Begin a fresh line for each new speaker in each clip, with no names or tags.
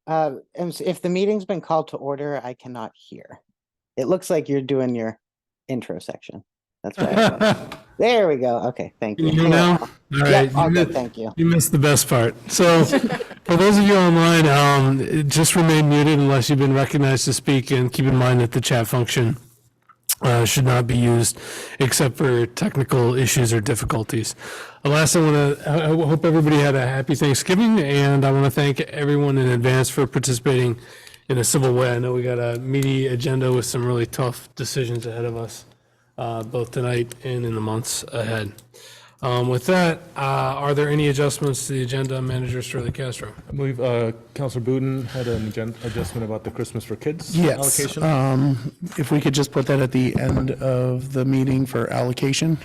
If the meeting's been called to order, I cannot hear. It looks like you're doing your intro section. That's why. There we go. Okay, thank
Can
you.
you hear now? All right.
Yep, all good, thank you.
You missed the best part. So for those of you online, just remain muted unless you've been recognized to speak, and keep in mind that the chat function should not be used except for technical issues or difficulties. Last, I hope everybody had a happy Thanksgiving, and I want to thank everyone in advance for participating in a civil way. I know we got a meaty agenda with some really tough decisions ahead of us, both tonight and in the months ahead. With that, are there any adjustments to the agenda, Manager Sterling Castro?
I believe Councilor Booten had an adjustment about the Christmas for Kids
Yes.
allocation.
If we could just put that at the end of the meeting for allocation.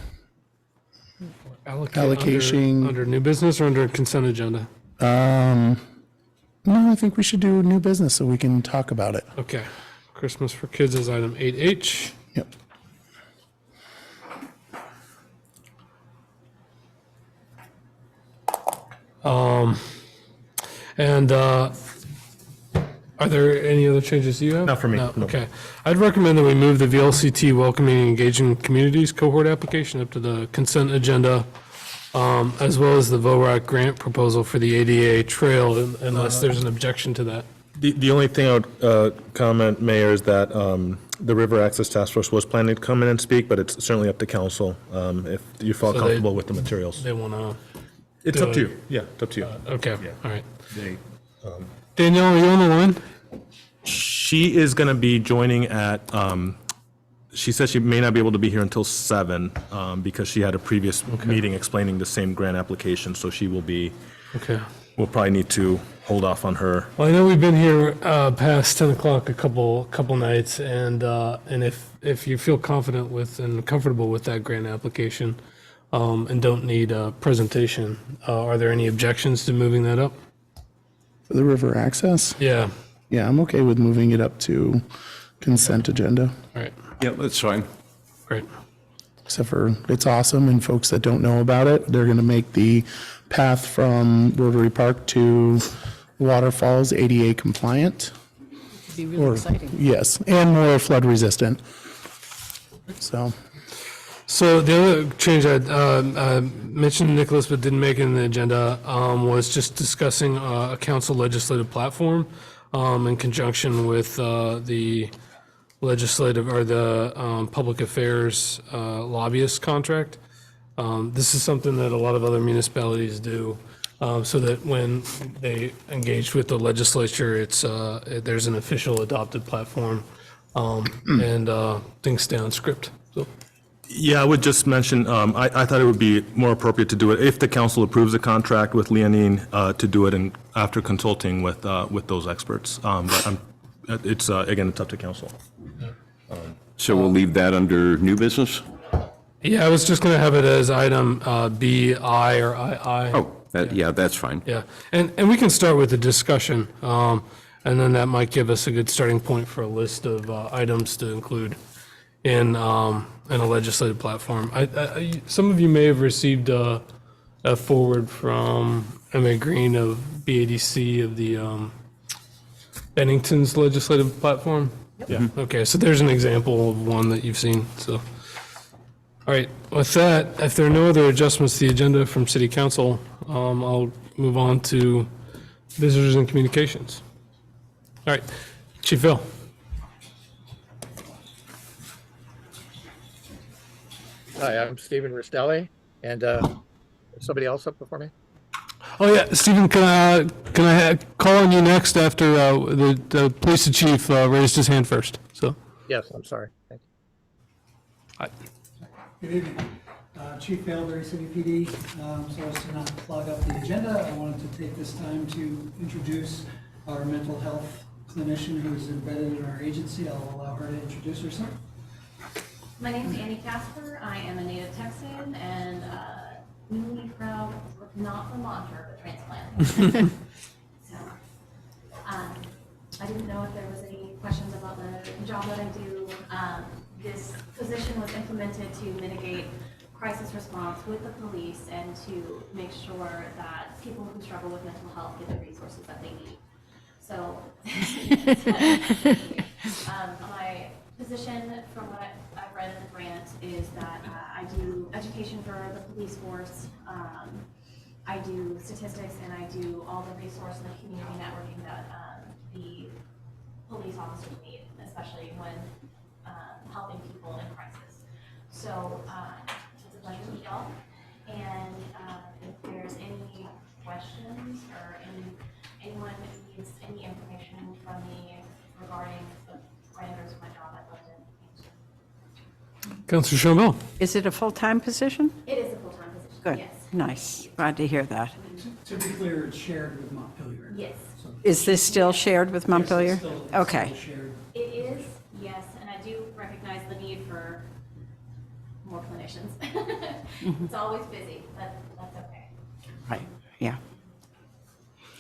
Allocation.
Under new business or under consent agenda?
No, I think we should do new business so we can talk about it.
Okay. Christmas for Kids is item 8H.
Yep.
And are there any other changes you have?
Not for me,
No?
no.
Okay. I'd recommend that we move the VLCT Welcoming and Engaging Communities cohort application up to the consent agenda, as well as the VORAC grant proposal for the ADA trail, unless there's an objection to that.
The only thing I would comment, Mayor, is that the River Access Task Force was planning to come in and speak, but it's certainly up to council if you feel
So
comfortable with the materials.
They want to,
It's up to you. Yeah, it's up to you.
okay,
Yeah.
all right.
They,
Danielle, are you on the line?
She is going to be joining at, she says she may not be able to be here until 7 because she had a previous meeting explaining the same grant application, so she will be,
Okay.
we'll probably need to hold off on her.
Well, I know we've been here past 10 o'clock a couple nights, and if you feel confident with and comfortable with that grant application and don't need a presentation, are there any objections to moving that up?
For the river access?
Yeah,
Yeah, I'm okay with moving it up to consent agenda.
all right,
Yeah, that's fine.
great.
Except for it's awesome and folks that don't know about it, they're going to make the path from Rotary Park to Waterfalls ADA compliant.
Be really exciting.
Yes, and more flood resistant.
So the other change I mentioned, Nicholas, but didn't make it in the agenda, was just discussing a council legislative platform in conjunction with the legislative or the public affairs lobbyist contract. This is something that a lot of other municipalities do, so that when they engage with the legislature, it's there's an official adopted platform, and things stay on script. So.
Yeah, I would just mention, I thought it would be more appropriate to do it if the council approves a contract with Leonine to do it and after consulting with those experts. But it's again, it's up to council.
So we'll leave that under new business?
Yeah, I was just going to have it as item BI or II.
Oh, yeah, that's fine.
Yeah, and we can start with the discussion, and then that might give us a good starting point for a list of items to include in a legislative platform. Some of you may have received a forward from M.A. Green of BADC of the Bennington's legislative platform. Yeah. Okay, so there's an example of one that you've seen. So, all right. With that, if there are no other adjustments to the agenda from City Council, I'll move on to visitors and communications. All right, Chief Phil.
Hi, I'm Stephen Ristelli, and somebody else up before me?
Oh yeah, Stephen, can I call on you next after the police chief raised his hand first? So.
Yes, I'm sorry. Thank you.
Hi.
Good evening. Chief Barre, City PD. So as to not clog up the agenda, I wanted to take this time to introduce our mental health clinician who's embedded in our agency. I'll allow her to introduce herself.
My name is Annie Casper. I am a native Texan and newly proud, not Vermonter, but transplant. So, I didn't know if there was any questions about the job that I do. This position was implemented to mitigate crisis response with the police and to make sure that people who struggle with mental health get the resources that they need. So, my position, from what I've read in the grant, is that I do education for the police force. I do statistics, and I do all the resource and the community networking that the police officers need, especially when helping people in crisis. So it's a pleasure to meet y'all. And if there's any questions or anyone needs any information from me regarding the parameters of my job, I'd love to answer.
Councilor Chambel.
Is it a full-time position?
It is a full-time position,
Good,
yes.
nice. Glad to hear that.
To be clear, it's shared with Montpelier.
Yes,
So-
Is this still shared with Montpelier?
Yes, it's
Okay.
still shared.
it is, yes, and I do recognize the need for more clinicians. It's always busy, but that's okay.
Right, yeah.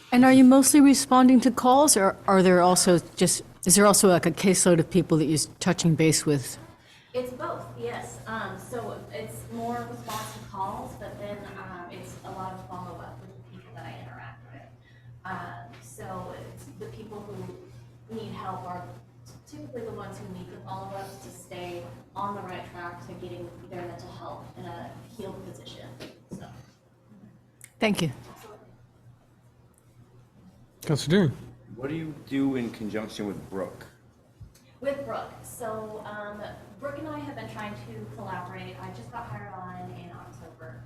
And are you mostly responding to calls, or are there also just, is there also like a caseload of people that you're touching base with?
It's both, yes. So it's more response to calls, but then it's a lot of follow-up with the people that I interact with. So it's the people who need help are typically the ones who need the follow-ups to stay on the right track to getting their mental health in a healed position. So,
Thank you.
Councilor Deering.
What do you do in conjunction with Brooke?
with Brooke, so Brooke and I have been trying to collaborate. I just got hired on in October.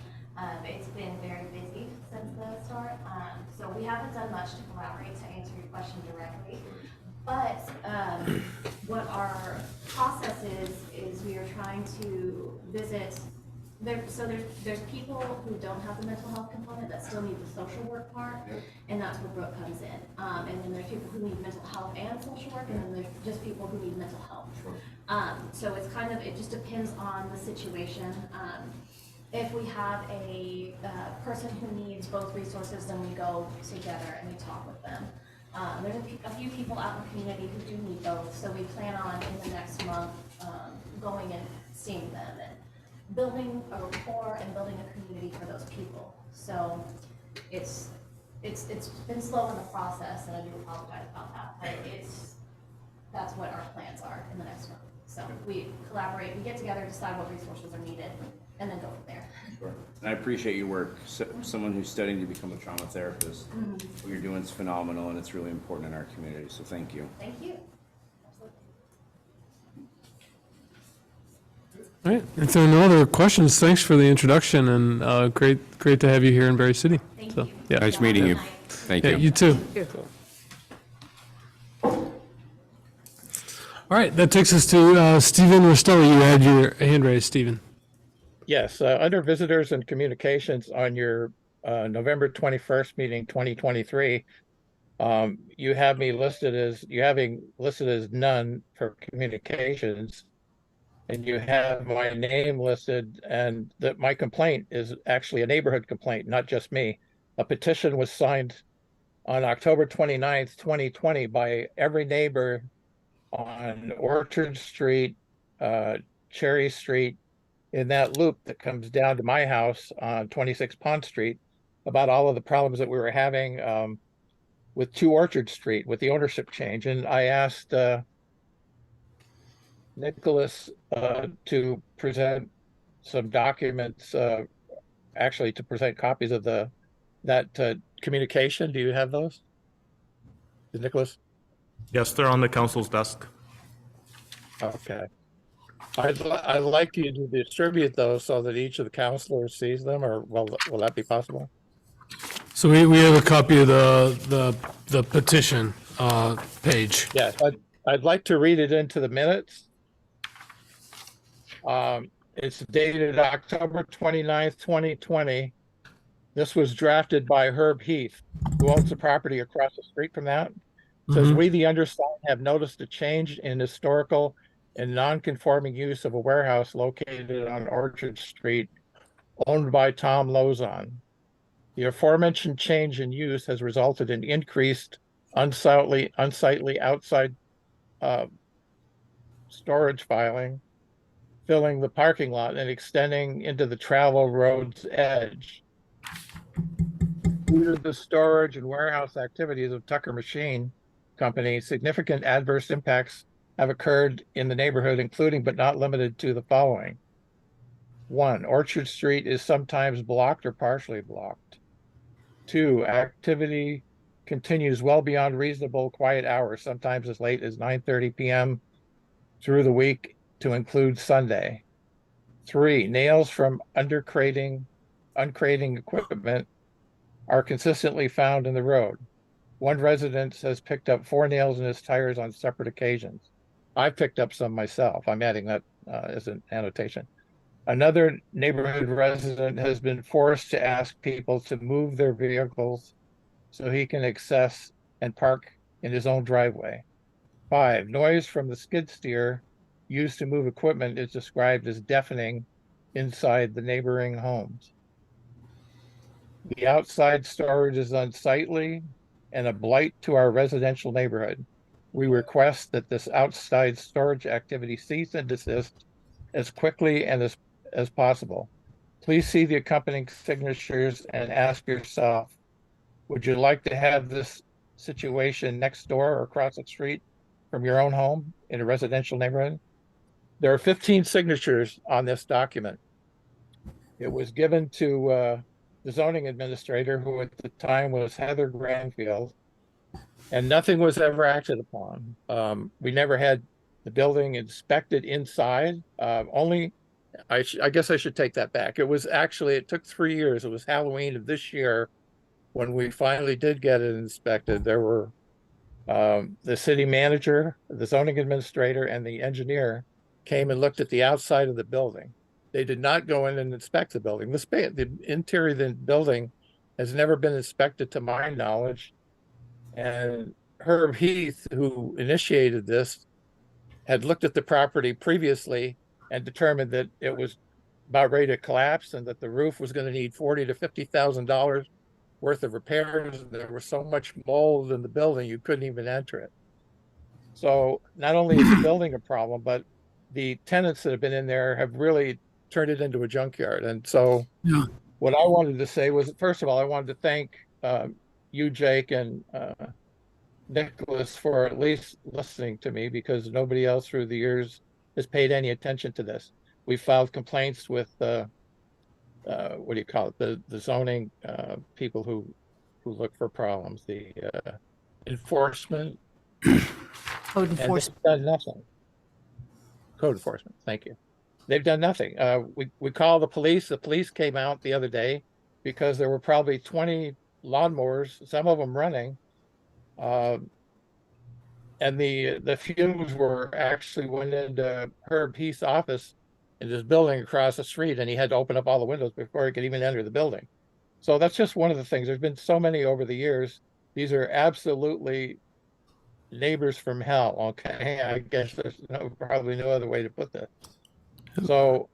It's been very busy since the start, so we haven't done much to collaborate to answer your question directly. But what our process is we are trying to visit. So there's people who don't have the mental health component that still need the social work part, and that's where Brooke comes in. And then there's people who need mental health and social work, and then there's just people who need mental health. So it's kind of, it just depends on the situation. If we have a person who needs both resources, then we go together and we talk with them. There's a few people out in the community who do need both, so we plan on in the next month going and seeing them and building a rapport and building a community for those people. So it's been slow in the process, and I do apologize about that, but that's what our plans are in the next month. So we collaborate, we get together, decide what resources are needed, and then go from there.
Sure. And I appreciate your work. Someone who's studying to become a trauma therapist, what you're doing is phenomenal, and it's really important in our community, so thank you.
Thank you. Absolutely.
All right. If there are no other questions, thanks for the introduction, and great to have you here in Barre City.
Thank
So,
you.
yeah.
Nice meeting you.
Good night.
Thank
Yeah,
you.
you too. All right, that takes us to Stephen Rostelli. You had your hand raised, Stephen.
Yes, under visitors and communications on your November 21st meeting, 2023, you have me listed as, listed as none for communications. And you have my name listed, and that my complaint is actually a neighborhood complaint, not just me. A petition was signed on October 29th, 2020 by every neighbor on Orchard Street, Cherry Street, in that loop that comes down to my house on 26 Pond Street, about all of the problems that we were having with 2 Orchard Street with the ownership change. And I asked Nicholas to present some documents, actually to present copies of that communication. Do you have those? Nicholas?
Yes, they're on the council's desk.
Okay. I'd like you to distribute those so that each of the counselors sees them, or will that be possible?
So we have a copy of the petition page.
Yes, I'd like to read it into the minutes. It's dated October 29th, 2020. This was drafted by Herb Heath, who owns the property across the street from that. It says, we, the undersigned, have noticed a change in historical and non-conforming use of a warehouse located on Orchard Street, owned by Tom Lozon. The aforementioned change in use has resulted in increased unsightly outside storage filing, filling the parking lot and extending into the travel road's edge. Due to the storage and warehouse activities of Tucker Machine, company, significant adverse impacts have occurred in the neighborhood, including but not limited to the following. 1, Orchard Street is sometimes blocked or partially blocked. 2, activity continues well beyond reasonable quiet hours, sometimes as late as 9:30 p.m. through the week to include Sunday. 3, nails from uncrating equipment are consistently found in the road. One resident has picked up 4 nails in his tires on separate occasions. I've picked up some myself. I'm adding that as an annotation. Another neighborhood resident has been forced to ask people to move their vehicles so he can access and park in his own driveway. 5, noise from the skid steer used to move equipment is described as deafening inside the neighboring homes. The outside storage is unsightly and a blight to our residential neighborhood. We request that this outside storage activity cease and desist as quickly and as possible. Please see the accompanying signatures and ask yourself, would you like to have this situation next door or across the street from your own home in a residential neighborhood? There are 15 signatures on this document. It was given to the zoning administrator, who at the time was Heather Granfield, and nothing was ever acted upon. We never had the building inspected inside. I guess I should take that back. It took 3 years. It was Halloween of this year when we finally did get it inspected. There were the city manager, the zoning administrator, and the engineer came and looked at the outside of the building. They did not go in and inspect the building. The interior of the building has never been inspected to my knowledge. And Herb Heath, who initiated this, had looked at the property previously and determined that it was about ready to collapse and that the roof was going to need $40,000 to $50,000 worth of repairs. There was so much mold in the building, you couldn't even enter it. So not only is the building a problem, but the tenants that have been in there have really turned it into a junkyard. And so what I wanted to say was, first of all, I wanted to thank you, Jake, and Nicholas for at least listening to me, because nobody else through the years has paid any attention to this. We filed complaints with what do you call it? The zoning people who look for problems, the enforcement.
Code enforcement.
They've done nothing. Code enforcement. Thank you. They've done nothing. We called the police. The police came out the other day because there were probably 20 lawnmowers, some of them running, and the fumes were actually went into Herb Heath's office in this building across the street, and he had to open up all the windows before he could even enter the building. So that's just one of the things. There's been so many over the years. These are absolutely neighbors from hell. Okay, I guess there's probably no other way to put this. So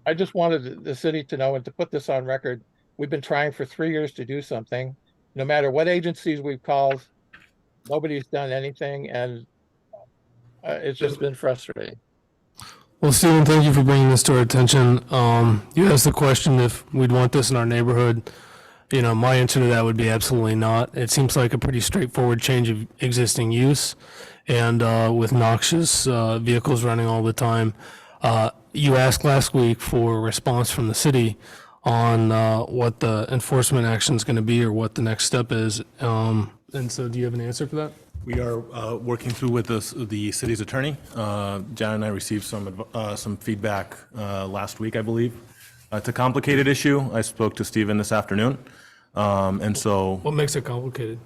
I just wanted the city to know and to put this on record. We've been trying for 3 years to do something. No matter what agencies we've called, nobody's done anything, and it's just been frustrating.
Well, Stephen, thank you for bringing this to our attention. You asked the question if we'd want this in our neighborhood. You know, my answer to that would be absolutely not. It seems like a pretty straightforward change of existing use, and with noxious vehicles running all the time. You asked last week for a response from the city on what the enforcement action is going to be or what the next step is. And so do you have an answer for that?
We are working through with the city's attorney. Jan and I received some feedback last week, I believe. It's a complicated issue. I spoke to Stephen this afternoon. And so
What makes it complicated?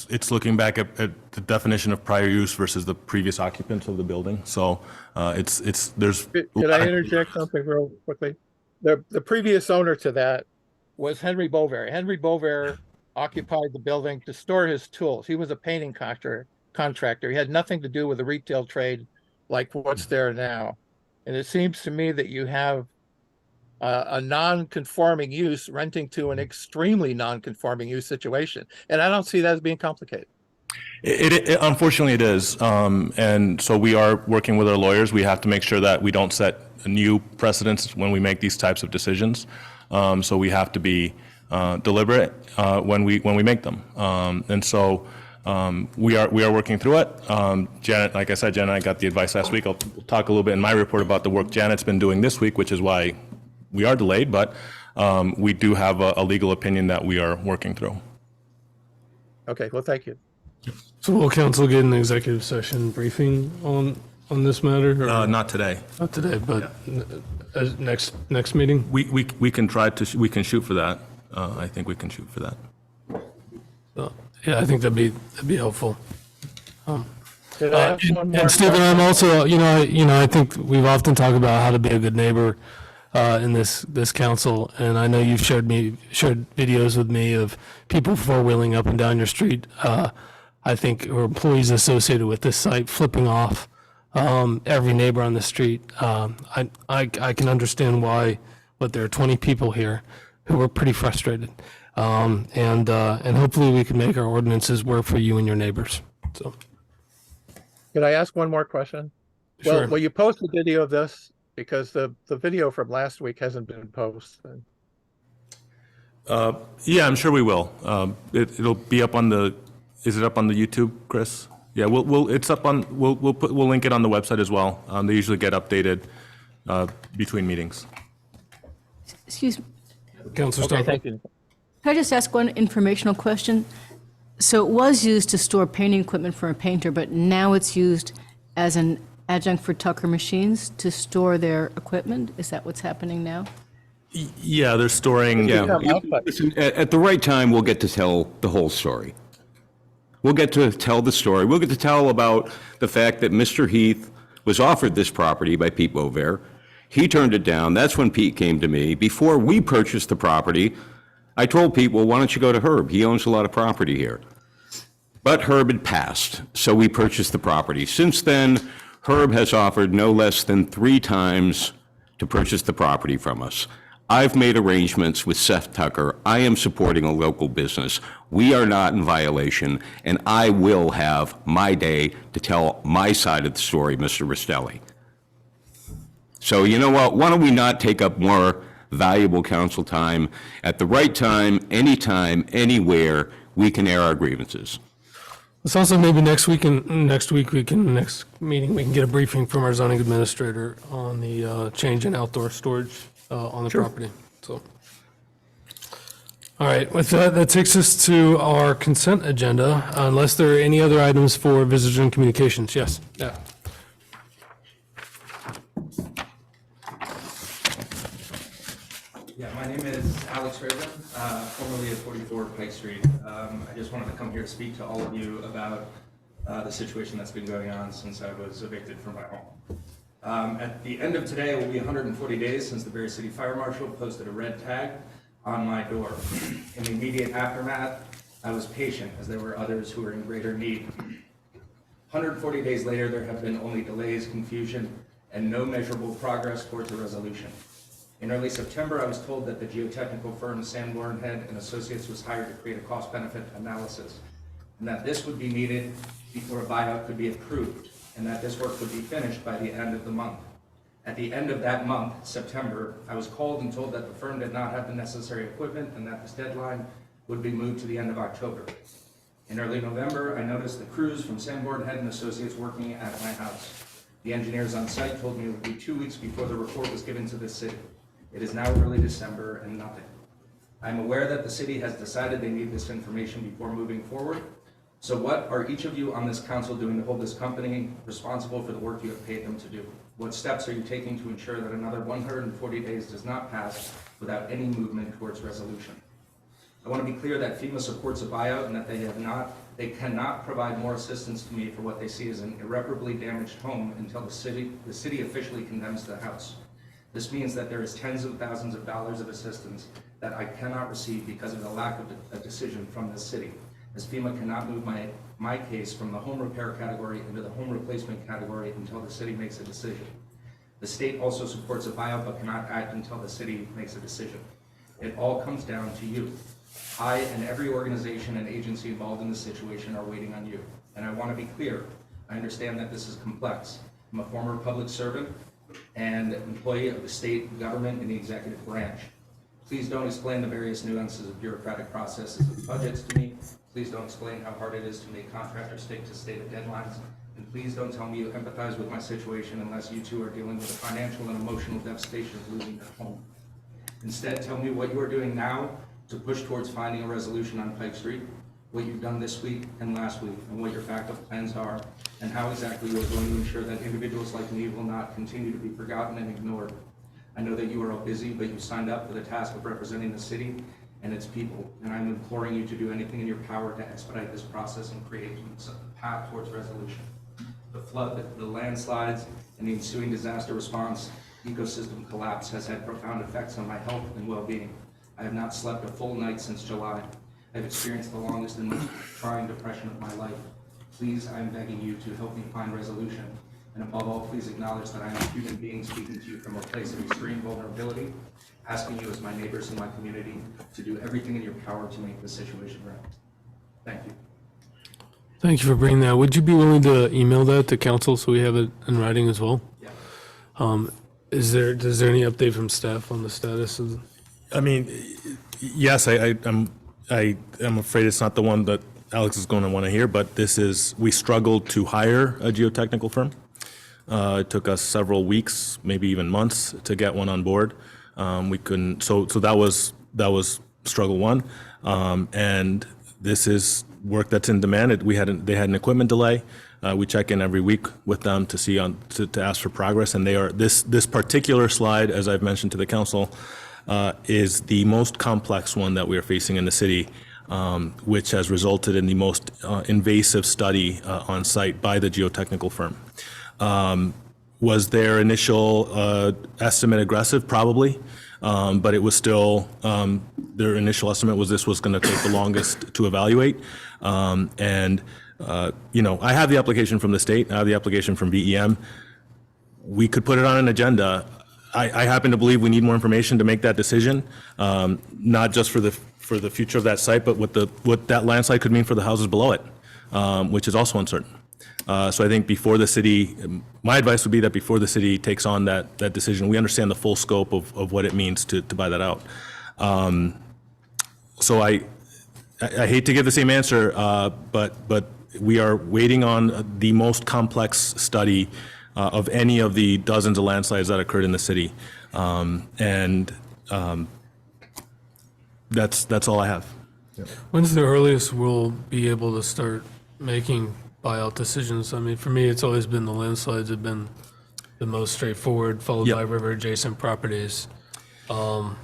it's looking back at the definition of prior use versus the previous occupants of the building. So there's.
Could I interject something real quickly? The previous owner to that was Henry Bover. Henry Bover occupied the building to store his tools. He was a painting contractor. He had nothing to do with the retail trade like what's there now. And it seems to me that you have a non-conforming use renting to an extremely non-conforming use situation. And I don't see that as being complicated.
Unfortunately, it is. And so we are working with our lawyers. We have to make sure that we don't set new precedents when we make these types of decisions. So we have to be deliberate when we make them. And so We are working through it. Janet, like I said, Janet and I got the advice last week. I'll talk a little bit in my report about the work Janet's been doing this week, which is why we are delayed, but we do have a legal opinion that we are working through.
Okay, well, thank you.
So will council get an executive session briefing on this matter? Or
Not today.
not today, but next meeting?
We can try to, we can shoot for that. I think we can shoot for that.
Yeah, I think that'd be helpful.
Did I have one more
And Stephen,
question?
I'm also, I think we've often talked about how to be a good neighbor in this council, and I know you've shared videos with me of people four-wheeling up and down your street. I think, or employees associated with this site flipping off every neighbor on the street. I can understand why, but there are 20 people here who are pretty frustrated. And hopefully we can make our ordinances work for you and your neighbors. So,
Can I ask one more question?
Sure.
Well, will you post a video of this? Because the video from last week hasn't been posted.
Yeah, I'm sure we will. It'll be up on the, is it up on the YouTube, Chris? Yeah, it's up on, we'll link it on the website as well. They usually get updated between meetings.
Excuse me,
Councilor
Okay,
Stockwell.
thank you.
can I just ask one informational question? So it was used to store painting equipment for a painter, but now it's used as an adjunct for Tucker Machines to store their equipment? Is that what's happening now?
Yeah, they're storing.
Come outside.
Listen, at the right time, we'll get to tell the whole story. We'll get to tell the story. We'll get to tell about the fact that Mr. Heath was offered this property by Pete Bover. He turned it down. That's when Pete came to me. Before we purchased the property, I told Pete, well, why don't you go to Herb? He owns a lot of property here. But Herb had passed, so we purchased the property. Since then, Herb has offered no less than 3 times to purchase the property from us. I've made arrangements with Seth Tucker. I am supporting a local business. We are not in violation, and I will have my day to tell my side of the story, Mr. Rastelli. So you know what? Why don't we not take up more valuable council time? At the right time, anytime, anywhere, we can air our grievances.
It's also maybe next meeting, we can get a briefing from our zoning administrator on the change in outdoor storage on the property. So, all right, with that, that takes us to our consent agenda, unless there are any other items for visitor and communications. Yes, yeah.
Yeah, my name is Alex Raven, formerly at 44 Pike Street. I just wanted to come here to speak to all of you about the situation that's been going on since I was evicted from my home. At the end of today, it will be 140 days since the Barre City Fire Marshal posted a red tag on my door. In the immediate aftermath, I was patient as there were others who were in greater need. 140 days later, there have been only delays, confusion, and no measurable progress towards a resolution. In early September, I was told that the geotechnical firm Sanborn Head and Associates was hired to create a cost-benefit analysis, and that this would be needed before a buyout could be approved, and that this work would be finished by the end of the month. At the end of that month, September, I was called and told that the firm did not have the necessary equipment and that this deadline would be moved to the end of October. In early November, I noticed the crews from Sanborn Head and Associates working at my house. The engineers on site told me it would be 2 weeks before the report was given to the city. It is now early December and nothing. I'm aware that the city has decided they need this information before moving forward. So what are each of you on this council doing to hold this company responsible for the work you have paid them to do? What steps are you taking to ensure that another 140 days does not pass without any movement towards resolution? I want to be clear that FEMA supports a buyout and that they cannot provide more assistance to me for what they see as an irreparably damaged home until the city officially condemns the house. This means that there is tens of thousands of dollars of assistance that I cannot receive because of the lack of a decision from the city, as FEMA cannot move my case from the home repair category into the home replacement category until the city makes a decision. The state also supports a buyout but cannot act until the city makes a decision. It all comes down to you. I and every organization and agency involved in this situation are waiting on you. And I want to be clear, I understand that this is complex. I'm a former public servant and employee of the state government in the executive branch. Please don't explain the various nuances of bureaucratic processes of budgets to me. Please don't explain how hard it is to make contractors stick to stated deadlines. And please don't tell me you empathize with my situation unless you too are dealing with the financial and emotional devastation of losing your home. Instead, tell me what you are doing now to push towards finding a resolution on Pike Street, what you've done this week and last week, and what your backup plans are, and how exactly you are going to ensure that individuals like me will not continue to be forgotten and ignored. I know that you are all busy, but you signed up for the task of representing the city and its people, and I'm imploring you to do anything in your power to expedite this process and create a path towards resolution. The flood, the landslides, and the ensuing disaster response ecosystem collapse has had profound effects on my health and well-being. I have not slept a full night since July. I've experienced the longest and most trying depression of my life. Please, I am begging you to help me find resolution. And above all, please acknowledge that I am a human being speaking to you from a place of extreme vulnerability, asking you as my neighbors in my community to do everything in your power to make the situation right. Thank you.
Thank you for bringing that. Would you be willing to email that to council so we have it in writing as well?
Yeah.
Is there any update from staff on the status of?
I mean, yes, I'm afraid it's not the one that Alex is going to want to hear, but we struggled to hire a geotechnical firm. It took us several weeks, maybe even months, to get one on board. We couldn't, so that was struggle one. And this is work that's in demand. They had an equipment delay. We check in every week with them to see to ask for progress, and they are this particular slide, as I've mentioned to the council, is the most complex one that we are facing in the city, which has resulted in the most invasive study on site by the geotechnical firm. Was their initial estimate aggressive? Probably, but it was still, their initial estimate was this was going to take the longest to evaluate. I have the application from the state, I have the application from BEM. We could put it on an agenda. I happen to believe we need more information to make that decision, not just for the future of that site, but what that landslide could mean for the houses below it, which is also uncertain. So I think before the city, my advice would be that before the city takes on that decision, we understand the full scope of what it means to buy that out. So I hate to give the same answer, but we are waiting on the most complex study of any of the dozens of landslides that occurred in the city. That's all I have.
When's the earliest we'll be able to start making buyout decisions? I mean, for me, it's always been the landslides have been the most straightforward, followed by river adjacent properties.
So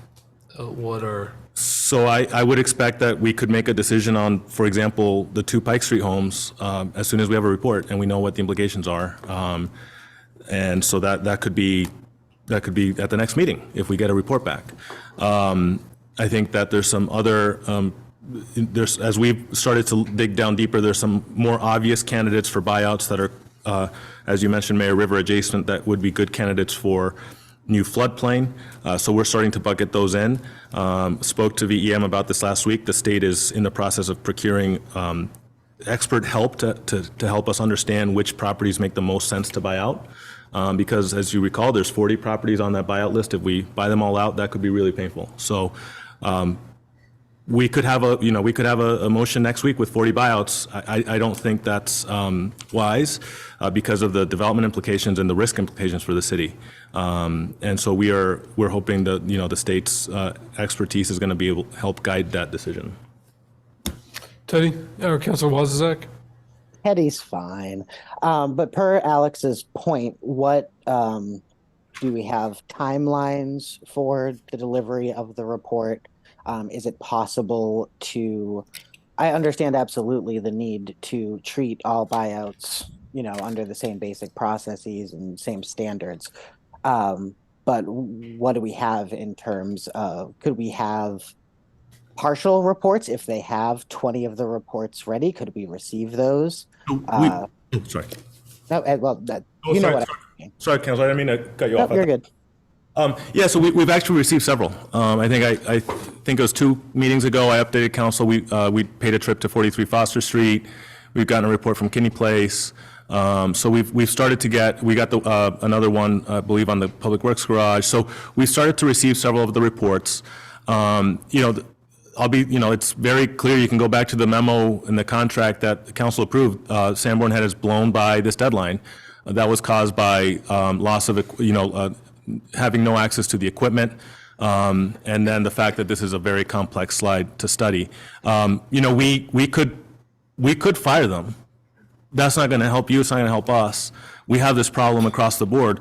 I would expect that we could make a decision on, for example, the 2 Pike Street homes as soon as we have a report and we know what the implications are. And so that could be at the next meeting if we get a report back. I think that there's some other, as we've started to dig down deeper, there's some more obvious candidates for buyouts that are, as you mentioned, Mayor, river adjacent, that would be good candidates for new floodplain. So we're starting to bucket those in. Spoke to VEM about this last week. The state is in the process of procuring expert help to help us understand which properties make the most sense to buy out. Because as you recall, there's 40 properties on that buyout list. If we buy them all out, that could be really painful. So we could have a motion next week with 40 buyouts. I don't think that's wise because of the development implications and the risk implications for the city. And so we're hoping that the state's expertise is going to be able to help guide that decision.
Teddy or Councilor Wozniak?
Teddy's fine. But per Alex's point, what do we have timelines for the delivery of the report? Is it possible to, I understand absolutely the need to treat all buyouts, under the same basic processes and same standards. But what do we have in terms of, could we have partial reports if they have 20 of the reports ready? Could we receive those?
Sorry.
No, well,
Sorry, Councilor, I didn't mean to cut you off.
You're good.
Yeah, so we've actually received several. I think it was 2 meetings ago, I updated council. We paid a trip to 43 Foster Street. We've gotten a report from Kinney Place. So we've started to we got another one, I believe, on the Public Works Garage. So we started to receive several of the reports. You know, it's very clear, you can go back to the memo in the contract that the council approved. Sanborn Head is blown by this deadline. That was caused by loss of, having no access to the equipment, and then the fact that this is a very complex slide to study. We could fire them. That's not going to help you, it's not going to help us. We have this problem across the board.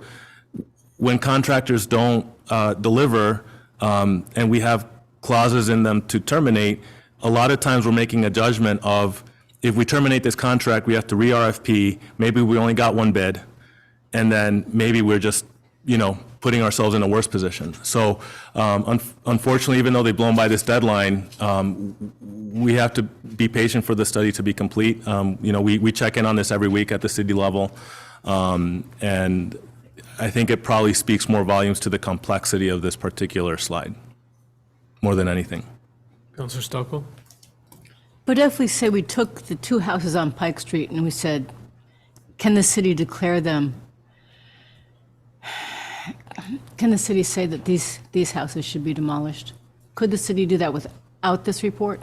When contractors don't deliver, and we have clauses in them to terminate, a lot of times we're making a judgment of, if we terminate this contract, we have to re-RFP, maybe we only got one bid, and then maybe we're just, putting ourselves in a worse position. So unfortunately, even though they've blown by this deadline, we have to be patient for the study to be complete. We check in on this every week at the city level, and I think it probably speaks more volumes to the complexity of this particular slide, more than anything.
Councilor Stockwell?
But if we say we took the two houses on Pike Street and we said, can the city declare them? Can the city say that these houses should be demolished? Could the city do that without this report?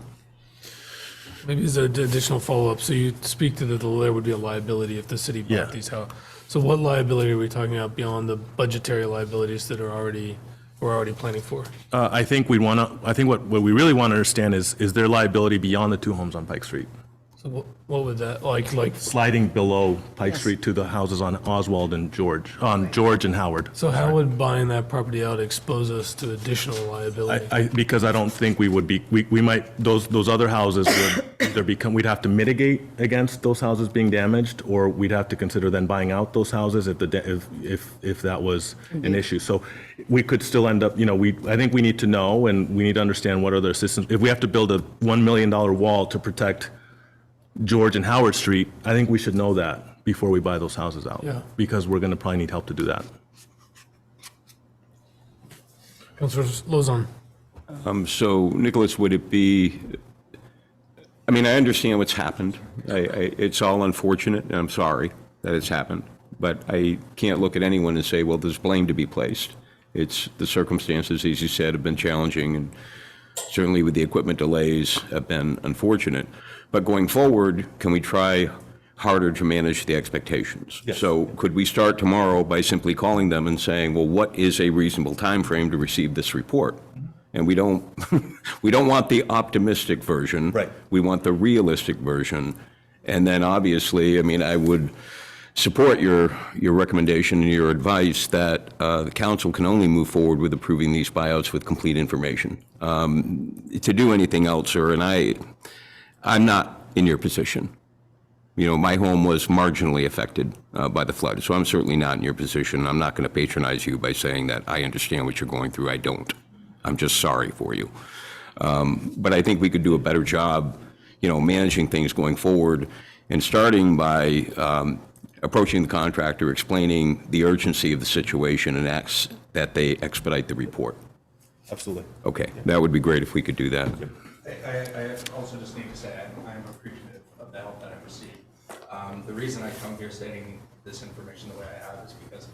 Maybe as an additional follow-up, so you speak to there would be a liability if the city
Yeah.
bought these houses. So what liability are we talking about beyond the budgetary liabilities that we're already planning for?
I think what we really want to understand is there liability beyond the two homes on Pike Street?
So what would that, like?
Sliding below Pike Street to the houses on Oswald and George and Howard.
So how would buying that property out expose us to additional liability?
Because I don't think we would be, we might, those other houses would either become, we'd have to mitigate against those houses being damaged, or we'd have to consider then buying out those houses if that was an issue. So we could still end up, I think we need to know, and we need to understand what other systems, if we have to build a $1 million wall to protect George and Howard Street, I think we should know that before we buy those houses out.
Yeah.
Because we're going to probably need help to do that.
Councilor Lozon?
So, Nicholas, would it be, I understand what's happened. It's all unfortunate, and I'm sorry that it's happened. But I can't look at anyone and say, well, there's blame to be placed. It's the circumstances, as you said, have been challenging, and certainly with the equipment delays have been unfortunate. But going forward, can we try harder to manage the expectations?
Yes.
So could we start tomorrow by simply calling them and saying, well, what is a reasonable time frame to receive this report? And we don't we don't want the optimistic version.
Right.
We want the realistic version. And then obviously, I would support your recommendation and your advice that the council can only move forward with approving these buyouts with complete information. To do anything else, sir, and I'm not in your position. My home was marginally affected by the flood, so I'm certainly not in your position. I'm not going to patronize you by saying that I understand what you're going through. I don't. I'm just sorry for you. But I think we could do a better job, managing things going forward, and starting by approaching the contractor, explaining the urgency of the situation, and ask that they expedite the report.
Absolutely.
Okay, that would be great if we could do that.
I also just need to say I'm appreciative of the help that I've received. The reason I come here stating this information the way I have is because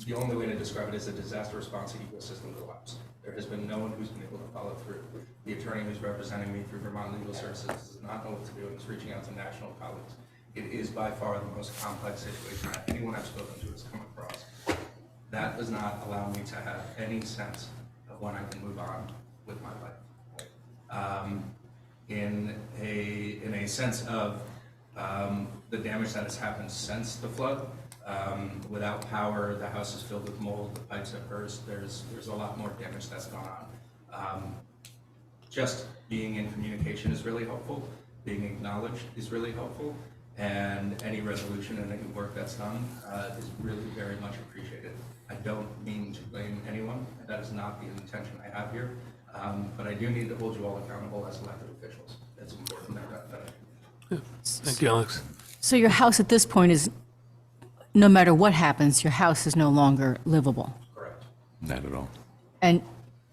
the only way to describe it is a disaster response ecosystem collapse. There has been no one who's been able to follow through. The attorney who's representing me through Vermont Legal Services does not know what to do and is reaching out to national colleagues. It is by far the most complex situation that anyone I've spoken to has come across. That does not allow me to have any sense of when I can move on with my life. In a sense of the damage that has happened since the flood, without power, the house is filled with mold, the pipes have burst, there's a lot more damage that's gone on. Just being in communication is really helpful, being acknowledged is really helpful, and any resolution and any work that's done is really very much appreciated. I don't mean to blame anyone, that is not the intention I have here. But I do need to hold you all accountable as elected officials. It's important that I do.
Thank you, Alex.
So your house at this point is, no matter what happens, your house is no longer livable?
Correct.
Not at all.
And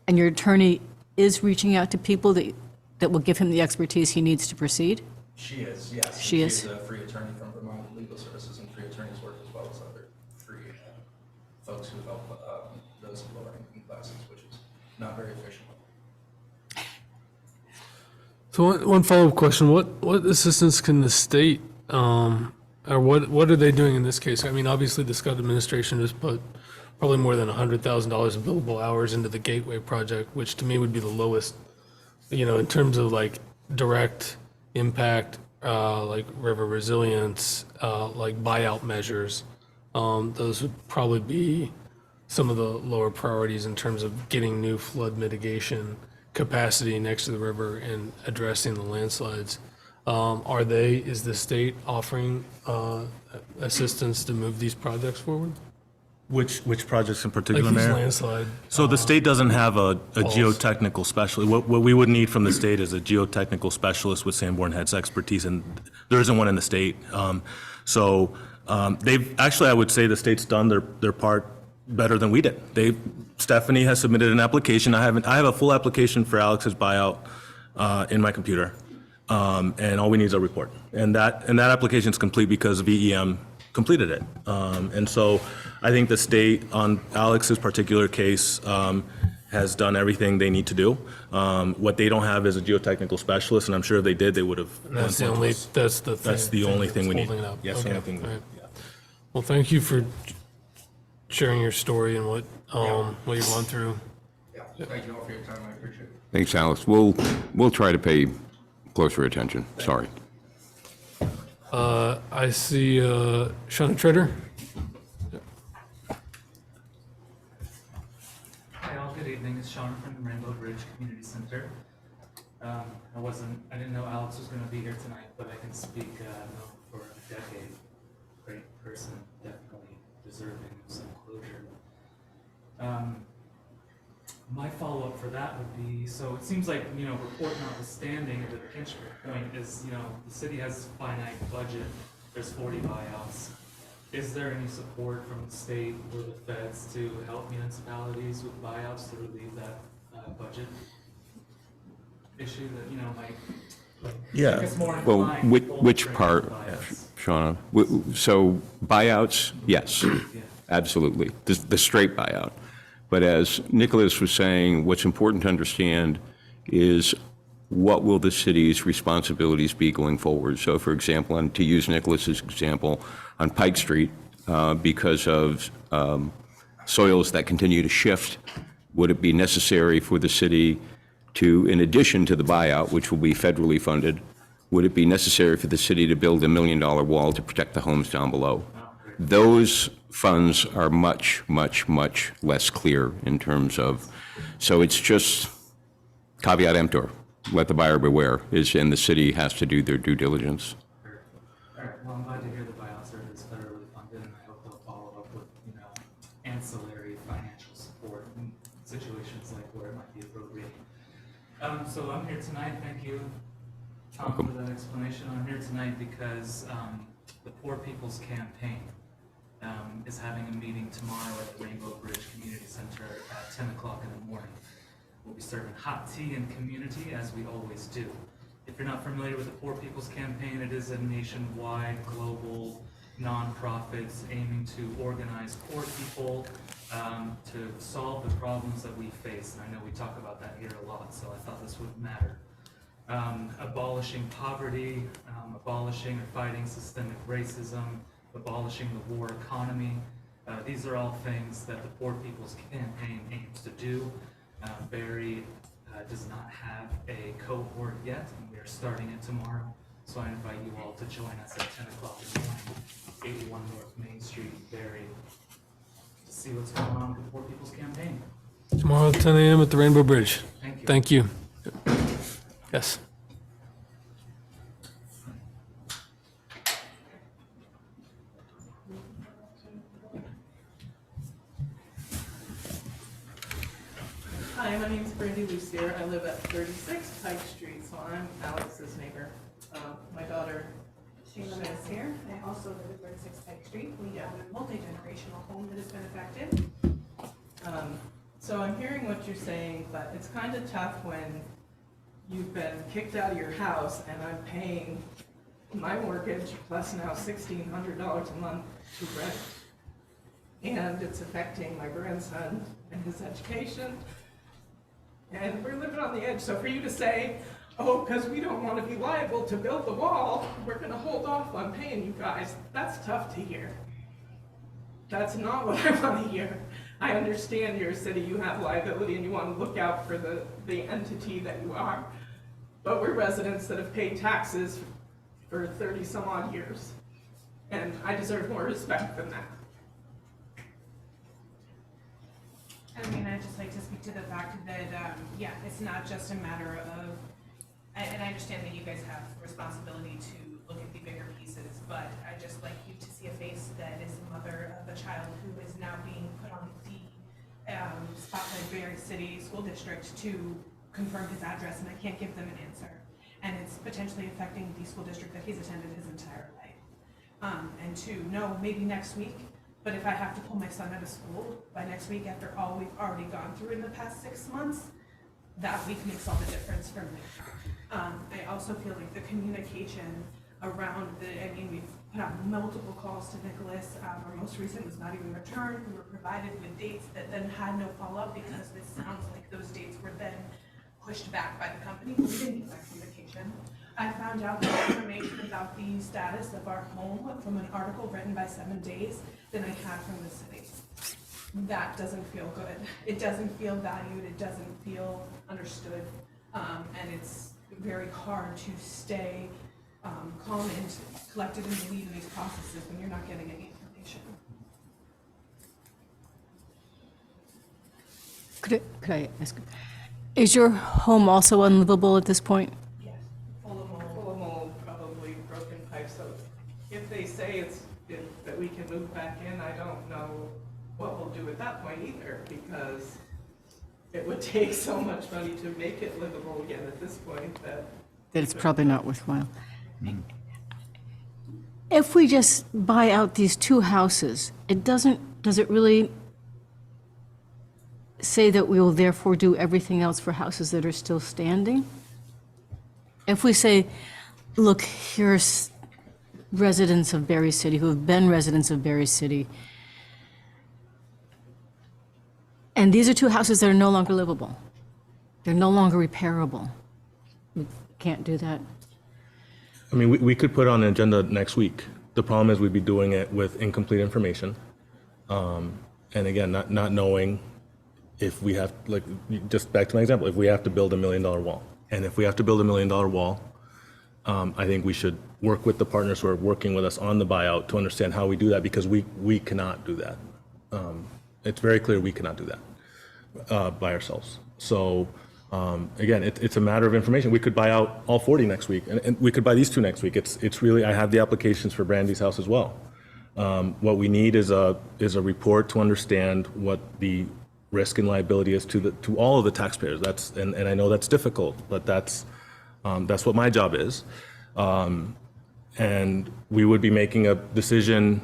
your attorney is reaching out to people that will give him the expertise he needs to proceed?
She is, yes.
She is.
She's a free attorney from Vermont Legal Services, and free attorneys work as well as other free folks who help those in lower income classes, which is not very efficient.
So one follow-up question, what assistance can the state, or what are they doing in this case? I mean, obviously the Scott administration has put probably more than $100,000 of billable hours into the Gateway project, which to me would be the lowest, in terms of like direct impact, like river resilience, like buyout measures. Those would probably be some of the lower priorities in terms of getting new flood mitigation capacity next to the river and addressing the landslides. Is the state offering assistance to move these projects forward?
Which projects in particular,
Like these
Mayor?
landslide.
So the state doesn't have a geotechnical specialist. What we would need from the state is a geotechnical specialist with Sanborn Head's expertise, and there isn't one in the state. They've, actually, I would say the state's done their part better than we did. Stephanie has submitted an application. I have a full application for Alex's buyout in my computer, and all we need is a report. And that application is complete because VEM completed it. And so I think the state, on Alex's particular case, has done everything they need to do. What they don't have is a geotechnical specialist, and I'm sure if they did, they would have.
That's the only thing
we need.
holding it up.
Yes, the
Okay,
only thing we
all
need.
right. Well, thank you for sharing your story and what you've gone through.
Yeah, thank you all for your time, I appreciate it.
Thanks, Alex. We'll try to pay closer attention. Sorry.
I see Shauna Trader.
Hi all, good evening. It's Sean from the Rainbow Bridge Community Center. I didn't know Alex was going to be here tonight, but I can speak for a decade. Great person, definitely deserving of some closure. My follow-up for that would be, so it seems like, report notwithstanding, the pinch point is, the city has a finite budget, there's 40 buyouts. Is there any support from the state or the feds to help municipalities with buyouts to relieve that budget issue that, might
Yeah.
make us more
Well,
inclined to pull the
which
trigger
part,
on buyouts?
Shauna? So buyouts, yes, absolutely, the straight buyout. But as Nicholas was saying, what's important to understand is what will the city's responsibilities be going forward? So for example, and to use Nicholas's example, on Pike Street, because of soils that continue to shift, would it be necessary for the city to, in addition to the buyout, which will be federally funded, would it be necessary for the city to build $1 million wall to protect the homes down below? Those funds are much, much, much less clear in terms of, so it's just caveat emptor, let the buyer beware, and the city has to do their due diligence.
All right, well, I'm glad to hear the buyout service is federally funded, and I hope they'll follow up with, ancillary financial support in situations like where it might be appropriate. So I'm here tonight, thank you, Tom, for that explanation. I'm here tonight because the Poor People's Campaign is having a meeting tomorrow at the Rainbow Bridge Community Center at 10 o'clock in the morning. We'll be serving hot tea and community, as we always do. If you're not familiar with the Poor People's Campaign, it is a nationwide, global nonprofit aiming to organize poor people to solve the problems that we face. And I know we talk about that here a lot, so I thought this would matter. Abolishing poverty, abolishing or fighting systemic racism, abolishing the war economy. These are all things that the Poor People's Campaign aims to do. Barre does not have a cohort yet, and we are starting it tomorrow. So I invite you all to join us at 10 o'clock in the morning, 81 North Main Street, Barre, to see what's going on with the Poor People's Campaign.
Tomorrow at 10 a.m. at the Rainbow Bridge.
Thank you.
Thank you. Yes.
Hi, my name is Brandy Lucier. I live at 36 Pike Street, so I'm Alex's neighbor. My daughter,
Shayla is here. I also live at 36 Pike Street. We have a multi-generational home that has been affected.
So I'm hearing what you're saying, but it's kind of tough when you've been kicked out of your house and I'm paying my mortgage plus now $1,600 a month to rent. And it's affecting my grandson and his education. And we're living on the edge, so for you to say, oh, because we don't want to be liable to build the wall, we're gonna hold off on paying you guys, that's tough to hear. That's not what I want to hear. I understand you're a city, you have liability, and you want to look out for the entity that you are. But we're residents that have paid taxes for 30 some odd years. And I deserve more respect than that.
I mean, I'd just like to speak to the fact that, yeah, it's not just a matter of, and I understand that you guys have responsibility to look at the bigger pieces, but I just like you to see a face that is the mother of a child who is now being put on the Spotlight Barre City School District to confirm his address, and I can't give them an answer. And it's potentially affecting the school district that he's attended his entire life. And to know maybe next week, but if I have to pull my son out of school by next week after all we've already gone through in the past 6 months, that week makes all the difference for me. I also feel like the communication around I mean, we've put out multiple calls to Nicholas. Our most recent was not even returned. We were provided with dates that then had no follow-up because this sounds like those dates were then pushed back by the company. We didn't get that communication. I found out more information about the status of our home from an article written by 7 Days than I had from the city. That doesn't feel good. It doesn't feel valued. It doesn't feel understood. And it's very hard to stay calm and collected and believe in these processes when you're not getting any information.
Could I ask, is your home also unlivable at this point?
Yes. Full of mold, probably broken pipes. So if they say that we can move back in, I don't know what we'll do at that point either, because it would take so much money to make it livable again at this point that
It's probably not worthwhile. If we just buy out these 2 houses, does it really say that we will therefore do everything else for houses that are still standing? If we say, look, here's residents of Barre City who have been residents of Barre City, and these are 2 houses that are no longer livable. They're no longer repairable. We can't do that.
I mean, we could put on an agenda next week. The problem is we'd be doing it with incomplete information. And again, not knowing if we have, like, just back to my example, if we have to build $1 million wall. And if we have to build $1 million wall, I think we should work with the partners who are working with us on the buyout to understand how we do that, because we cannot do that. It's very clear we cannot do that by ourselves. So again, it's a matter of information. We could buy out all 40 next week, and we could buy these 2 next week. It's really, I have the applications for Brandy's house as well. What we need is a report to understand what the risk and liability is to all of the taxpayers. And I know that's difficult, but that's what my job is. And we would be making a decision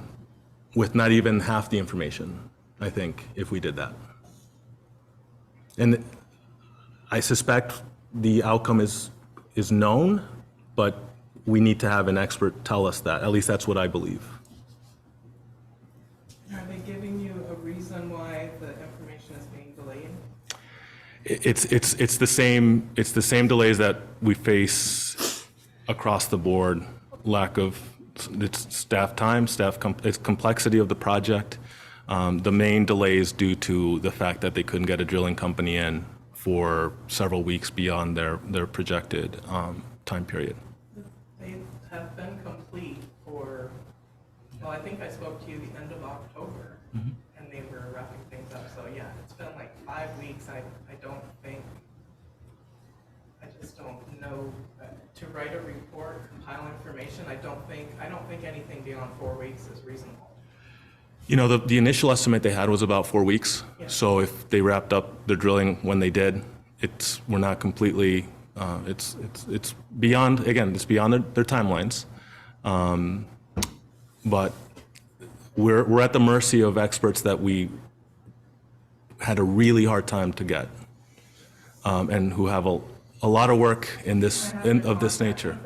with not even half the information, I think, if we did that. And I suspect the outcome is known, but we need to have an expert tell us that. At least that's what I believe.
are they giving you a reason why the information is being delayed?
It's the same delays that we face across the board. Lack of staff time, it's complexity of the project. The main delays due to the fact that they couldn't get a drilling company in for several weeks beyond their projected time period.
They have been complete for, well, I think I spoke to you the end of October, and they were wrapping things up. So yeah, it's been like 5 weeks. I just don't know. To write a report, compile information, I don't think anything beyond 4 weeks is reasonable.
You know, the initial estimate they had was about 4 weeks.
Yeah.
So if they wrapped up their drilling when they did, we're not completely, it's beyond, again, it's beyond their timelines. But we're at the mercy of experts that we had a really hard time to get, and who have a lot of work of this nature.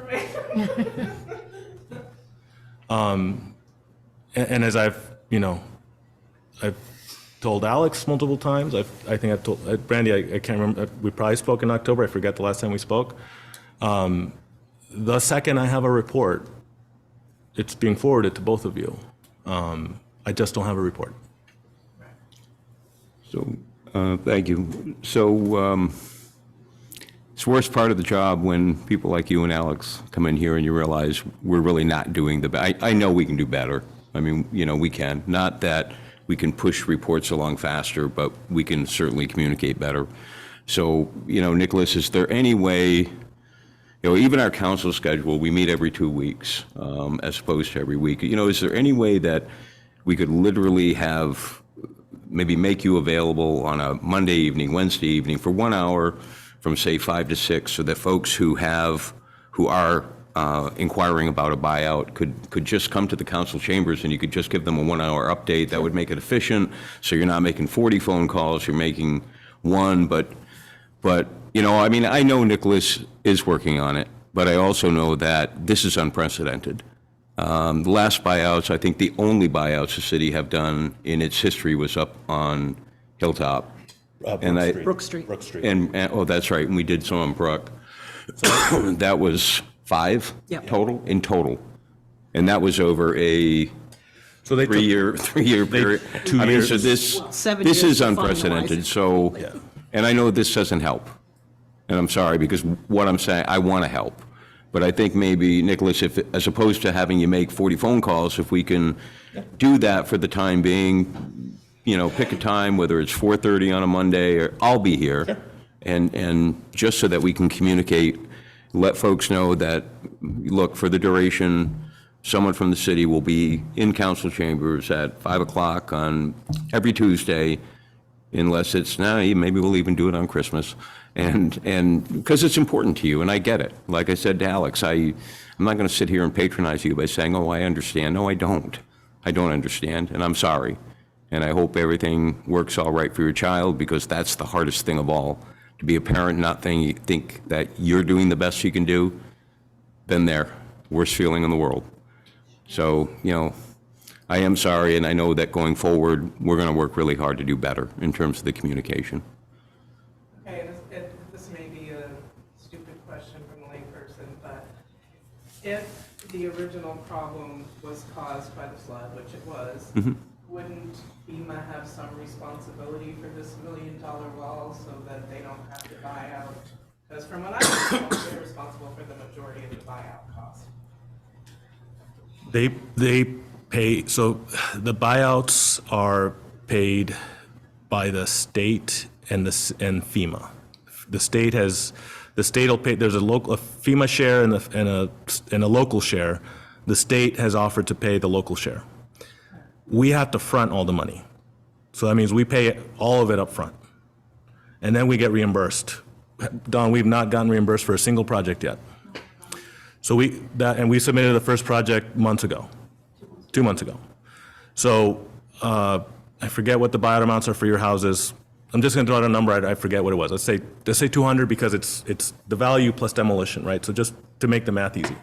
And as I've told Alex multiple times. I think I've told Brandy. I can't remember. We probably spoke in October. I forget the last time we spoke. The second I have a report, it's being forwarded to both of you. I just don't have a report.
So, thank you. So, it's the worst part of the job when people like you and Alex come in here and you realize we're really not doing I know we can do better. I mean, we can. Not that we can push reports along faster, but we can certainly communicate better. So, Nicholas, is there any way, even our council schedule, we meet every 2 weeks, as opposed to every week. Is there any way that we could literally maybe make you available on a Monday evening, Wednesday evening for 1 hour from say 5 to 6, so that folks who are inquiring about a buyout could just come to the council chambers and you could just give them a 1 hour update? That would make it efficient. So you're not making 40 phone calls, you're making one, but I know Nicholas is working on it, but I also know that this is unprecedented. The last buyouts, I think the only buyouts the city have done in its history was up on Hilltop.
Brook Street.
And oh, that's right, and we did some on Brook. That was 5 total, in total. And that was over a three-year period.
2 years.
So this is unprecedented, so, and I know this doesn't help. And I'm sorry, because what I'm saying, I want to help. But I think maybe, Nicholas, as opposed to having you make 40 phone calls, if we can do that for the time being, pick a time, whether it's 4:30 on a Monday, or I'll be here. Sure. And just so that we can communicate, let folks know that, look, for the duration, someone from the city will be in council chambers at 5 o'clock on every Tuesday, unless it's, maybe we'll even do it on Christmas. And because it's important to you, and I get it. Like I said to Alex, I'm not going to sit here and patronize you by saying, oh, I understand. No, I don't. I don't understand, and I'm sorry. And I hope everything works all right for your child, because that's the hardest thing of all. To be a parent, not think that you're doing the best you can do. Been there. Worst feeling in the world. So, I am sorry, and I know that going forward, we're going to work really hard to do better in terms of the communication.
Okay, this may be a stupid question from a layperson, but if the original problem was caused by the flood, which it was, wouldn't FEMA have some responsibility for this $1 million wall so that they don't have to buy out? Because from what I understand, they're responsible for the majority of the buyout cost.
They pay, so the buyouts are paid by the state and FEMA. The state will pay. There's a FEMA share and a local share. The state has offered to pay the local share. We have to front all the money, so that means we pay all of it up front, and then we get reimbursed. Don, we've not gotten reimbursed for a single project yet. So we submitted the first project 2 months ago. So I forget what the buyout amounts are for your houses. I'm just going to throw out a number. I forget what it was. Let's say 200, because it's the value plus demolition, right? So just to make the math easy.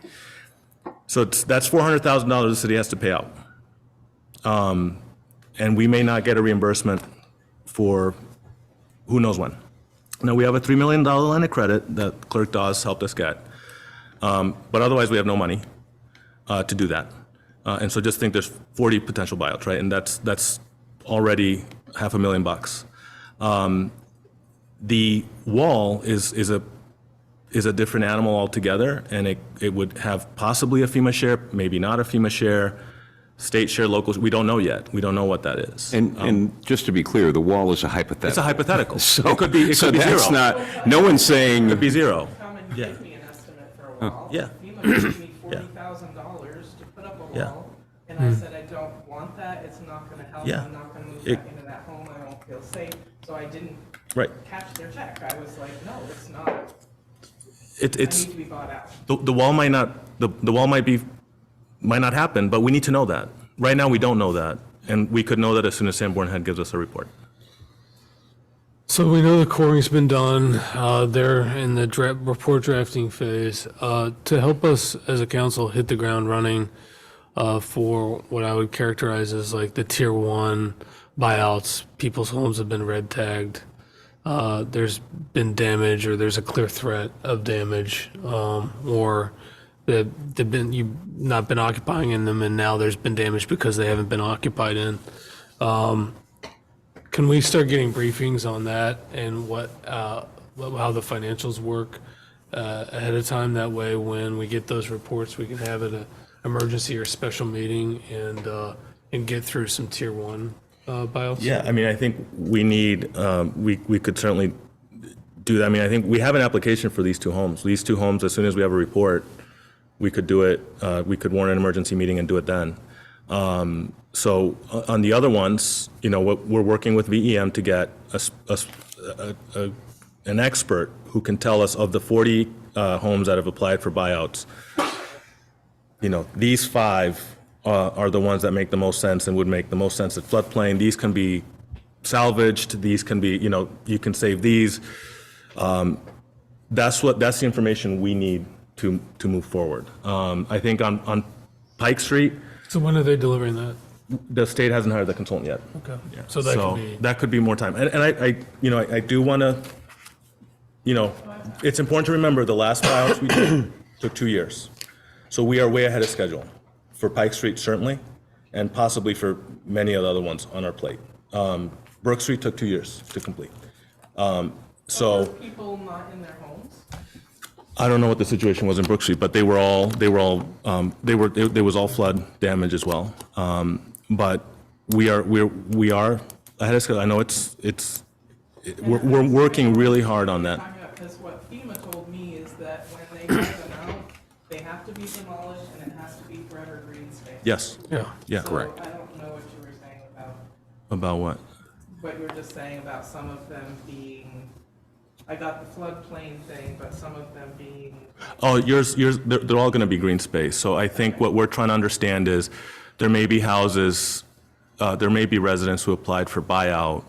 So that's $400,000 the city has to pay out, and we may not get a reimbursement for who knows when. Now we have a $3 million line of credit that Clerk Dawes helped us get, but otherwise we have no money to do that. And so just think there's 40 potential buyouts, right? And that's already $500,000. The wall is a different animal altogether, and it would have possibly a FEMA share, maybe not a FEMA share, state share, local. We don't know yet. We don't know what that is.
And just to be clear, the wall is a hypothetical.
It's a hypothetical.
So
it could be
so
zero.
That's not. No one's saying.
It could be zero.
Come and give me an estimate for a wall.
Yeah.
FEMA gave me $40,000 to put up a wall, and I said, I don't want that. It's not going to help.
Yeah.
I'm not going to move back into that home. I won't feel safe. So I didn't catch their check. I was like, no, it's not.
It's
I need to be bought out.
the wall might not might not happen, but we need to know that. Right now, we don't know that, and we could know that as soon as Sanborn Head gives us a report.
So we know the coring's been done. They're in the report drafting phase. To help us as a council hit the ground running for what I would characterize as like the tier 1 buyouts, people's homes have been red tagged. There's been damage, or there's a clear threat of damage, or you've not been occupying in them, and now there's been damage because they haven't been occupied in. Can we start getting briefings on that and how the financials work ahead of time? That way, when we get those reports, we can have an emergency or special meeting and get through some tier one buyouts.
Yeah, I mean, I think we need, we could certainly do that. I mean, I think we have an application for these two homes. These two homes, as soon as we have a report, we could do it, we could warn an emergency meeting and do it then. So on the other ones, you know, we're working with VEM to get an expert who can tell us of the 40 homes that have applied for buyouts, you know, these 5 are the ones that make the most sense and would make the most sense at floodplain. These can be salvaged. These can be, you know, you can save these. That's the information we need to move forward. I think on Pike Street.
So when are they delivering that?
The state hasn't hired the consultant yet.
Okay.
Yeah.
So that could be
more time. And I do want to, you know, it's important to remember the last buyouts we did took 2 years. So we are way ahead of schedule for Pike Street, certainly, and possibly for many of the other ones on our plate. Brook Street took 2 years to complete. So
people not in their homes?
I don't know what the situation was in Brook Street, but there was all flood damage as well. But we are ahead of schedule. I know we're working really hard on that.
Because what FEMA told me is that when they drive them out, they have to be demolished and it has to be forever green space.
Yes. Yeah.
So
Correct.
I don't know what you were saying about.
About what?
What you were just saying about some of them being, I got the floodplain thing, but some of them being.
Oh, they're all going to be green space. So I think what we're trying to understand is there may be houses, there may be residents who applied for buyout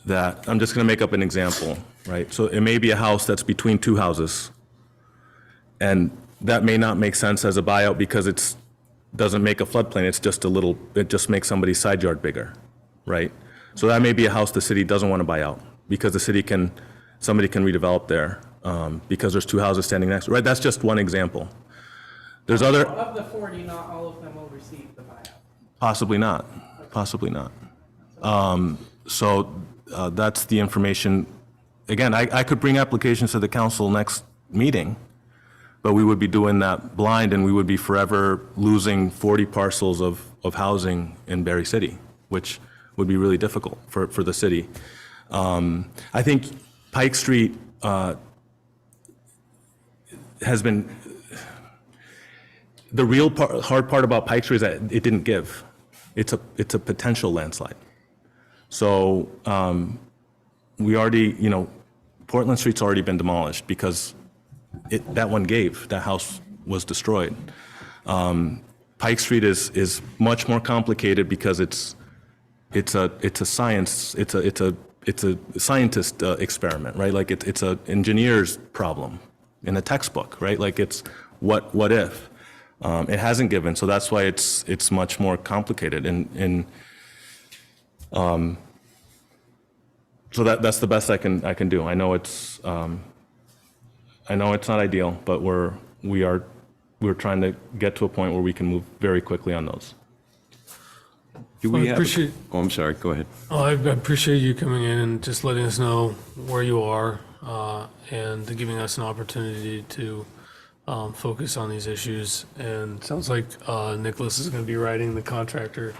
that, I'm just going to make up an example, right? So it may be a house that's between 2 houses, and that may not make sense as a buyout because it doesn't make a floodplain. It just makes somebody's side yard bigger, right? So that may be a house the city doesn't want to buy out because somebody can redevelop there because there's 2 houses standing next to it, right? That's just one example. There's other.
Of the 40, not all of them will receive the buyout.
Possibly not. So that's the information. Again, I could bring applications to the council next meeting, but we would be doing that blind and we would be forever losing 40 parcels of housing in Barre City, which would be really difficult for the city. I think Pike Street has been, the real hard part about Pike Street is that it didn't give. It's a potential landslide. So we already, you know, Portland Street's already been demolished because that one gave. That house was destroyed. Pike Street is much more complicated because it's a scientist experiment, right? Like it's an engineer's problem in a textbook, right? Like it's what if. It hasn't given, so that's why it's much more complicated. And so that's the best I can do. I know it's not ideal, but we're trying to get to a point where we can move very quickly on those.
Oh, I'm sorry. Go ahead.
Oh, I appreciate you coming in and just letting us know where you are and giving us an opportunity to focus on these issues. And it sounds like Nicholas is going to be writing the contractor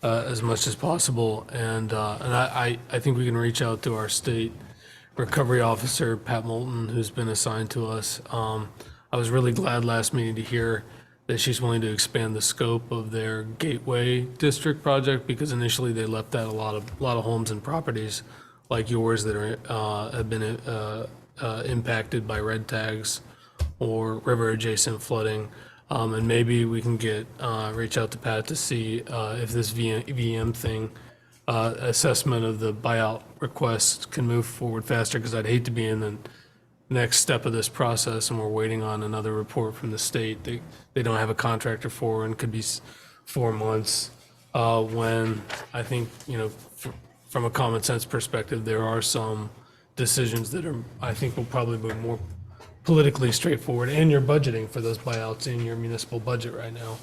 as much as possible. And I think we can reach out to our state recovery officer, Pat Moulton, who's been assigned to us. I was really glad last meeting to hear that she's willing to expand the scope of their Gateway District project, because initially they left out a lot of homes and properties like yours that have been impacted by red tags or river adjacent flooding. And maybe we can reach out to Pat to see if this VM thing, assessment of the buyout requests can move forward faster, because I'd hate to be in the next step of this process and we're waiting on another report from the state they don't have a contractor for, and could be 4 months. when I think, from a common sense perspective, there are some decisions that I think will probably be more politically straightforward, and you're budgeting for those buyouts in your municipal budget right now.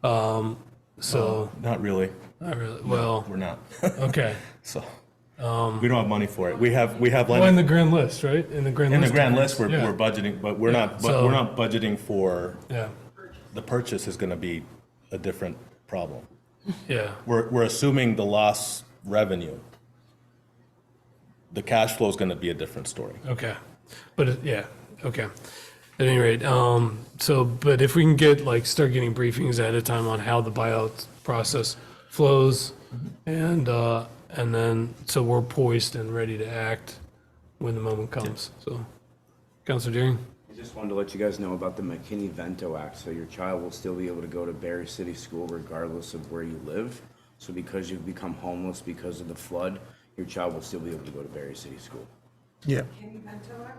Not really.
Not really, well,
We're not.
okay.
So, we don't have money for it. We have like.
Well, in the grand list, right? In the grand list.
We're
Yeah.
budgeting, but we're
Yeah,
not,
so-
we're not budgeting for,
Yeah,
the purchase is gonna be a different problem.
yeah.
We're assuming the lost revenue. The cash flow is gonna be a different story.
Okay, yeah, okay. At any rate, but if we can get, start getting briefings ahead of time on how the buyout process flows, and then, so we're poised and ready to act when the moment comes, so. Counselor Deering?
I just wanted to let you guys know about the McKinney-Vento Act, so your child will still be able to go to Barre City School regardless of where you live. So because you've become homeless because of the flood, your child will still be able to go to Barre City School.
Yeah.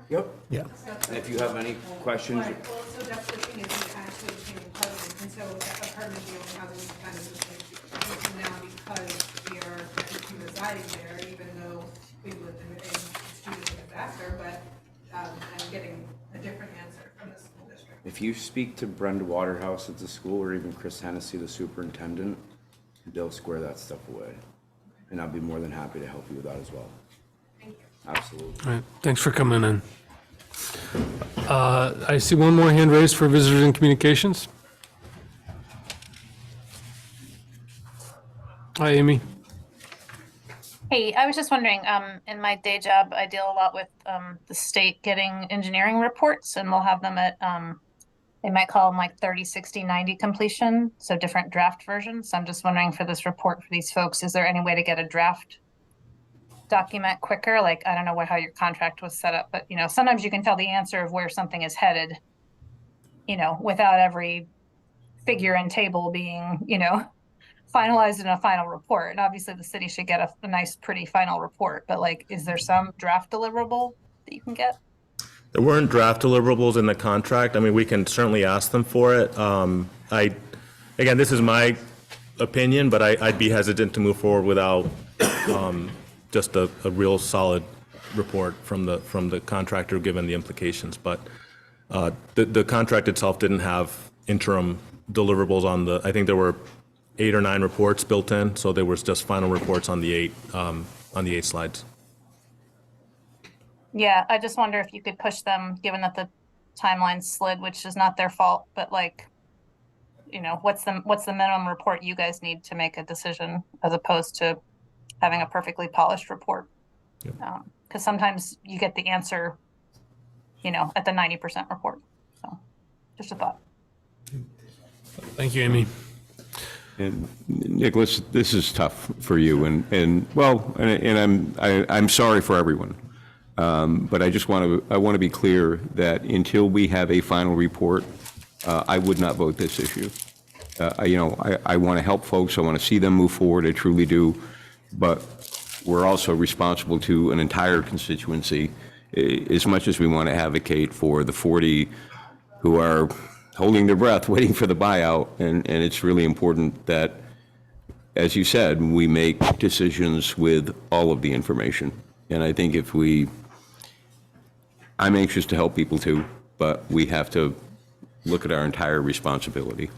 Yep.
Yeah.
And if you have any questions,
Right, well, so that's the thing, is we actually became apartments, and so that apartment deal housing kind of just changed now because we are technically residing there, even though we lived in a student disaster, but I'm getting a different answer from the school district.
if you speak to Brenda Waterhouse at the school, or even Chris Hennessy, the superintendent, they'll square that stuff away. And I'd be more than happy to help you with that as well.
Thank you.
Absolutely.
All right, thanks for coming in. I see one more hand raised for visitors and communications. Hi, Amy.
Hey, I was just wondering, in my day job, I deal a lot with the state getting engineering reports, and we'll have them at, they might call them like 30, 60, 90 completion, so different draft versions. So I'm just wondering for this report for these folks, is there any way to get a draft document quicker? Like, I don't know how your contract was set up, but sometimes you can tell the answer of where something is headed, without every figure and table being, finalized in a final report. And obviously the city should get a nice, pretty final report, but is there some draft deliverable that you can get?
there weren't draft deliverables in the contract. I mean, we can certainly ask them for it. Again, this is my opinion, but I'd be hesitant to move forward without just a real solid report from the contractor, given the implications. But the contract itself didn't have interim deliverables on I think there were 8 or 9 reports built in, so there was just final reports on the 8 slides.
Yeah, I just wonder if you could push them, given that the timeline slid, which is not their fault, but what's the minimum report you guys need to make a decision, as opposed to having a perfectly polished report? Because sometimes you get the answer, at the 90% report. So just a thought.
Thank you, Amy.
And Nicholas, this is tough for you, and I'm sorry for everyone. But I want to be clear that until we have a final report, I would not vote this issue. I want to help folks. I want to see them move forward. I truly do. But we're also responsible to an entire constituency, as much as we want to advocate for the 40 who are holding their breath, waiting for the buyout. And it's really important that, as you said, we make decisions with all of the information. And I think I'm anxious to help people too, but we have to look at our entire responsibility.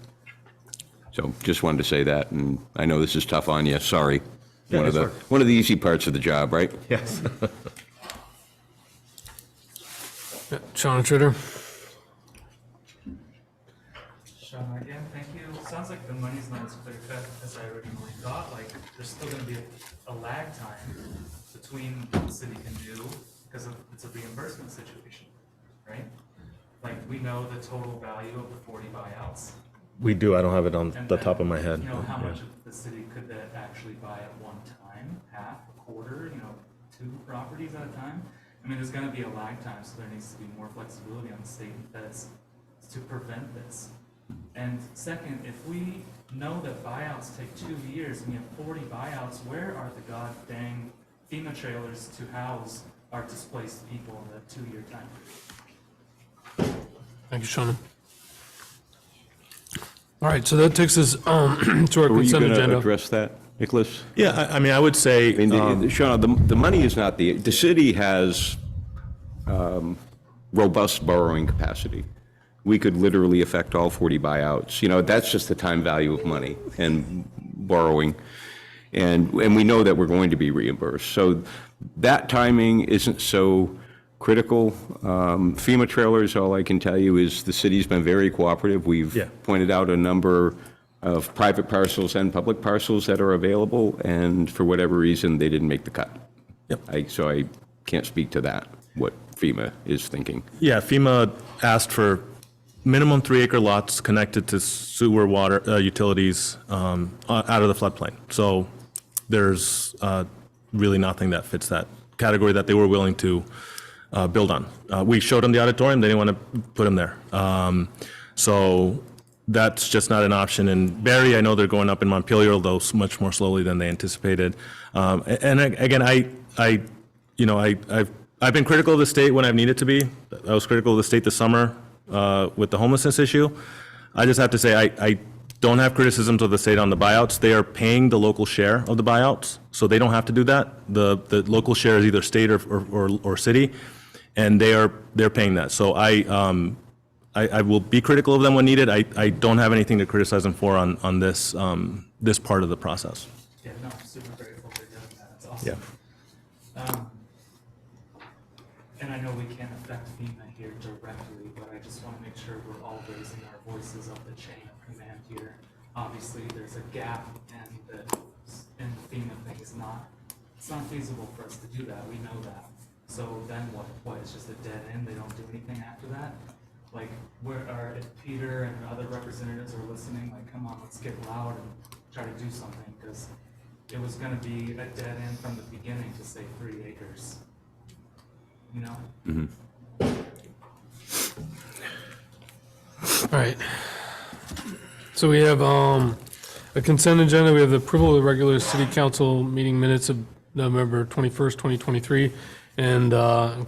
So just wanted to say that, and I know this is tough on you, sorry.
Yeah,
One of the easy parts of the job, right?
Yes.
Sean Tritter.
Sean, again, thank you. Sounds like the money's not as clear cut as I originally thought. There's still going to be a lag time between what the city can do, because it's a reimbursement situation, right? We know the total value of the 40 buyouts.
We do. I don't have it on
And
the
then,
top of my head.
How
Yeah.
much of the city could that actually buy at one time? Half, a quarter, 2 properties at a time? I mean, there's going to be a lag time, so there needs to be more flexibility on the state and feds to prevent this. And second, if we know that buyouts take 2 years and we have 40 buyouts, where are the god dang FEMA trailers to house our displaced people in the 2-year time?
Thank you, Sean. All right, so that takes us to our
Were you
consent
going to
agenda.
address that, Nicholas?
Yeah, I mean, I would say,
I mean, Sean, the money is not the city has robust borrowing capacity. We could literally affect all 40 buyouts. You know, that's just the time value of money and borrowing. And we know that we're going to be reimbursed. So that timing isn't so critical. FEMA trailers, all I can tell you is the city's been very cooperative. We've pointed out a number of private parcels and public parcels that are available, and for whatever reason, they didn't make the cut. So I can't speak to that, what FEMA is thinking.
yeah, FEMA asked for minimum 3-acre lots connected to sewer, water, utilities out of the floodplain. So there's really nothing that fits that category that they were willing to build on. We showed them the auditorium, they didn't want to put them there. So that's just not an option. In Barre, I know they're going up in Montpelier, although much more slowly than they anticipated. And again, I've been critical of the state when I've needed to be. I was critical of the state this summer with the homelessness issue. I just have to say, I don't have criticisms of the state on the buyouts. They are paying the local share of the buyouts, so they don't have to do that. The local share is either state or city, and they're paying that. So I will be critical of them when needed. I don't have anything to criticize them for on this this part of the process.
Yeah, no, I'm super grateful for doing that. It's awesome.
Yeah.
And I know we can't affect FEMA here directly, but I just want to make sure we're all raising our voices up the chain of command here. Obviously, there's a gap, and the FEMA thing is not feasible for us to do that. We know that. So then what? What? It's just a dead end. They don't do anything after that. Like, if Peter and other representatives are listening, like, come on, let's get loud and try to do something, because it was going to be a dead end from the beginning to say 3 acres. You know?
All right. So we have a consent agenda. We have the approval of the regular city council meeting minutes of November 21st, 2023. And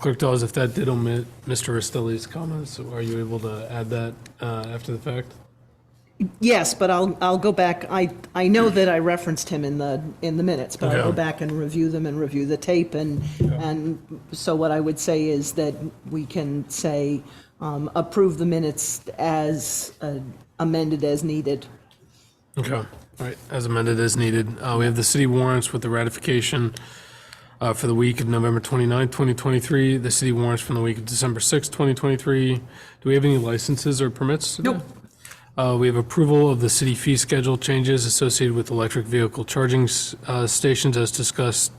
clerk tells us if that did omit Mr. Rastelli's comments. So are you able to add that after the fact?
Yes, but I'll go back. I know that I referenced him in the minutes, but I'll go back and review them and review the tape. And so what I would say is that we can say approve the minutes as amended as needed.
Okay. All right. As amended as needed. We have the city warrants with the ratification for the week of November 29th, 2023. The city warrants from the week of December 6th, 2023. Do we have any licenses or permits today?
Nope.
We have approval of the city fee schedule changes associated with electric vehicle charging stations as discussed,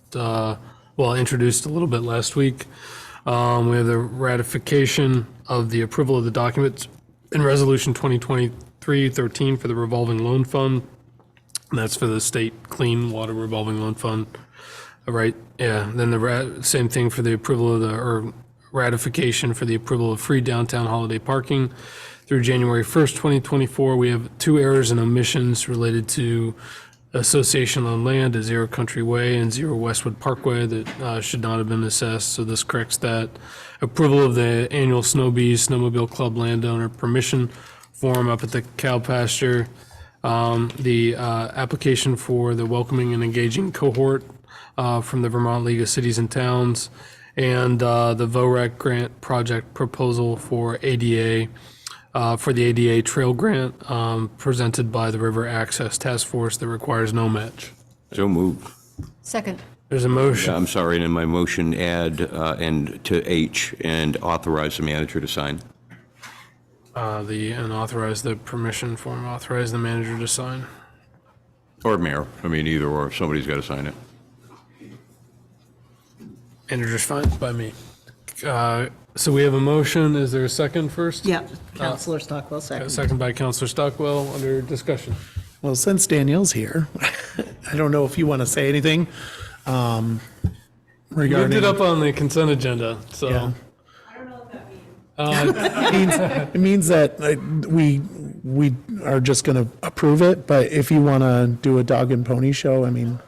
introduced a little bit last week. We have the ratification of the approval of the documents in Resolution 2023-13 for the revolving loan fund. And that's for the state clean water revolving loan fund. All right, yeah, then the same thing for the approval of ratification for the approval of free downtown holiday parking through January 1st, 2024. We have 2 errors and omissions related to Association on Land at Zero Country Way and Zero Westwood Parkway that should not have been assessed, so this corrects that. Approval of the annual Snowbees Snowmobile Club landowner permission form up at the cow pasture. The application for the welcoming and engaging cohort from the Vermont League of Cities and Towns, and the VORAC grant project proposal for ADA, for the ADA Trail Grant presented by the River Access Task Force that requires no match.
So moved.
Second.
There's a motion.
I'm sorry, and in my motion, add and to H and authorize the manager to sign.
And authorize the permission form, authorize the manager to sign.
Or mayor, I mean, either or, somebody's got to sign it.
Manager's fine by me. So we have a motion. Is there a second first?
Yeah, Counselor Stockwell, second.
Second by Counselor Stockwell, under discussion.
Well, since Danielle's here, I don't know if you want to say anything
We
regarding.
moved it up on the consent agenda, so.
Yeah.
I don't know what that means.
It means that we are just going to approve it, but if you want to do a dog and pony show, I mean.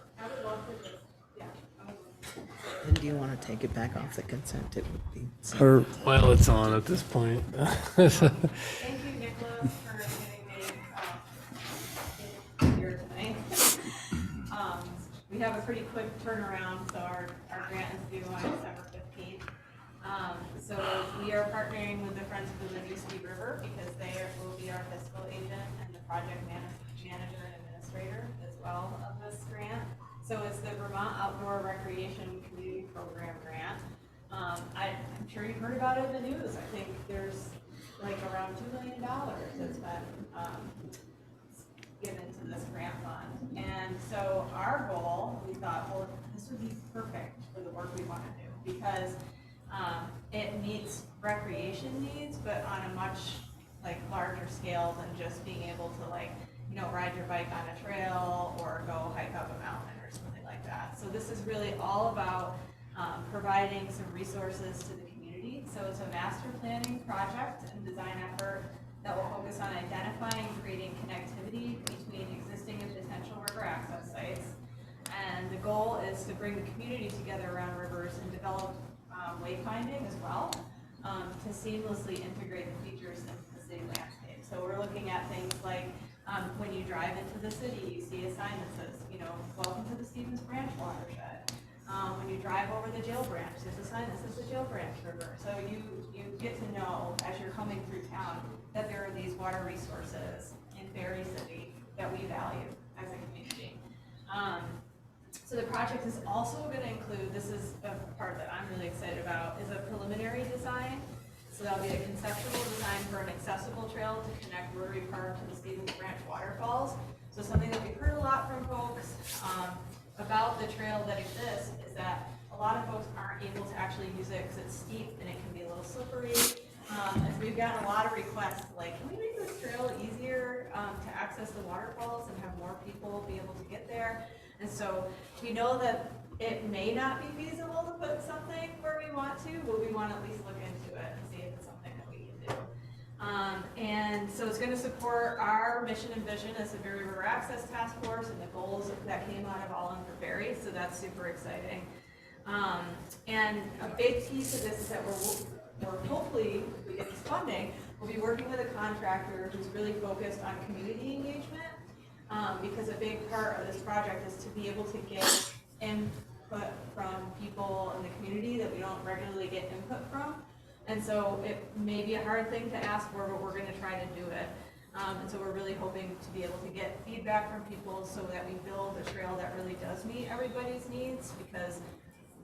And do you want to take it back off the consent? It would be.
Or,
Well, it's on at this point.
Thank you, Nicholas, for getting me
pretty quick turnaround, so our grant is due on December 15th. So we are partnering with the Friends of the Winooski River because will be our fiscal agent and the project manager and administrator as well of this grant. So it's the Vermont Outdoor Recreation Community Program grant. I'm sure you've heard about it in the news. I think there's like around $2 million that's been given to this grant fund. And so our goal, we thought, well, this would be perfect for the work we want to do because it meets recreation needs, but on a much like larger scale than just being able to like, ride your bike on a trail or go hike up a mountain or something like that. So this is really all about providing some resources to the community. So it's a master planning project and design effort that will focus on identifying and creating connectivity between existing and potential river access sites. And the goal is to bring the community together around rivers and develop wayfinding as well to seamlessly integrate the features into the city landscape. So we're looking at things like when you drive into the city, you see a sign that says, welcome to the Stevens Branch watershed. When you drive over the Jail Branch, there's a sign that says the Jail Branch River. So you get to know as you're coming through town that there are these water resources in Barre City that we value as a community. So the project is also going to include, this is a part that I'm really excited about, is a preliminary design. So that'll be a conceptual design for an accessible trail to connect Rotary Park to the Stevens Branch waterfalls. So something that we've heard a lot from folks about the trail that exists is that a lot of folks aren't able to actually use it because it's steep and it can be a little slippery. And so we've gotten a lot of requests like, can we make this trail easier to access the waterfalls and have more people be able to get there? And so we know that it may not be feasible to put something where we want to, but we want to at least look into it and see if it's something that we can do. And so it's going to support our mission and vision as the Barre River Access Task Force and the goals that came out of All In for Barre, so that's super exciting. And a big piece of this is that we're hopefully, if we get this funding, we'll be working with a contractor who's really focused on community engagement. Because a big part of this project is to be able to get input from people in the community that we don't regularly get input from. And so it may be a hard thing to ask for, but we're going to try to do it. And so we're really hoping to be able to get feedback from people so that we build a trail that really does meet everybody's needs, because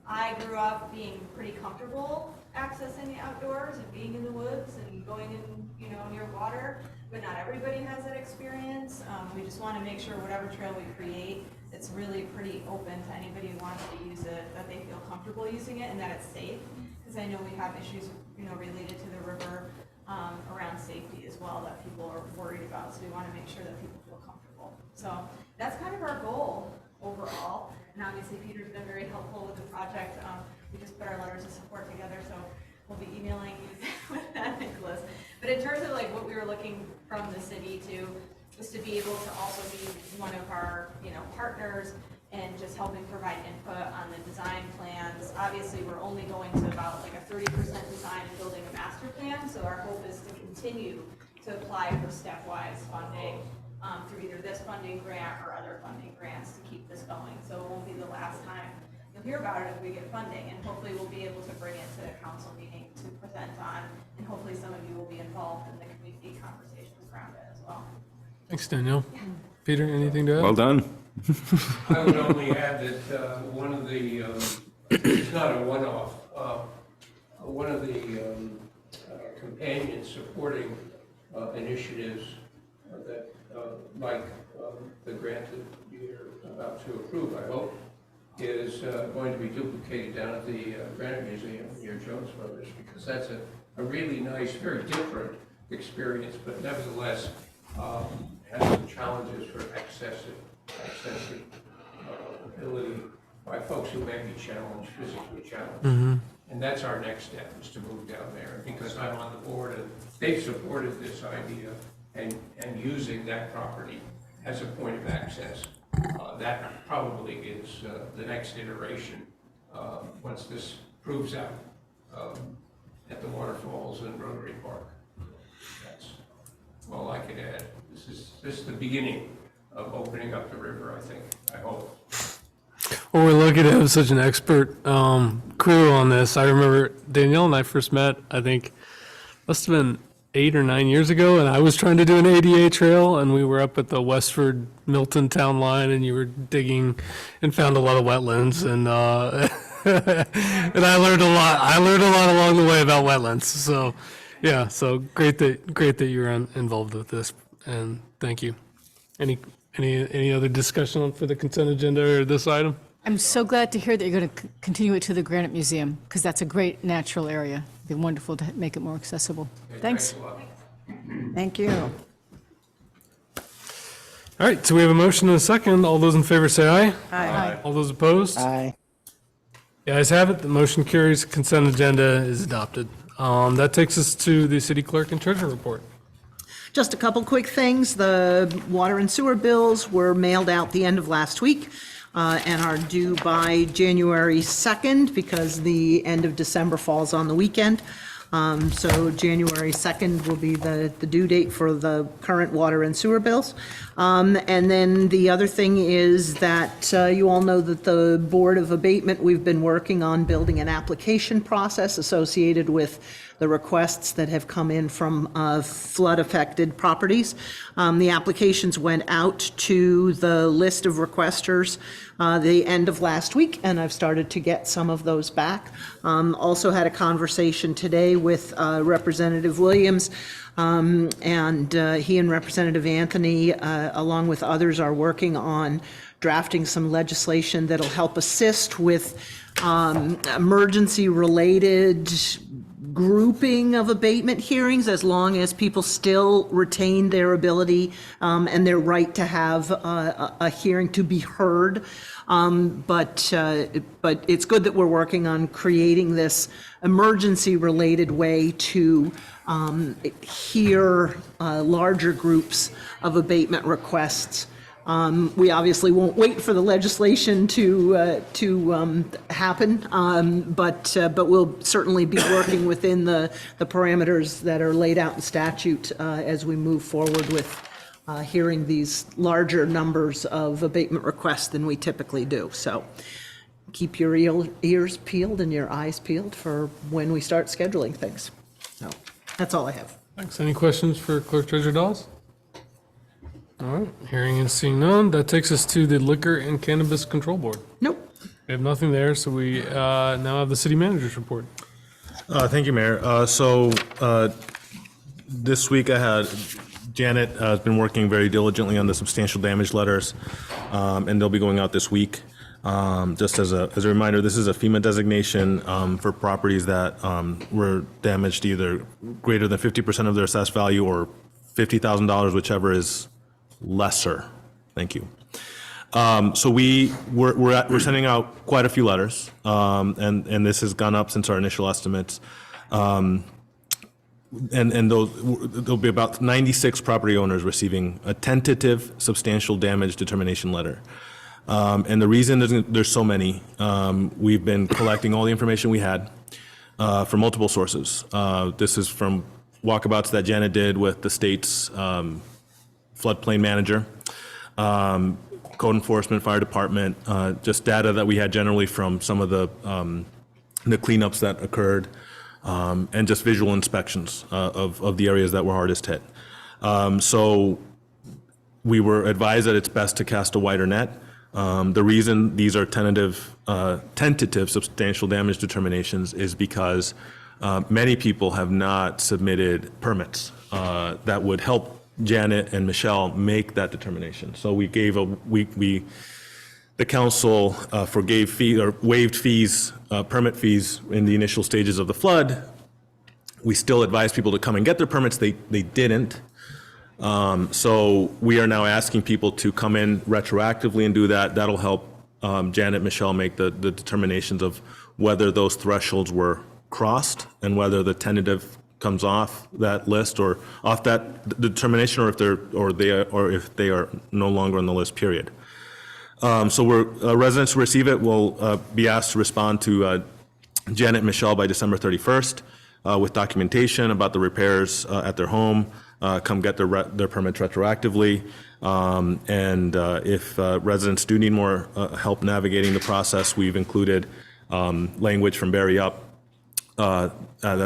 I grew up being pretty comfortable accessing the outdoors and being in the woods and going in, near water, but not everybody has that experience. We just want to make sure whatever trail we create, it's really pretty open to anybody who wants to use it, that they feel comfortable using it and that it's safe. Because I know we have issues, related to the river around safety as well that people are worried about. So we want to make sure that people feel comfortable. So that's kind of our goal overall. And obviously Peter's been very helpful with the project. We just put our letters of support together, so we'll be emailing you with that, Nicholas. But in terms of like what we were looking from the city to, was to be able to also be one of our, partners and just helping provide input on the design plans. Obviously, we're only going to about like a 30% design and building a master plan. So our hope is to continue to apply for stepwise funding through either this funding grant or other funding grants to keep this going. So it won't be the last time you'll hear about it if we get funding, and hopefully we'll be able to bring it to a council meeting to present on, and hopefully some of you will be involved in the community conversations around it as well.
Thanks, Danielle. Peter, anything to add?
Well done.
I would only add that one of the, it's not a one-off, one of the companions supporting initiatives that, like the grant that you're about to approve, I hope, is going to be duplicated down at the Granite Museum near Jones Brothers, because that's a really nice, very different experience, but nevertheless has some challenges for accessibility by folks who may be challenged, physically challenged.
Mm-hmm.
And that's our next step, is to move down there, because I'm on the board and they've supported this idea and using that property as a point of access. That probably is the next iteration once this proves out at the waterfalls in Rotary Park. That's all I can add. This is the beginning of opening up the river, I think, I hope.
Well, we're lucky to have such an expert crew on this. I remember Danielle and I first met, I think, must have been 8 or 9 years ago, and I was trying to do an ADA trail, and we were up at the Westford Milton town line, and you were digging and found a lot of wetlands, and and I learned a lot. I learned a lot along the way about wetlands. So, yeah, so great that you're involved with this, and thank you. Any other discussion for the consent agenda or this item?
I'm so glad to hear that you're going to continue it to the Granite Museum, because that's a great natural area. It'd be wonderful to make it more accessible. Thanks.
Thank you.
All right, so we have a motion and a second. All those in favor say aye.
Aye.
All those opposed?
Aye.
The ayes have it. The motion carries. Consent agenda is adopted. That takes us to the city clerk and treasurer report.
Just a couple quick things. The water and sewer bills were mailed out the end of last week and are due by January 2nd because the end of December falls on the weekend. So January 2nd will be the due date for the current water and sewer bills. And then the other thing is that you all know that the Board of Abatement, we've been working on building an application process associated with the requests that have come in from flood-affected properties. The applications went out to the list of requesters the end of last week, and I've started to get some of those back. Also had a conversation today with Representative Williams, and he and Representative Anthony, along with others, are working on drafting some legislation that'll help assist with emergency-related grouping of abatement hearings, as long as people still retain their ability and their right to have a hearing to be heard. But it's good that we're working on creating this emergency-related way to hear larger groups of abatement requests. We obviously won't wait for the legislation to happen, but we'll certainly be working within the parameters that are laid out in statute as we move forward with hearing these larger numbers of abatement requests than we typically do. So keep your ears peeled and your eyes peeled for when we start scheduling things. So that's all I have.
Thanks. Any questions for Clerk Treasurer Dawes? All right, hearing and seeing none, that takes us to the Liquor and Cannabis Control Board.
Nope.
We have nothing there, so we now have the city manager's report.
Thank you, Mayor. This week I had Janet has been working very diligently on the substantial damage letters, and they'll be going out this week. Just as a reminder, this is a FEMA designation for properties that were damaged either greater than 50% of their assessed value or $50,000, whichever is lesser. Thank you. So we're sending out quite a few letters, and this has gone up since our initial estimates. And there'll be about 96 property owners receiving a tentative substantial damage determination letter. And the reason there's so many, we've been collecting all the information we had from multiple sources. This is from walkabouts that Janet did with the state's floodplain manager, code enforcement, fire department, just data that we had generally from some of the cleanups that occurred, and just visual inspections of the areas that were hardest hit. So we were advised that it's best to cast a wider net. The reason these are tentative substantial damage determinations is because many people have not submitted permits that would help Janet and Michelle make that determination. So we gave the council forgave fee or waived fees, permit fees in the initial stages of the flood. We still advised people to come and get their permits. They didn't. So we are now asking people to come in retroactively and do that. That'll help Janet, Michelle make the determinations of whether those thresholds were crossed and whether the tentative comes off that list or off that determination, or if they are no longer on the list. Period. So residents who receive it will be asked to respond to Janet and Michelle by December 31st with documentation about the repairs at their home, come get their permits retroactively. If residents do need more help navigating the process, we've included language from Barre Up that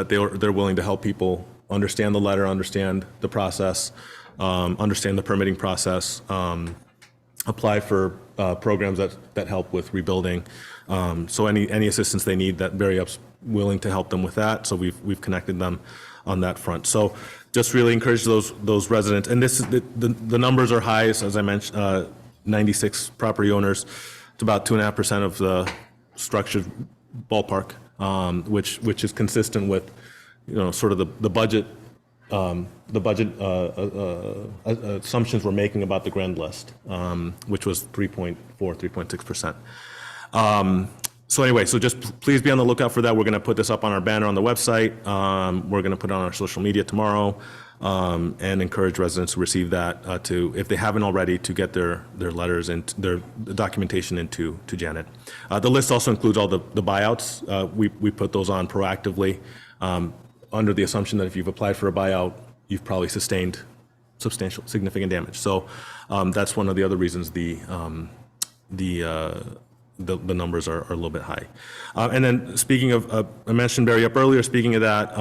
they're willing to help people understand the letter, understand the process, understand the permitting process, apply for programs that help with rebuilding. So any assistance they need, that Barre Up's willing to help them with that. So we've connected them on that front. So just really encourage those residents. And this is the numbers are high, as I mentioned, 96 property owners. It's about 2.5% of the structured ballpark, which is consistent with, sort of the budget assumptions we're making about the grand list, which was 3.6%. So anyway, so just please be on the lookout for that. We're going to put this up on our banner on the website. We're going to put it on our social media tomorrow, and encourage residents to receive that, if they haven't already, to get their letters and their documentation into Janet. The list also includes all the buyouts. We put those on proactively, under the assumption that if you've applied for a buyout, you've probably sustained significant damage. So that's one of the other reasons the numbers are a little bit high. And then speaking of, I mentioned Barre Up earlier. Speaking of that,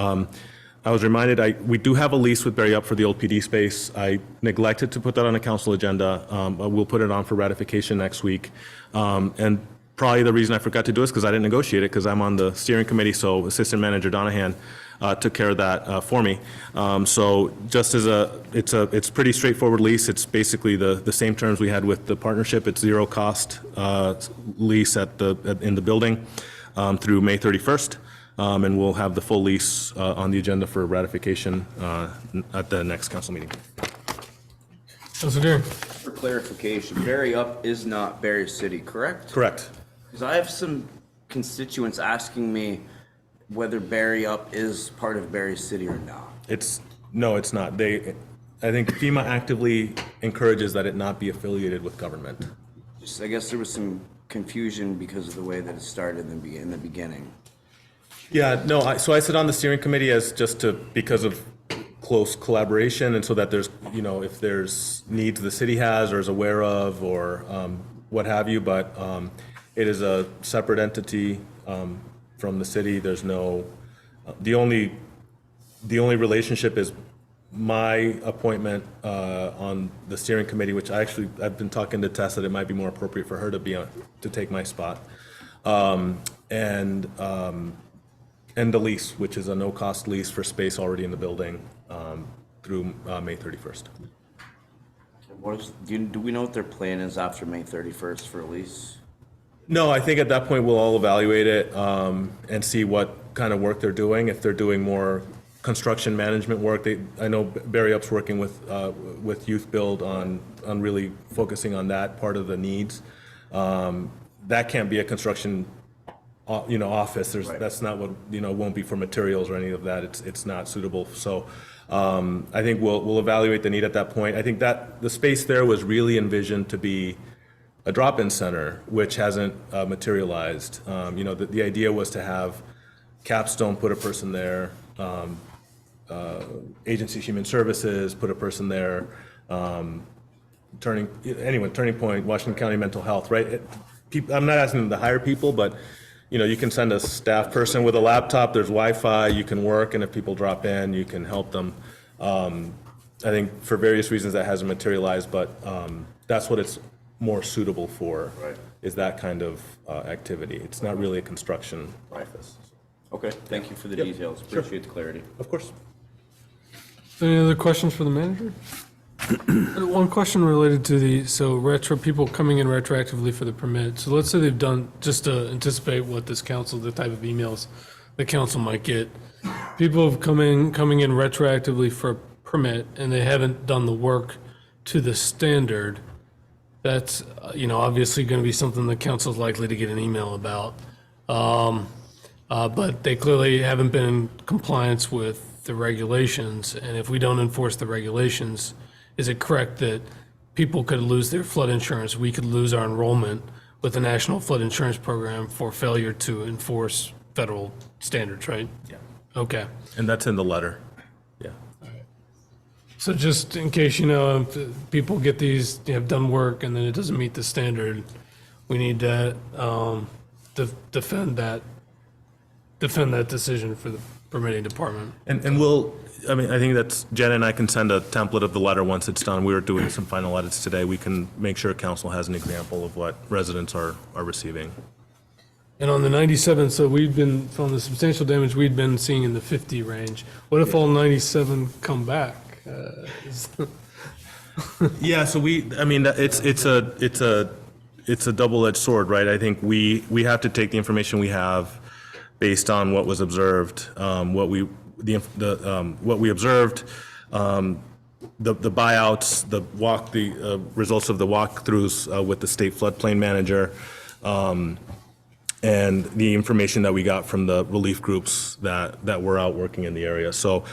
I was reminded we do have a lease with Barre Up for the old PD space. I neglected to put that on a council agenda. But we'll put it on for ratification next week. And probably the reason I forgot to do it is because I didn't negotiate it, because I'm on the steering committee. So Assistant Manager Donahan took care of that for me. So just as it's pretty straightforward lease. It's basically the same terms we had with the partnership. It's zero cost lease in the building through May 31st. And we'll have the full lease on the agenda for ratification at the next council meeting.
For clarification, Barre Up is not Barre City, correct?
Correct.
Because I have some constituents asking me whether Barre Up is part of Barre City or not.
No, it's not. I think FEMA actively encourages that it not be affiliated with government.
I guess there was some confusion because of the way that it started in the beginning.
Yeah, no, so I sit on the steering committee because of close collaboration, and so that there's, if there's needs the city has or is aware of, or what have you, but it is a separate entity from the city. There's no, the only relationship is my appointment on the steering committee, which I've been talking to Tess that it might be more appropriate for her to take my spot, and the lease, which is a no-cost lease for space already in the building through May 31st.
Do we know what their plan is after May 31st for a lease?
No, I think at that point we'll all evaluate it and see what kind of work they're doing. If they're doing more construction management work, I know Barre Up's working with Youth Build on really focusing on that part of the needs. That can't be a construction office.
Right.
That's not what, won't be for materials or any of that. It's not suitable. So I think we'll evaluate the need at that point. I think that the space there was really envisioned to be a drop-in center, which hasn't materialized. The idea was to have Capstone put a person there, Agency Human Services put a person there, Turning Point, Washington County Mental Health, right? I'm not asking them to hire people, but you can send a staff person with a laptop, there's Wi-Fi, you can work, and if people drop in, you can help them. I think for various reasons that hasn't materialized, but that's what it's more suitable for,
right,
is that kind of activity. It's not really a construction office.
Okay, thank you for the details. Appreciate the clarity.
Of course.
Any other questions for the manager? One question related to people coming in retroactively for the permit. So let's say they've done, just to anticipate what the type of emails the council might get. People have coming in retroactively for a permit and they haven't done the work to the standard. That's, obviously going to be something the council's likely to get an email about. But they clearly haven't been in compliance with the regulations. And if we don't enforce the regulations, is it correct that people could lose their flood insurance? We could lose our enrollment with the National Flood Insurance Program for failure to enforce federal standards, right?
Yeah.
Okay.
And that's in the letter. Yeah.
So just in case, if people get these, have done work and then it doesn't meet the standard, we need to defend that decision for the permitting department.
And I think that's, Jen and I can send a template of the letter once it's done. We are doing some final edits today. We can make sure council has an example of what residents are receiving.
And on the 97, so we've been, from the substantial damage, we'd been seeing in the 50 range. What if all 97 come back?
Yeah, so it's a double-edged sword, right? I think we have to take the information we have based on what was observed, what we observed, the buyouts, the results of the walkthroughs with the state floodplain manager, and the information that we got from the relief groups that were out working in the area. So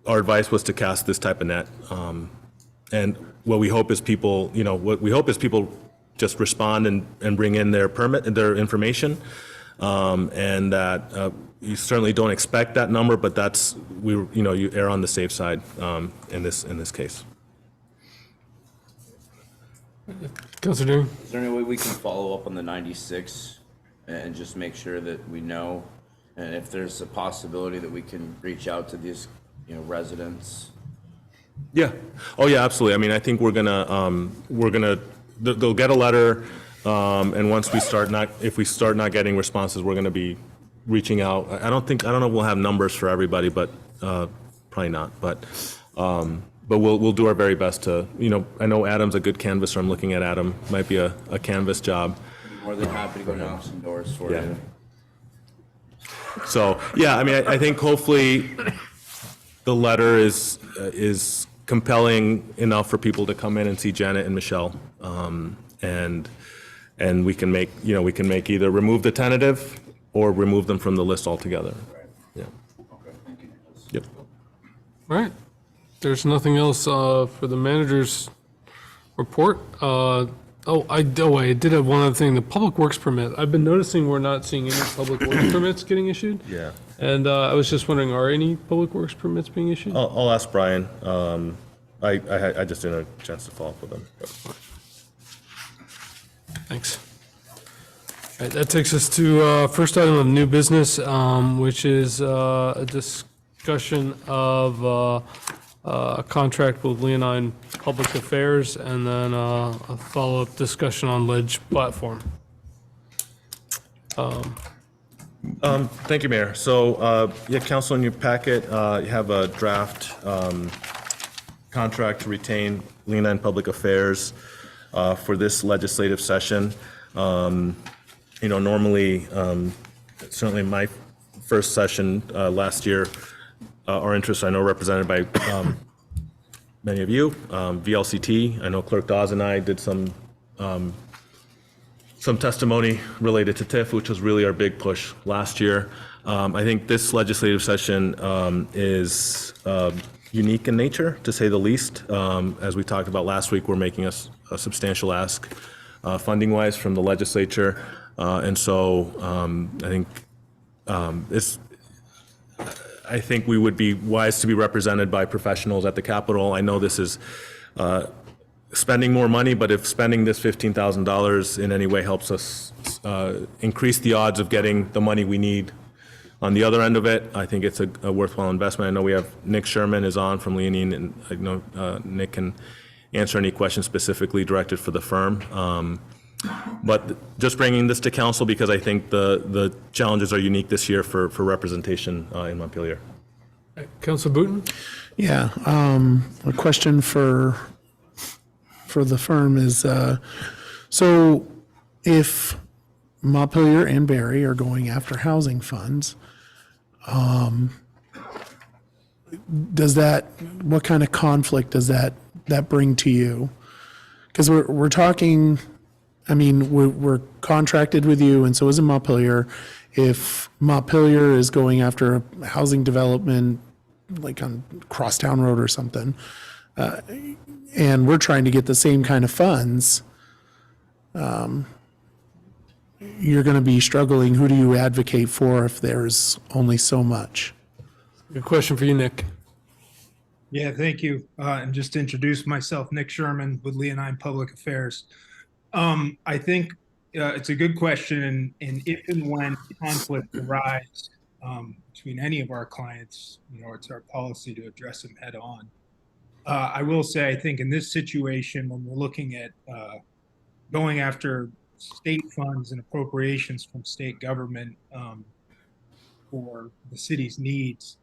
our advice was to cast this type of net. And what we hope is people, just respond and bring in their their information. And that you certainly don't expect that number, but you err on the safe side in this case.
Councilor Deering?
Is there any way we can follow up on the 96 and just make sure that we know, and if there's a possibility that we can reach out to these, residents?
Yeah. Oh, yeah, absolutely. I think they'll get a letter, and once if we start not getting responses, we're gonna be reaching out. I don't know if we'll have numbers for everybody, but probably not. But we'll do our very best to, I know Adam's a good canvasser. I'm looking at Adam, might be a canvas job.
More than happy to go knock some doors for you.
So, yeah, I think hopefully the letter is compelling enough for people to come in and see Janet and Michelle. And we can make either remove the tentative or remove them from the list altogether. Yeah.
Okay, thank you.
Yep.
All right. There's nothing else for the manager's report. I did have one other thing, the public works permit. I've been noticing we're not seeing any public works permits getting issued.
Yeah.
And I was just wondering, are any public works permits being issued?
I'll ask Brian. I just didn't have a chance to follow up with him.
Thanks. All right, that takes us to first item of new business, which is a discussion of a contract with Leonine Public Affairs, and then a follow-up discussion on ledge platform.
Thank you, Mayor. So, Council, in your packet, you have a draft contract to retain Leonine Public Affairs for this legislative session. Normally, certainly my first session last year, our interests, I know, represented by many of you. VLCT, I know Clerk Dawes and I did some testimony related to TIF, which was really our big push last year. I think this legislative session is unique in nature, to say the least. As we talked about last week, we're making a substantial ask funding-wise from the legislature. And so I think we would be wise to be represented by professionals at the Capitol. I know this is spending more money, but if spending this $15,000 in any way helps us increase the odds of getting the money we need on the other end of it, I think it's a worthwhile investment. I know we have Nick Sherman is on from Leonine, and I know Nick can answer any questions specifically directed for the firm. But just bringing this to council because I think the challenges are unique this year for representation in Montpelier.
Councilor Booton?
Yeah, a question for the firm is, so if Montpelier and Barre are going after housing funds, what kind of conflict does that bring to you? Because we're talking, we're contracted with you, and so is Montpelier. If Montpelier is going after a housing development, like on Crosstown Road or something, and we're trying to get the same kind of funds, you're going to be struggling. Who do you advocate for if there's only so much?
Good question for you, Nick.
Yeah, thank you. And just to introduce myself, Nick Sherman with Leonine Public Affairs. I think it's a good question, and if and when conflict arises between any of our clients, it's our policy to address them head on. I will say, I think in this situation, when we're looking at going after state funds and appropriations from state government for the city's needs,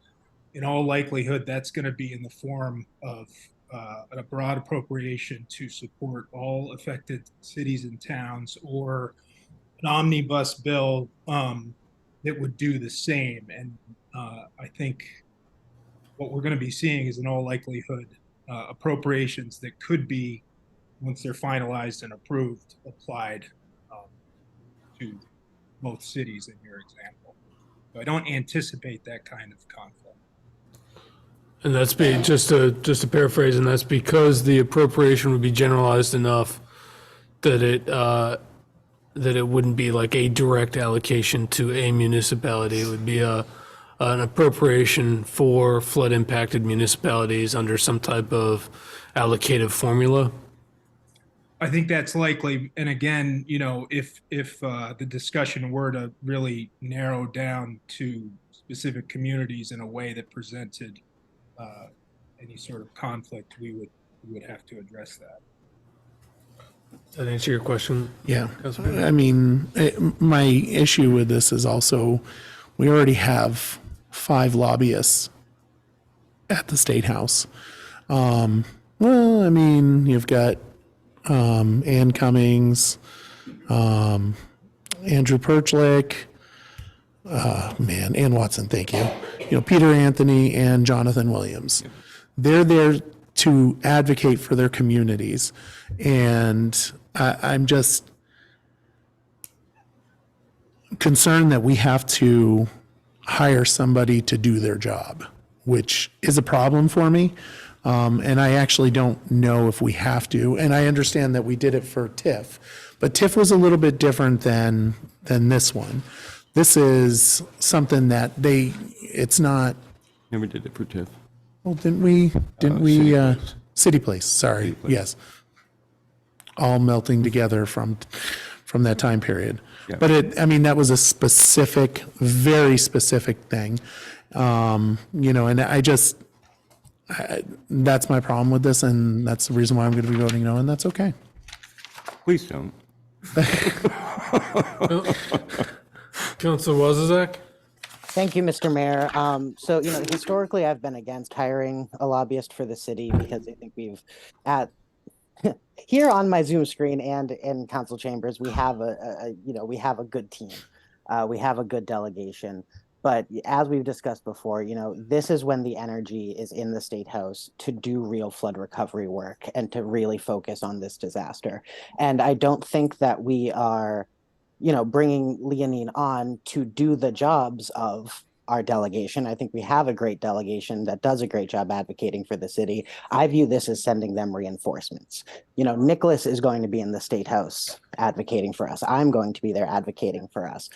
in all likelihood, that's going to be in the form of a broad appropriation to support all affected cities and towns, or an omnibus bill that would do the same. And I think what we're going to be seeing is, in all likelihood, appropriations that could be, once they're finalized and approved, applied to both cities in your example. So I don't anticipate that kind of conflict.
And that's just to paraphrase, and that's because the appropriation would be generalized enough that it wouldn't be like a direct allocation to a municipality. It would be an appropriation for flood impacted municipalities under some type of allocative formula.
I think that's likely. And again, if the discussion were to really narrow down to specific communities in a way that presented any sort of conflict, we would have to address that.
Does that answer your question?
Yeah. I mean, my issue with this is also, we already have 5 lobbyists at the State House. Well, I mean, you've got Ann Cummings, Andrew Perchlik, Ann Watson, thank you. Peter Anthony and Jonathan Williams. They're there to advocate for their communities. And I'm just concerned that we have to hire somebody to do their job, which is a problem for me. And I actually don't know if we have to. And I understand that we did it for TIF, but TIF was a little bit different than this one. This is something that it's not.
Never did it for TIF.
Well, didn't we, City Place, sorry,
City Place.
yes. All melting together from that time period.
Yeah.
But that was a specific, very specific thing. And that's my problem with this, and that's the reason why I'm going to be voting no, and that's okay.
Please don't.
Councilor Wozniak?
Thank you, Mr. Mayor. So, historically, I've been against hiring a lobbyist for the city because I think here on my Zoom screen and in council chambers, we have we have a good team. We have a good delegation. But as we've discussed before, this is when the energy is in the State House to do real flood recovery work and to really focus on this disaster. And I don't think that we are, bringing Leonine on to do the jobs of our delegation. I think we have a great delegation that does a great job advocating for the city. I view this as sending them reinforcements. Nicholas is going to be in the State House advocating for us. I'm going to be there advocating for us.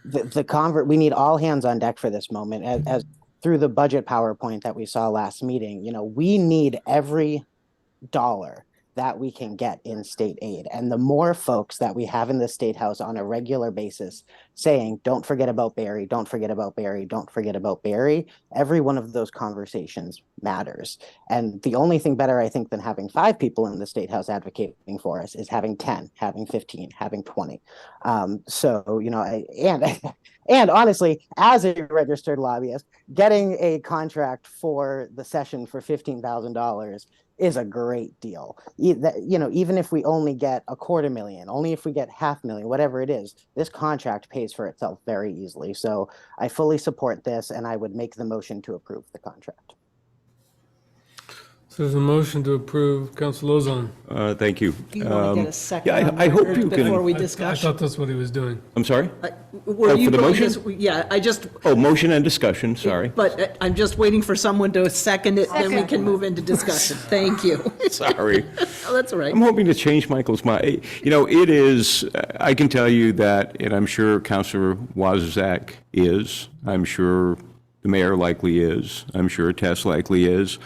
We need all hands on deck for this moment. As through the budget PowerPoint that we saw last meeting, we need every dollar that we can get in state aid. And the more folks that we have in the State House on a regular basis saying, don't forget about Barre, don't forget about Barre, don't forget about Barre, every one of those conversations matters. And the only thing better, I think, than having 5 people in the State House advocating for us is having 10, having 15, having 20. And honestly, as a registered lobbyist, getting a contract for the session for $15,000 is a great deal. Even if we only get $250,000, only if we get $500,000, whatever it is, this contract pays for itself very easily. So I fully support this, and I would make the motion to approve the contract.
So there's a motion to approve. Councilor Lozon.
Thank you.
Do you want to get a second
yeah,
on
I hope
record
you can-
before we
I
discuss?
thought that's what he was doing.
I'm sorry?
Were
Oh,
you
for the
going
motion?
to- Yeah, I just,
Oh, motion and discussion, sorry.
but I'm just waiting for someone to second it, then we can move into discussion. Thank you.
Sorry.
Oh, that's all right.
I'm hoping to change Michael's mind. It is, I can tell you that, and I'm sure Councilor Wozniak is, I'm sure the mayor likely is, I'm sure Tess likely is.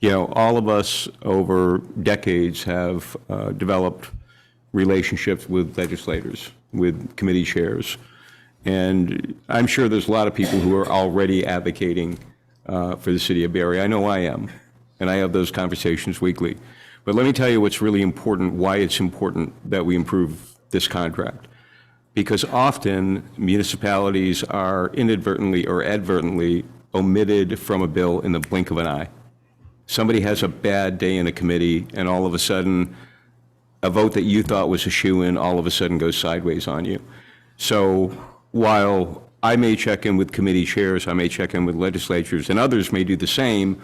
You know, all of us over decades have developed relationships with legislators, with committee chairs. And I'm sure there's a lot of people who are already advocating for the city of Barre. I know I am, and I have those conversations weekly. But let me tell you what's really important, why it's important that we improve this contract. Because often municipalities are inadvertently or advertently omitted from a bill in the blink of an eye. Somebody has a bad day in a committee, and all of a sudden, a vote that you thought was a shoo-in all of a sudden goes sideways on you. So while I may check in with committee chairs, I may check in with legislatures, and others may do the same,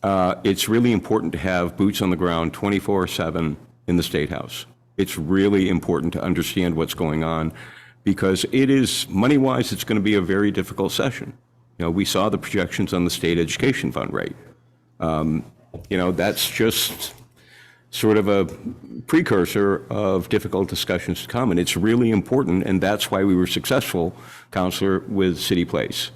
it's really important to have boots on the ground 24/7 in the State House. It's really important to understand what's going on, because it is, money-wise, it's going to be a very difficult session. You know, we saw the projections on the state education fund rate. You know, that's just sort of a precursor of difficult discussions to come, and it's really important, and that's why we were successful, Counselor, with City Place.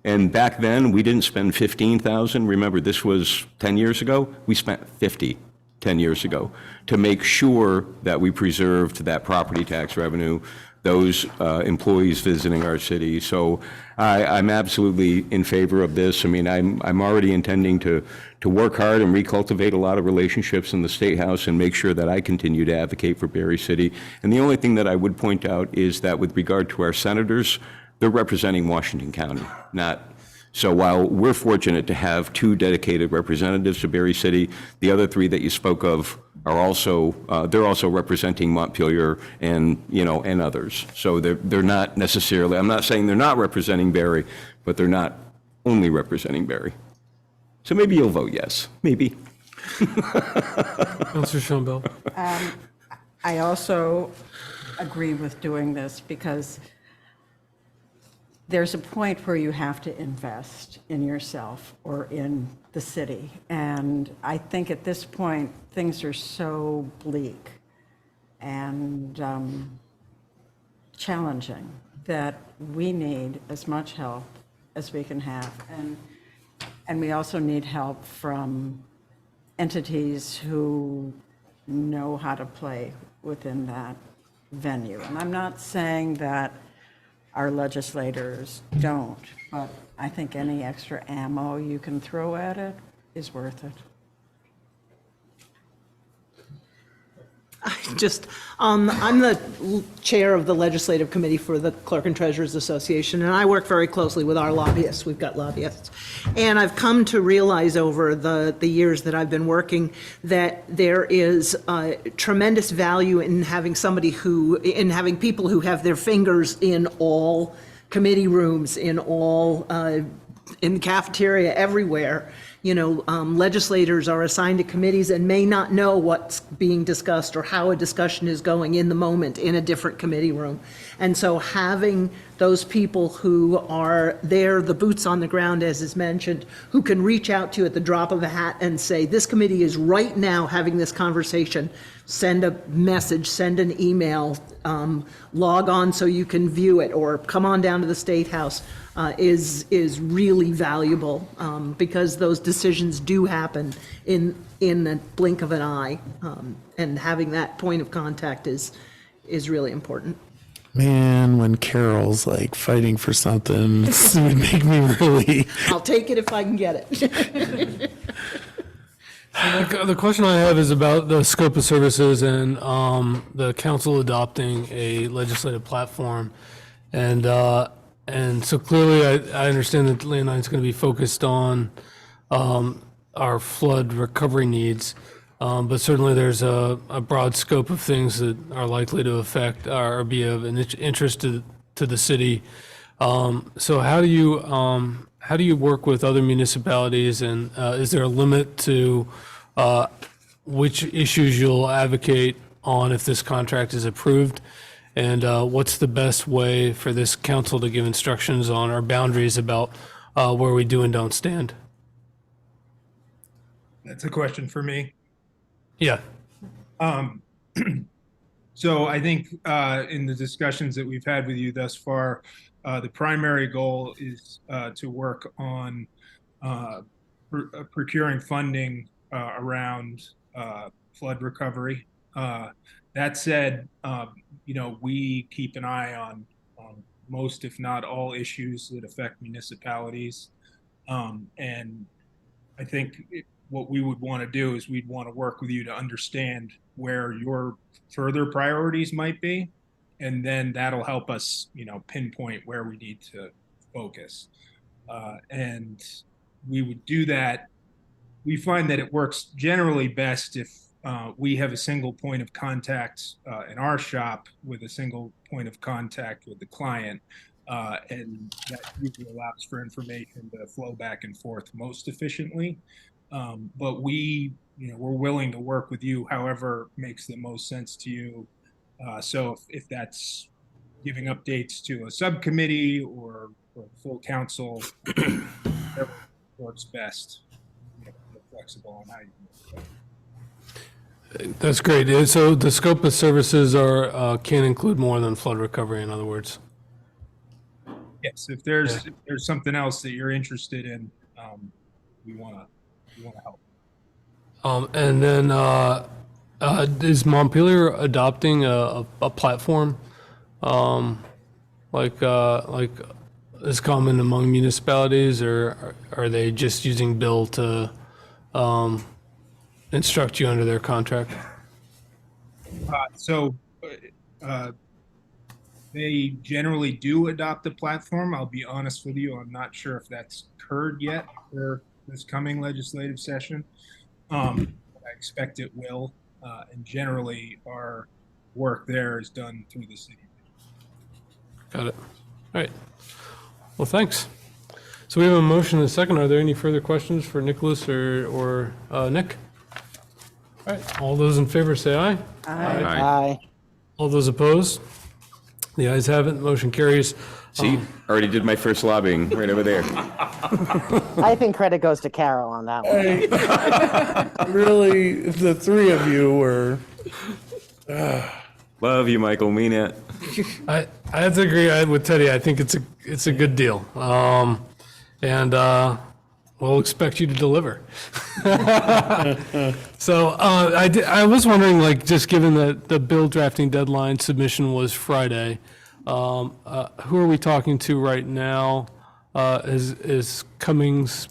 And back then, we didn't spend 15,000. Remember, this was 10 years ago. We spent 50 10 years ago to make sure that we preserved that property tax revenue, those employees visiting our city. So I'm absolutely in favor of this. I mean, I'm already intending to work hard and recultivate a lot of relationships in the State House and make sure that I continue to advocate for Barre City. And the only thing that I would point out is that with regard to our senators, they're representing Washington County, not. So while we're fortunate to have 2 dedicated representatives to Barre City, the other 3 that you spoke of are also, they're also representing Montpelier and, you know, and others. So they're not necessarily, I'm not saying they're not representing Barre, but they're not only representing Barre. So maybe you'll vote yes, maybe.
Councilor Schoenbell.
I also agree with doing this because there's a point where you have to invest in yourself or in the city. And I think at this point, things are so bleak and challenging that we need as much help as we can have. And we also need help from entities who know how to play within that venue. And I'm not saying that our legislators don't, but I think any extra ammo you can throw at it is worth it.
I'm the chair of the legislative committee for the Clerk and Treasurers Association, and I work very closely with our lobbyists. We've got lobbyists. And I've come to realize over the years that I've been working that there is tremendous value in having having people who have their fingers in all committee rooms, in the cafeteria, everywhere. You know, legislators are assigned to committees and may not know what's being discussed or how a discussion is going in the moment in a different committee room. And so having those people who are there, the boots on the ground, as is mentioned, who can reach out to you at the drop of a hat and say, this committee is right now having this conversation, send a message, send an email, log on so you can view it, or come on down to the State House, is really valuable, because those decisions do happen in the blink of an eye, and having that point of contact is really important.
Man, when Carol's like fighting for something, it would make me really.
I'll take it if I can get it.
The question I have is about the scope of services and the council adopting a legislative platform. And so clearly I understand that Leonine is going to be focused on our flood recovery needs. But certainly there's a broad scope of things that are likely to affect or be of an interest to the city. So how do you work with other municipalities, and is there a limit to which issues you'll advocate on if this contract is approved? And what's the best way for this council to give instructions on our boundaries about where we do and don't stand?
That's a question for me.
Yeah.
So I think in the discussions that we've had with you thus far, the primary goal is to work on procuring funding around flood recovery. That said, we keep an eye on most, if not all, issues that affect municipalities. And I think what we would want to do is we'd want to work with you to understand where your further priorities might be. And then that'll help us, pinpoint where we need to focus. And we would do that. We find that it works generally best if we have a single point of contact in our shop with a single point of contact with the client. And that usually allows for information to flow back and forth most efficiently. But we're willing to work with you however makes the most sense to you. So if that's giving updates to a subcommittee or full council, whatever works best, flexible on how you do it.
That's great. So the scope of services can include more than flood recovery, in other words.
Yes, if there's something else that you're interested in, we want to help.
And then is Montpelier adopting a platform like is common among municipalities, or are they just using Bill to instruct you under their contract?
They generally do adopt the platform. I'll be honest with you, I'm not sure if that's occurred yet for this coming legislative session. I expect it will. And generally, our work there is done through the city.
Got it. All right. Well, thanks. So we have a motion and a second. Are there any further questions for Nicholas or Nick? All right. All those in favor say aye.
Aye.
All those opposed? The ayes have it. Motion carries.
See, already did my first lobbying right over there.
I think credit goes to Carol on that one.
Really, the three of you were.
Love you, Michael. Mean it.
I have to agree with Teddy. I think it's a good deal. And we'll expect you to deliver. So I was wondering, just given that the bill drafting deadline submission was Friday, who are we talking to right now? Is Cummings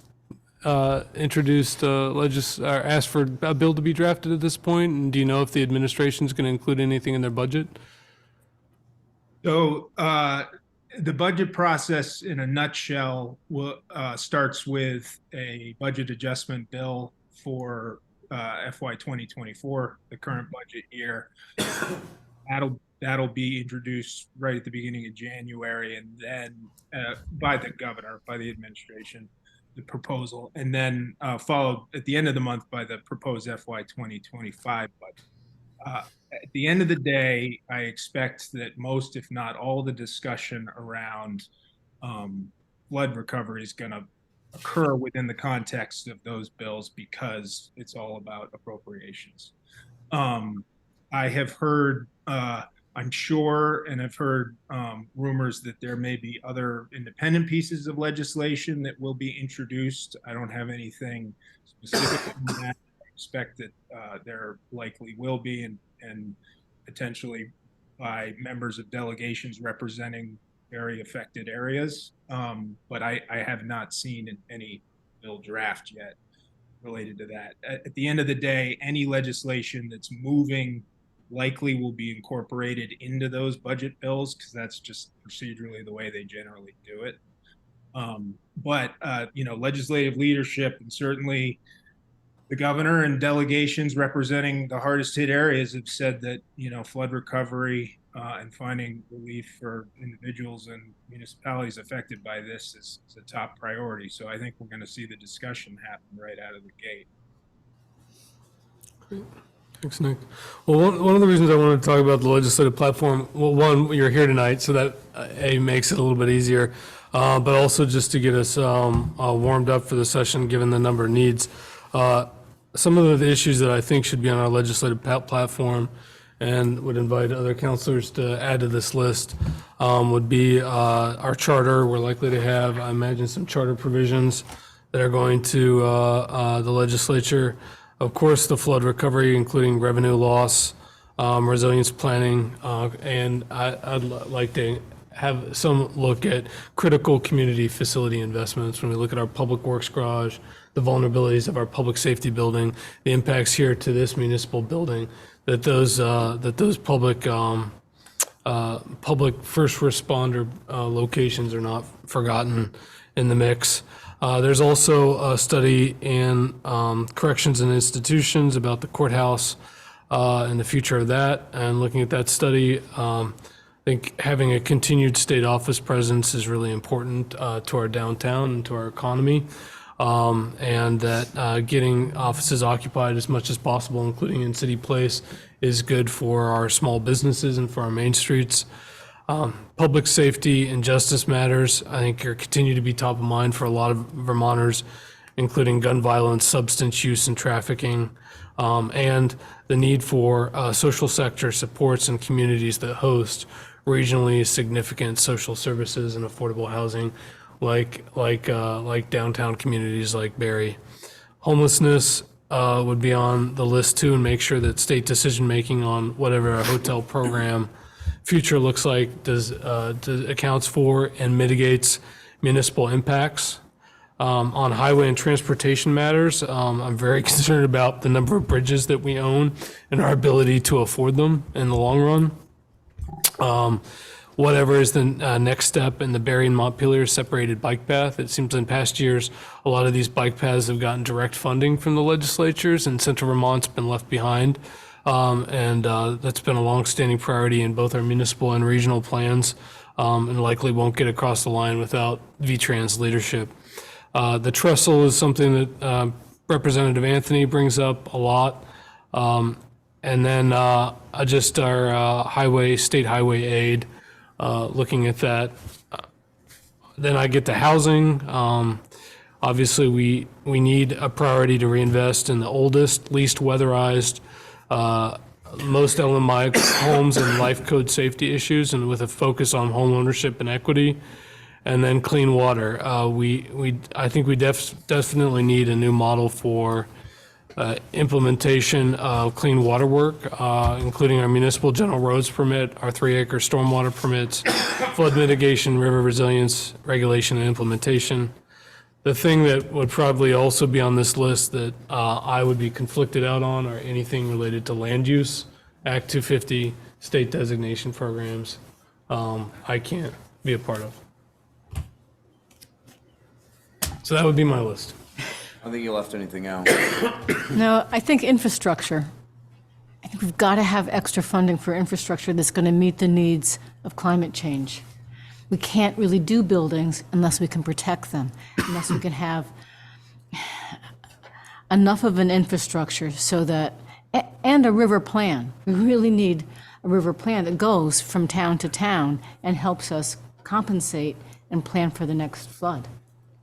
introduced asked for a bill to be drafted at this point? And do you know if the administration is going to include anything in their budget?
So the budget process in a nutshell starts with a budget adjustment bill for FY 2024, the current budget year. That'll be introduced right at the beginning of January, and then by the governor, by the administration, the proposal, and then followed at the end of the month by the proposed FY 2025 budget. At the end of the day, I expect that most, if not all, the discussion around flood recovery is going to occur within the context of those bills because it's all about appropriations. I have heard, I'm sure, and I've heard rumors that there may be other independent pieces of legislation that will be introduced. I don't have anything specific on that. I expect that there likely will be, and potentially by members of delegations representing very affected areas. But I have not seen any bill draft yet related to that. At the end of the day, any legislation that's moving likely will be incorporated into those budget bills because that's just procedurally the way they generally do it. But legislative leadership and certainly the governor and delegations representing the hardest hit areas have said that, flood recovery and finding relief for individuals and municipalities affected by this is a top priority. So I think we're going to see the discussion happen right out of the gate.
Great. Thanks, Nick. Well, one of the reasons I wanted to talk about the legislative platform, well, one, you're here tonight, so that makes it a little bit easier, but also just to get us warmed up for the session, given the number of needs. Some of the issues that I think should be on our legislative platform and would invite other counselors to add to this list would be our charter. We're likely to have, I imagine, some charter provisions that are going to the legislature. Of course, the flood recovery, including revenue loss, resilience planning, and I'd like to have some look at critical community facility investments when we look at our public works garage, the vulnerabilities of our public safety building, the impacts here to this municipal building, that those public first responder locations are not forgotten in the mix. There's also a study in corrections and institutions about the courthouse and the future of that. And looking at that study, I think having a continued state office presence is really important to our downtown and to our economy. And that getting offices occupied as much as possible, including in City Place, is good for our small businesses and for our main streets. Public safety and justice matters, I think, continue to be top of mind for a lot of Vermonters, including gun violence, substance use, and trafficking, and the need for social sector supports in communities that host regionally significant social services and affordable housing, like downtown communities like Barre. Homelessness would be on the list too, and make sure that state decision making on whatever a hotel program future looks like accounts for and mitigates municipal impacts. On highway and transportation matters, I'm very concerned about the number of bridges that we own and our ability to afford them in the long run. Whatever is the next step in the Barre and Montpelier separated bike path. It seems in past years, a lot of these bike paths have gotten direct funding from the legislatures, and Central Vermont's been left behind. And that's been a longstanding priority in both our municipal and regional plans, and likely won't get across the line without VTrans leadership. The trestle is something that Representative Anthony brings up a lot. And then just our state highway aid, looking at that. Then I get to housing. Obviously, we need a priority to reinvest in the oldest, least weatherized, most LMI homes and life code safety issues, and with a focus on home ownership and equity. And then clean water. I think we definitely need a new model for implementation of clean water work, including our municipal general roads permit, our 3-acre stormwater permits, flood mitigation, river resilience, regulation, and implementation. The thing that would probably also be on this list that I would be conflicted out on are anything related to land use, Act 250, state designation programs. I can't be a part of. So that would be my list.
I think you left anything out.
No, I think infrastructure. I think we've got to have extra funding for infrastructure that's going to meet the needs of climate change. We can't really do buildings unless we can protect them, unless we can have enough of an infrastructure so that, and a river plan. We really need a river plan that goes from town to town and helps us compensate and plan for the next flood,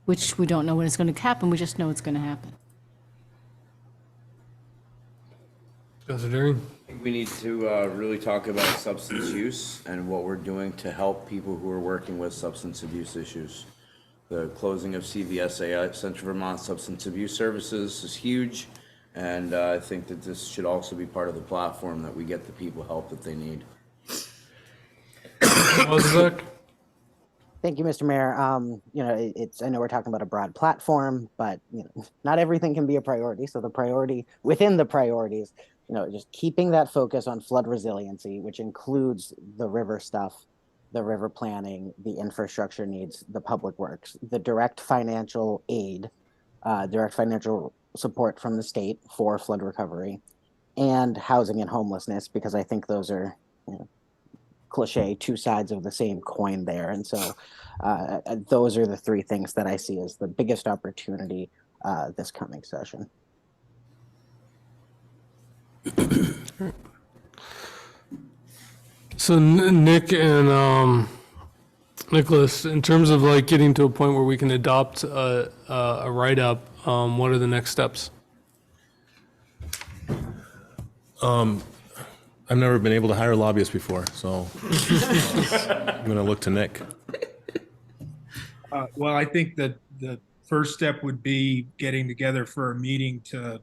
which we don't know when it's going to happen, we just know it's going to happen.
Councilor Daring?
I think we need to really talk about substance use and what we're doing to help people who are working with substance abuse issues. The closing of CVSA, Central Vermont Substance Abuse Services, is huge, and I think that this should also be part of the platform, that we get the people help that they need.
Thank you, Mr. Mayor. I know we're talking about a broad platform, but not everything can be a priority. So the priority within the priorities, just keeping that focus on flood resiliency, which includes the river stuff, the river planning, the infrastructure needs, the public works, the direct financial aid, direct financial support from the state for flood recovery, and housing and homelessness, because I think those are, cliche, two sides of the same coin there. And so those are the three things that I see as the biggest opportunity this coming session.
So Nick and Nicholas, in terms of getting to a point where we can adopt a write-up, what are the next steps?
I've never been able to hire lobbyists before, so I'm going to look to Nick.
Well, I think that the first step would be getting together for a meeting to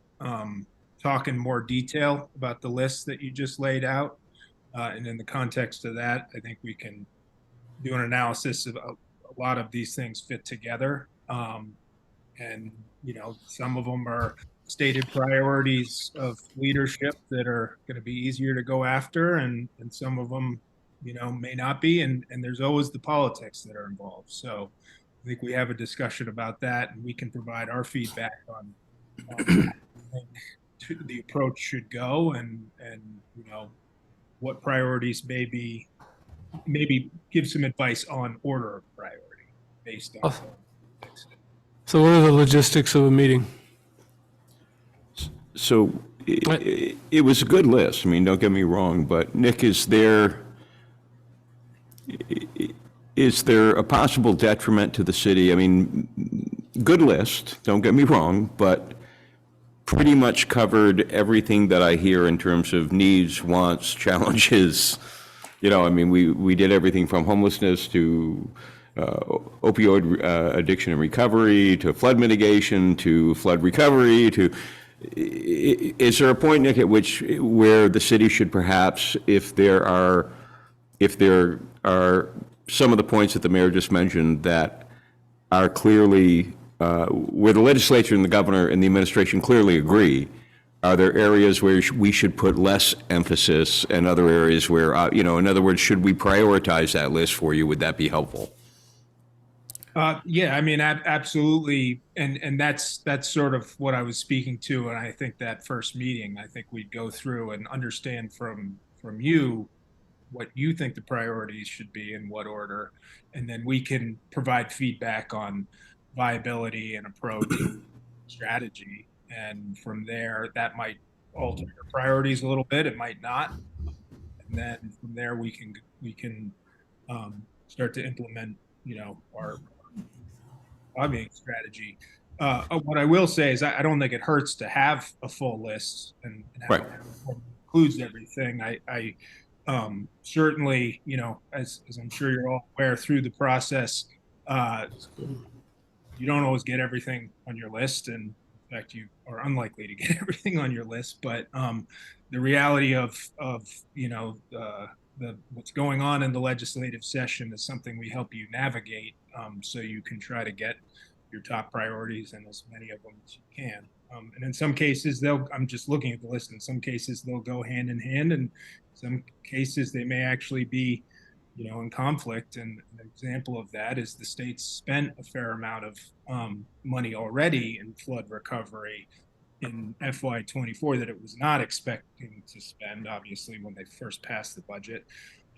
talk in more detail about the list that you just laid out. And in the context of that, I think we can do an analysis of a lot of these things fit together. And, some of them are stated priorities of leadership that are going to be easier to go after, and some of them, may not be. And there's always the politics that are involved. So I think we have a discussion about that, and we can provide our feedback on how the approach should go, and what priorities maybe give some advice on order of priority based on.
So what are the logistics of a meeting?
So it was a good list. I mean, don't get me wrong, but Nick, is there a possible detriment to the city? I mean, good list, don't get me wrong, but pretty much covered everything that I hear in terms of needs, wants, challenges. I mean, we did everything from homelessness to opioid addiction and recovery, to flood mitigation, to flood recovery, to, is there a point, Nick, at where the city should perhaps, if there are some of the points that the mayor just mentioned that are clearly, where the legislature and the governor and the administration clearly agree, are there areas where we should put less emphasis and other areas where, in other words, should we prioritize that list for you? Would that be helpful?
Yeah, I mean, absolutely. And that's sort of what I was speaking to. And I think that first meeting, I think we'd go through and understand from you what you think the priorities should be in what order. And then we can provide feedback on viability and approach strategy. And from there, that might alter your priorities a little bit. It might not. And then from there, we can start to implement, our lobbying strategy. What I will say is I don't think it hurts to have a full list and have it includes everything. I certainly, as I'm sure you're all aware through the process, you don't always get everything on your list. And in fact, you are unlikely to get everything on your list. But the reality of what's going on in the legislative session is something we help you navigate, so you can try to get your top priorities and as many of them as you can. And in some cases, I'm just looking at the list, in some cases they'll go hand in hand, and some cases they may actually be, in conflict. And an example of that is the state's spent a fair amount of money already in flood recovery in FY24 that it was not expecting to spend, obviously, when they first passed the budget.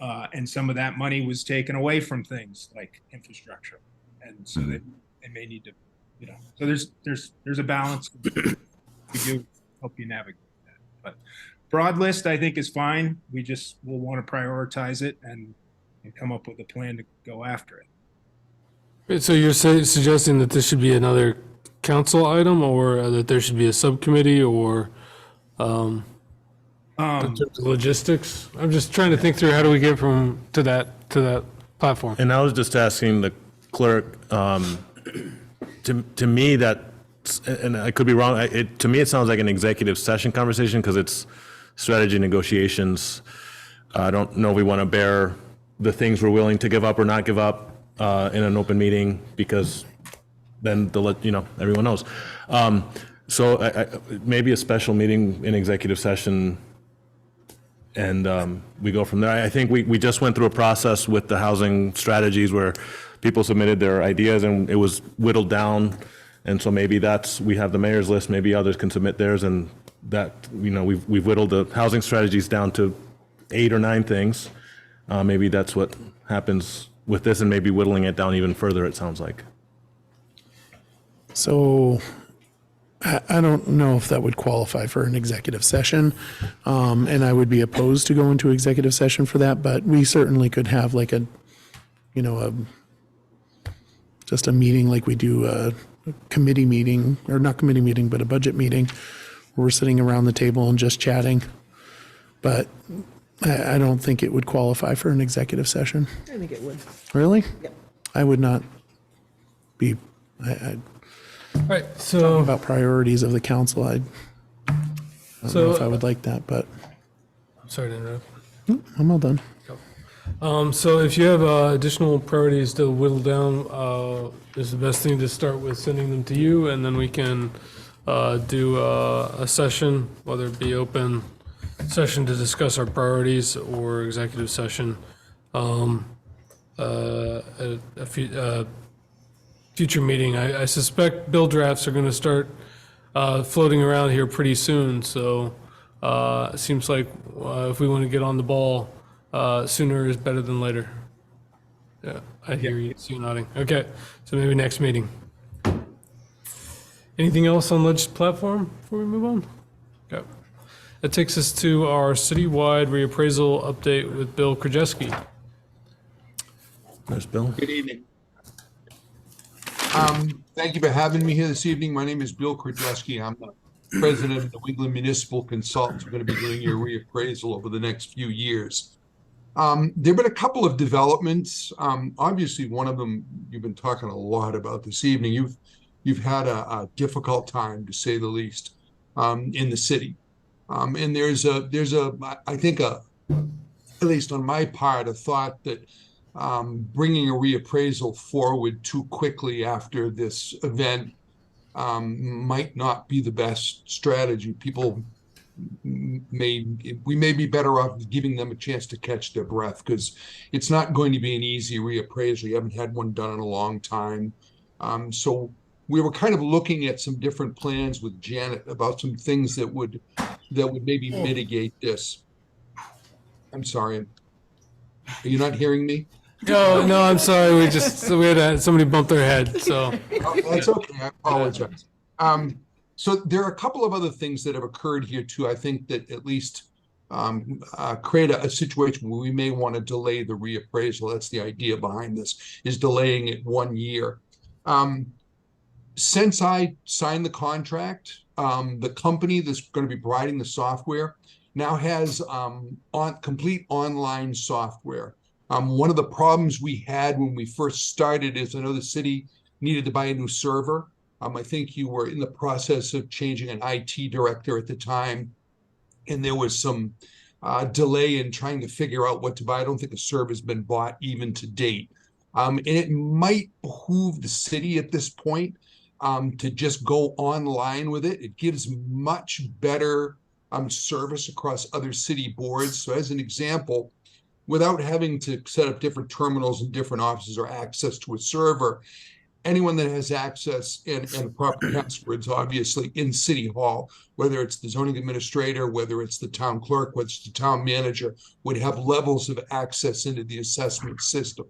And some of that money was taken away from things like infrastructure. And so they may need to, so there's a balance. We do help you navigate that. But broad list, I think, is fine. We'll want to prioritize it and come up with a plan to go after it.
So you're suggesting that this should be another council item, or that there should be a subcommittee, or in terms of logistics? I'm just trying to think through how do we get to that platform.
And I was just asking the clerk, to me that, and I could be wrong, to me it sounds like an executive session conversation because it's strategy negotiations. I don't know if we want to bear the things we're willing to give up or not give up in an open meeting, because then everyone knows. So maybe a special meeting in executive session, and we go from there. I think we just went through a process with the housing strategies where people submitted their ideas and it was whittled down. And so maybe we have the mayor's list, maybe others can submit theirs, and that, we've whittled the housing strategies down to 8 or 9 things. Maybe that's what happens with this, and maybe whittling it down even further, it sounds like.
So I don't know if that would qualify for an executive session, and I would be opposed to going to executive session for that, but we certainly could have like just a meeting like we do a committee meeting, or not committee meeting, but a budget meeting, where we're sitting around the table and just chatting. But I don't think it would qualify for an executive session.
I think it would.
Really?
Yep.
I would not be,
right,
Talking
so,
about priorities of the council, I don't know if I would like that, but
I'm sorry to interrupt.
I'm all done.
So if you have additional priorities to whittle down, is the best thing to start with sending them to you, and then we can do a session, whether it be open session to discuss our priorities or executive session. A future meeting. I suspect bill drafts are going to start floating around here pretty soon, so it seems like if we want to get on the ball, sooner is better than later. Yeah, I hear you, see you nodding. Okay, so maybe next meeting. Anything else on Ledge platform before we move on? Okay. That takes us to our citywide reappraisal update with Bill Krajewski.
There's Bill.
Good evening. Thank you for having me here this evening. My name is Bill Krajewski. I'm the president of the New England Municipal Consultants. We're going to be doing your reappraisal over the next few years. There have been a couple of developments. Obviously, one of them you've been talking a lot about this evening. You've had a difficult time, to say the least, in the city. And there's I think at least on my part, a thought that bringing a reappraisal forward too quickly after this event might not be the best strategy. We may be better off giving them a chance to catch their breath, because it's not going to be an easy reappraisal. You haven't had one done in a long time. So we were kind of looking at some different plans with Janet about some things that would maybe mitigate this. I'm sorry. Are you not hearing me?
No, I'm sorry. We had somebody bump their head, so.
Oh, that's okay. I apologize. So there are a couple of other things that have occurred here too. I think that at least create a situation where we may want to delay the reappraisal. That's the idea behind this, is delaying it 1 year. Since I signed the contract, the company that's going to be providing the software now has complete online software. One of the problems we had when we first started is, I know the city needed to buy a new server. I think you were in the process of changing an IT director at the time, and there was some delay in trying to figure out what to buy. I don't think a server has been bought even to date. And it might behoove the city at this point to just go online with it. It gives much better service across other city boards. So as an example, without having to set up different terminals in different offices or access to a server, anyone that has access and proper passwords, obviously, in City Hall, whether it's the zoning administrator, whether it's the town clerk, whether it's the town manager, would have levels of access into the assessment system.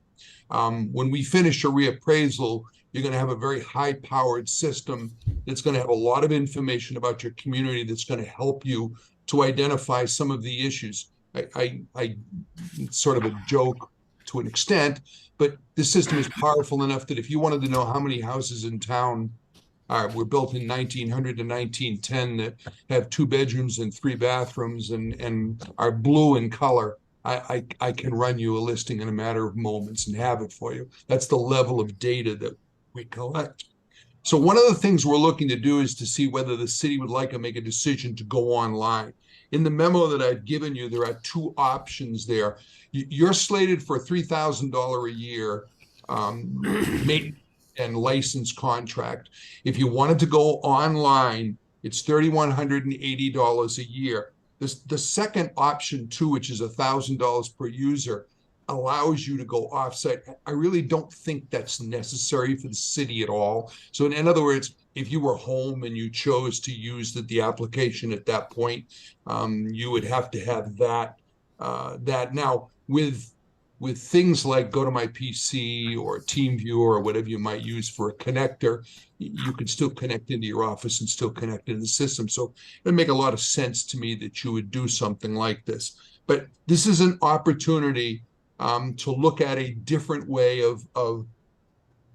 When we finish a reappraisal, you're going to have a very high-powered system that's going to have a lot of information about your community that's going to help you to identify some of the issues. It's sort of a joke to an extent, but the system is powerful enough that if you wanted to know how many houses in town were built in 1900 to 1910 that have 2 bedrooms and 3 bathrooms and are blue in color, I can run you a listing in a matter of moments and have it for you. That's the level of data that we collect. So one of the things we're looking to do is to see whether the city would like to make a decision to go online. In the memo that I've given you, there are 2 options there. You're slated for $3,000 a year maintenance and license contract. If you wanted to go online, it's $3,180 a year. The second option too, which is $1,000 per user, allows you to go offsite. I really don't think that's necessary for the city at all. So in other words, if you were home and you chose to use the application at that point, you would have to have that. Now with things like Go to My PC or TeamViewer or whatever you might use for a connector, you can still connect into your office and still connect into the system. So it would make a lot of sense to me that you would do something like this. But this is an opportunity to look at a different way of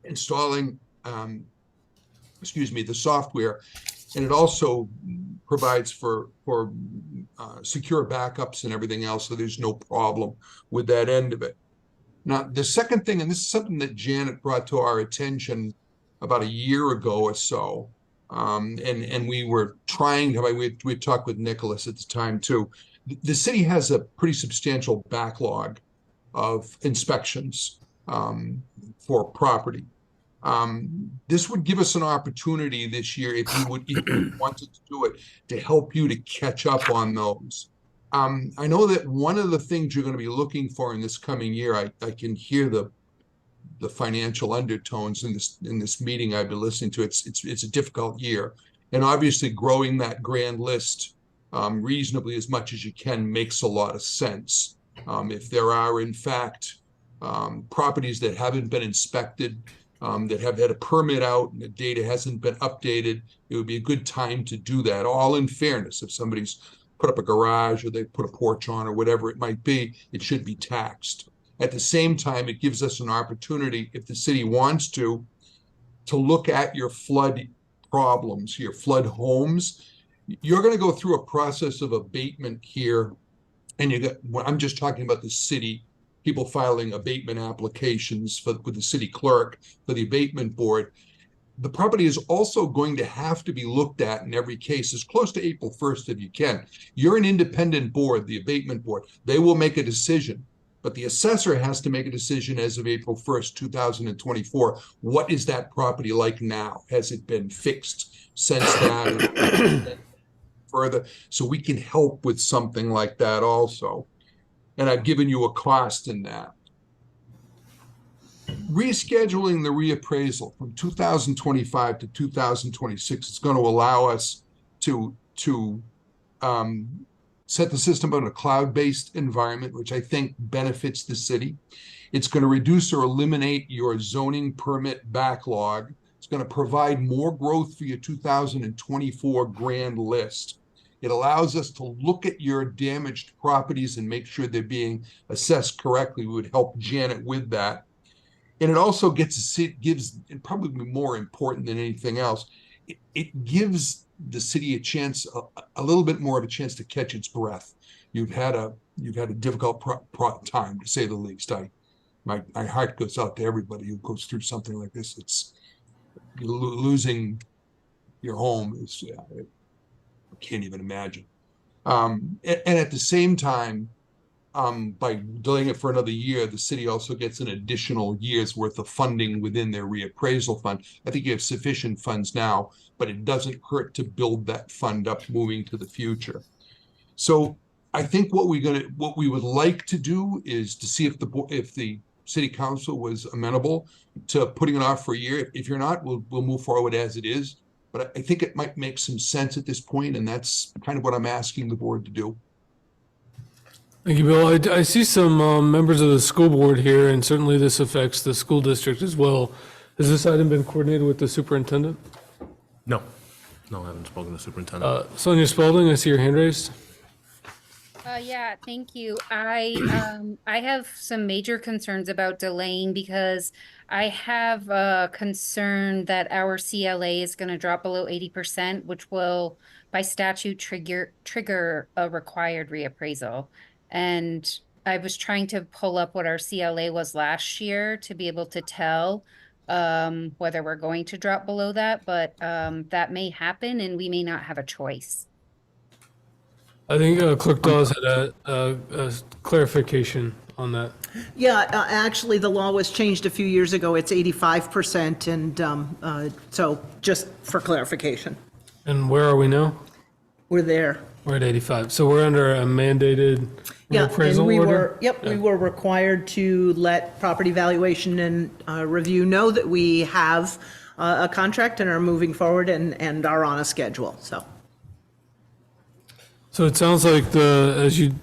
installing, the software, and it also provides for secure backups and everything else, so there's no problem with that end of it. Now, the second thing, and this is something that Janet brought to our attention about a year ago or so, And we were trying to, we talked with Nicholas at the time too. The city has a pretty substantial backlog of inspections for property. This would give us an opportunity this year, if you wanted to do it, to help you to catch up on those. I know that one of the things you're going to be looking for in this coming year, I can hear the financial undertones in this meeting I've been listening to. It's a difficult year, and obviously growing that grand list reasonably as much as you can makes a lot of sense. If there are in fact properties that haven't been inspected, that have had a permit out and the data hasn't been updated, it would be a good time to do that, all in fairness. If somebody's put up a garage or they put a porch on or whatever it might be, it should be taxed. At the same time, it gives us an opportunity, if the city wants to look at your flood problems, your flood homes. You're going to go through a process of abatement here. And I'm just talking about the city, people filing abatement applications with the city clerk for the abatement board. The property is also going to have to be looked at in every case as close to April 1st if you can. You're an independent board, the abatement board. They will make a decision, but the assessor has to make a decision as of April 1st, 2024. What is that property like now? Has it been fixed since that? Further, so we can help with something like that also. And I've given you a cost in that. Rescheduling the reappraisal from 2025 to 2026 is going to allow us to set the system on a cloud-based environment, which I think benefits the city. It's going to reduce or eliminate your zoning permit backlog. It's going to provide more growth for your 2024 grand list. It allows us to look at your damaged properties and make sure they're being assessed correctly. We would help Janet with that. And it also gives, and probably more important than anything else, it gives the city a chance, a little bit more of a chance to catch its breath. You've had a difficult time, to say the least. My heart goes out to everybody who goes through something like this. It's losing your home is, I can't even imagine. And at the same time, by delaying it for another year, the city also gets an additional year's worth of funding within their reappraisal fund. I think you have sufficient funds now, but it doesn't hurt to build that fund up moving to the future. So I think what we would like to do is to see if the city council was amenable to putting it off for a year. If you're not, we'll move forward as it is. But I think it might make some sense at this point, and that's kind of what I'm asking the board to do.
Thank you, Bill. I see some members of the school board here, and certainly this affects the school district as well. Has this item been coordinated with the superintendent?
No, I haven't spoken to the superintendent.
Sonia Spalding, I see your hand raised.
Yeah, thank you. I have some major concerns about delaying because I have a concern that our CLA is going to drop below 80%, which will, by statute, trigger a required reappraisal. And I was trying to pull up what our CLA was last year to be able to tell whether we're going to drop below that, but that may happen and we may not have a choice.
I think Clerk Dawes had a clarification on that.
Yeah, actually, the law was changed a few years ago. It's 85%, and so just for clarification.
And where are we now?
We're there.
We're at 85. So we're under a mandated
Yeah,
reappraisal
and we
order?
we were required to let property valuation and review know that we have a contract and are moving forward and are on a schedule, so.
So it sounds like Bill, as you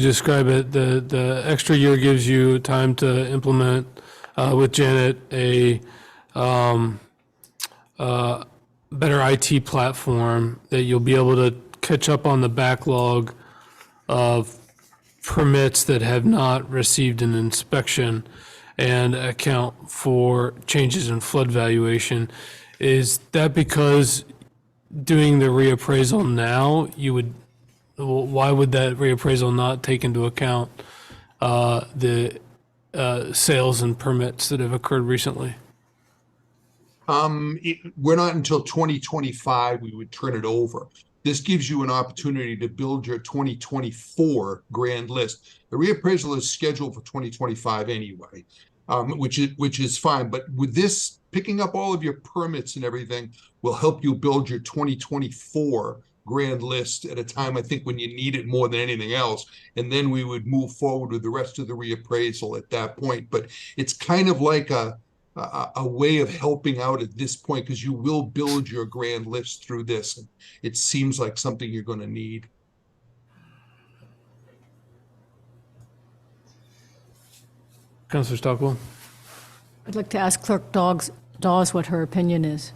describe it, the extra year gives you time to implement with Janet a better IT platform that you'll be able to catch up on the backlog of permits that have not received an inspection and account for changes in flood valuation. Is that because doing the reappraisal now, why would that reappraisal not take into account the sales and permits that have occurred recently?
We're not until 2025, we would turn it over. This gives you an opportunity to build your 2024 grand list. The reappraisal is scheduled for 2025 anyway, which is fine. But with this, picking up all of your permits and everything will help you build your 2024 grand list at a time, I think, when you need it more than anything else. And then we would move forward with the rest of the reappraisal at that point. But it's kind of like a way of helping out at this point, because you will build your grand list through this. And it seems like something you're going to need.
Councilor Stockwell?
I'd like to ask Clerk Dawes what her opinion is.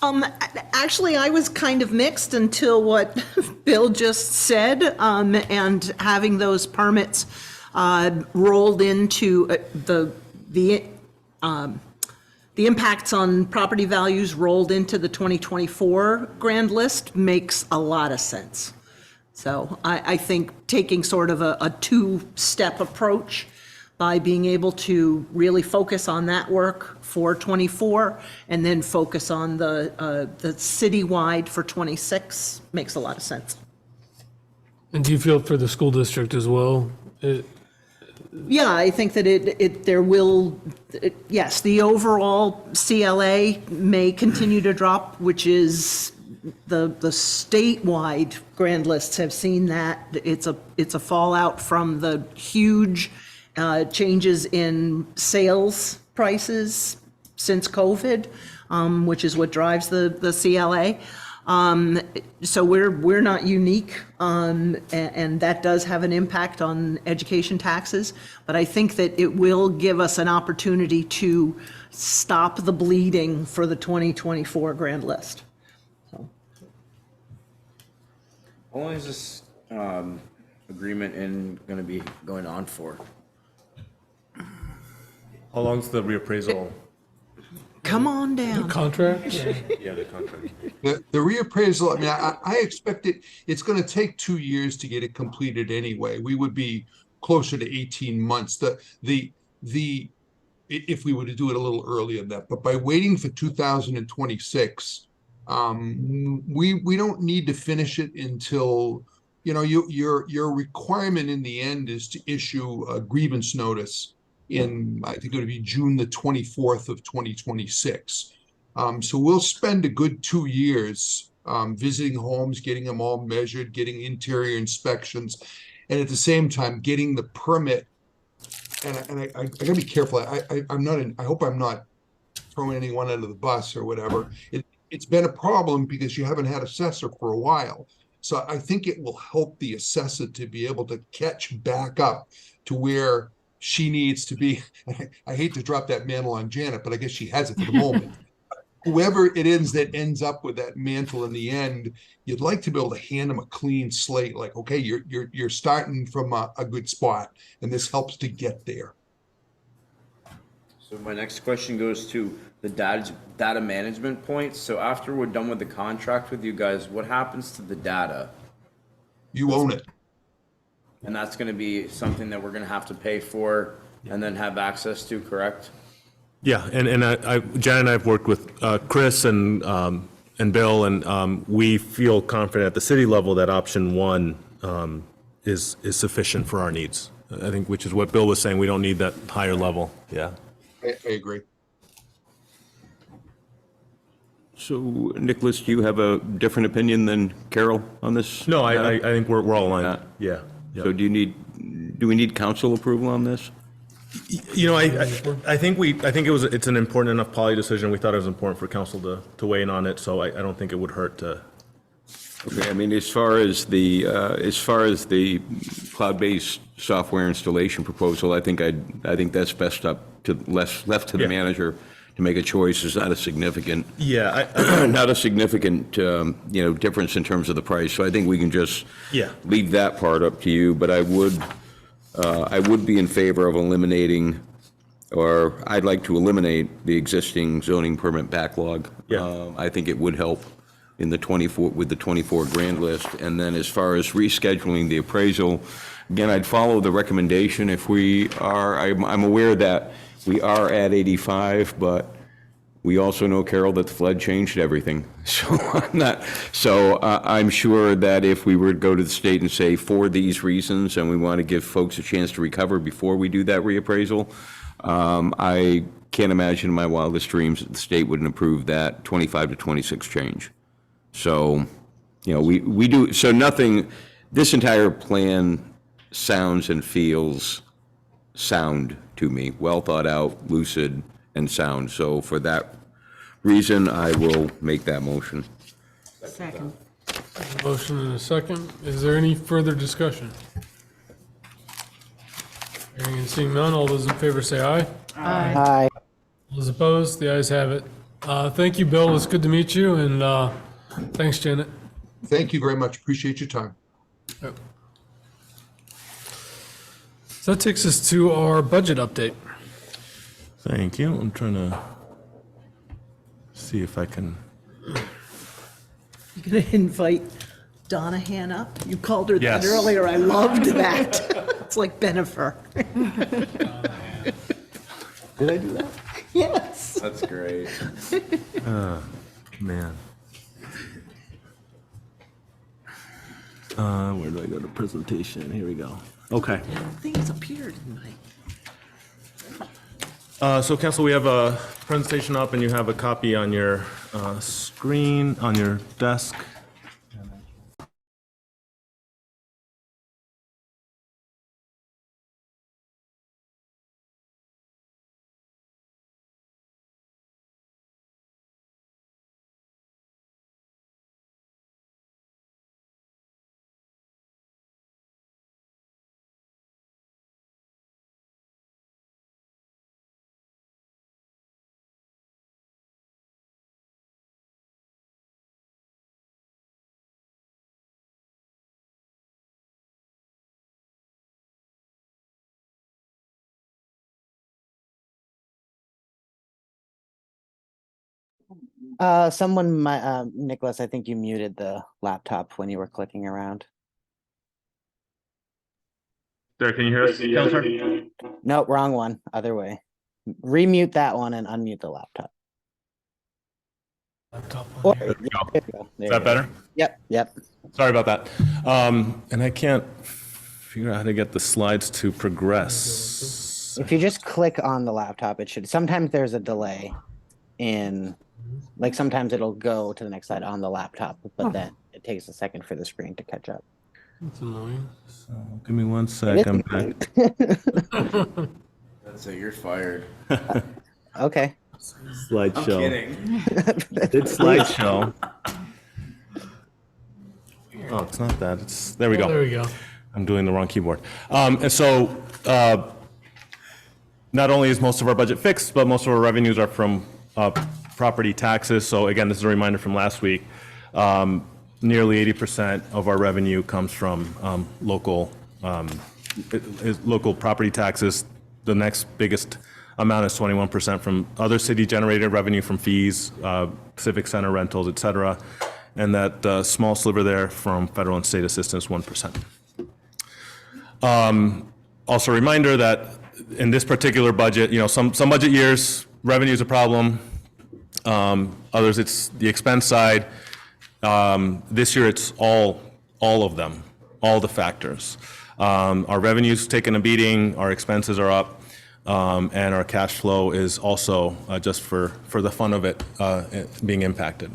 Actually, I was kind of mixed until what Bill just said, and having those permits rolled into the impacts on property values rolled into the 2024 grand list makes a lot of sense. So I think taking sort of a two-step approach by being able to really focus on that work for 24 and then focus on the citywide for 26 makes a lot of sense.
And do you feel for the school district as well?
Yeah, I think that yes, the overall CLA may continue to drop, which is the statewide grand lists have seen that. It's a fallout from the huge changes in sales prices since COVID, which is what drives the CLA. So we're not unique, and that does have an impact on education taxes, but I think that it will give us an opportunity to stop the bleeding for the 2024 grand list. So.
How long is this agreement going to be going on for?
How long's the reappraisal?
Come on down.
The contract?
Yeah, the contract.
The reappraisal, I mean, I expect it's going to take 2 years to get it completed anyway. We would be closer to 18 months. If we were to do it a little earlier than that, but by waiting for 2026, we don't need to finish it until, your requirement in the end is to issue a grievance notice in, I think it would be June the 24th of 2026. So we'll spend a good 2 years visiting homes, getting them all measured, getting interior inspections, and at the same time getting the permit. And I gotta be careful. I hope I'm not throwing anyone under the bus or whatever. It's been a problem because you haven't had assessor for a while. So I think it will help the assessor to be able to catch back up to where she needs to be. I hate to drop that mantle on Janet, but I guess she has it for the moment. Whoever it is that ends up with that mantle in the end, you'd like to be able to hand them a clean slate. Like, okay, you're starting from a good spot, and this helps to get there.
So my next question goes to the data management point. So after we're done with the contract with you guys, what happens to the data?
You own it.
And that's going to be something that we're going to have to pay for and then have access to, correct?
Yeah, and Janet and I have worked with Chris and Bill, and we feel confident at the city level that option one is sufficient for our needs. I think, which is what Bill was saying, we don't need that higher level. Yeah.
I agree.
So, Nicholas, do you have a different opinion than Carol on this?
No, I think we're all aligned. Yeah.
So do we need council approval on this?
I think it's an important enough poly decision. We thought it was important for council to weigh in on it. So I don't think it would hurt to.
Okay, I mean, as far as the cloud-based software installation proposal, I think that's best left to the manager to make a choice. It's not a significant, not a significant, difference in terms of the price. So I think we can just leave that part up to you. But I would be in favor of eliminating, or I'd like to eliminate the existing zoning permit backlog. I think it would help in the 24 grand list. And then as far as rescheduling the appraisal, again, I'd follow the recommendation. If we are, I'm aware that we are at 85, but We also know, Carol, that the flood changed everything. I'm sure that if we were to go to the state and say, for these reasons, and we want to give folks a chance to recover before we do that reappraisal, I can't imagine in my wildest dreams that the state wouldn't approve that 25 to 26 change. So, we do, so nothing, this entire plan sounds and feels sound to me, well thought out, lucid, and sound. So for that reason, I will make that motion.
Second.
Motion and a second. Is there any further discussion? Hearing and seeing none, all those in favor say aye.
Aye.
Aye.
All those opposed, the ayes have it. Thank you, Bill. It's good to meet you, and thanks, Janet.
Thank you very much. Appreciate your time.
Yep. So that takes us to our budget update.
Thank you. I'm trying to see if I can.
You gonna invite Donahan up? You called her
Yes.
that earlier. I loved that. It's like Bennifer.
Did I do that?
Yes.
That's great.
Man. Where do I go to presentation? Here we go. Okay.
Things appeared in my.
So council, we have a presentation up and you have a copy on your screen, on your desk.
Someone might, Nicholas, I think you muted the laptop when you were clicking around.
There, can you hear us, Counselor?
Nope, wrong one. Other way. Remute that one and unmute the laptop. Or,
There we go.
there you go. There
Is that
you go.
better?
Yep, yep.
Sorry about that. And I can't figure out how to get the slides to progress.
If you just click on the laptop, it should, sometimes there's a delay in, like sometimes it'll go to the next slide on the laptop, but then it takes a second for the screen to catch up.
That's annoying.
So give me one sec. I'm back.
That's it. You're fired.
Okay.
Slideshow.
I'm kidding.
It's slideshow. Oh, it's not that. It's there we go.
There we go.
I'm doing the wrong keyboard. And so not only is most of our budget fixed, but most of our revenues are from property taxes. So again, this is a reminder from last week. Nearly 80% of our revenue comes from local property taxes. The next biggest amount is 21% from other city-generated revenue from fees, civic center rentals, et cetera. And that small sliver there from federal and state assistance, 1%. Also a reminder that in this particular budget, some budget years, revenue is a problem. Others, it's the expense side. This year, it's all of them, all the factors. Our revenue's taken a beating, our expenses are up, and our cash flow is also, just for the fun of it, being impacted.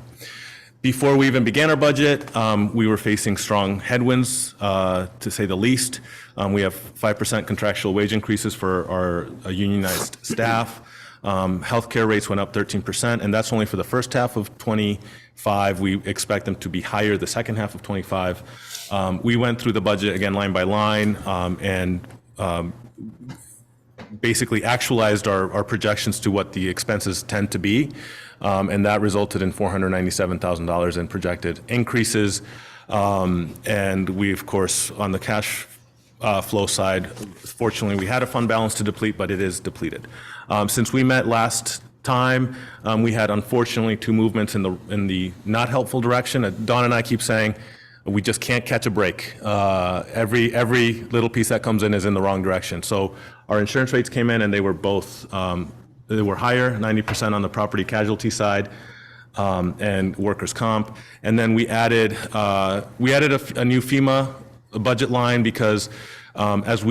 Before we even began our budget, we were facing strong headwinds, to say the least. We have 5% contractual wage increases for our unionized staff. Healthcare rates went up 13%, and that's only for the first half of 25. We expect them to be higher the second half of 25. We went through the budget again line by line and basically actualized our projections to what the expenses tend to be, and that resulted in $497,000 in projected increases. And we, of course, on the cash flow side, fortunately, we had a fund balance to deplete, but it is depleted. Since we met last time, we had unfortunately two movements in the not helpful direction. Dawn and I keep saying we just can't catch a break. Every little piece that comes in is in the wrong direction. So our insurance rates came in and they were both they were higher, 90% on the property casualty side, and workers' comp. And then we added a new FEMA budget line because as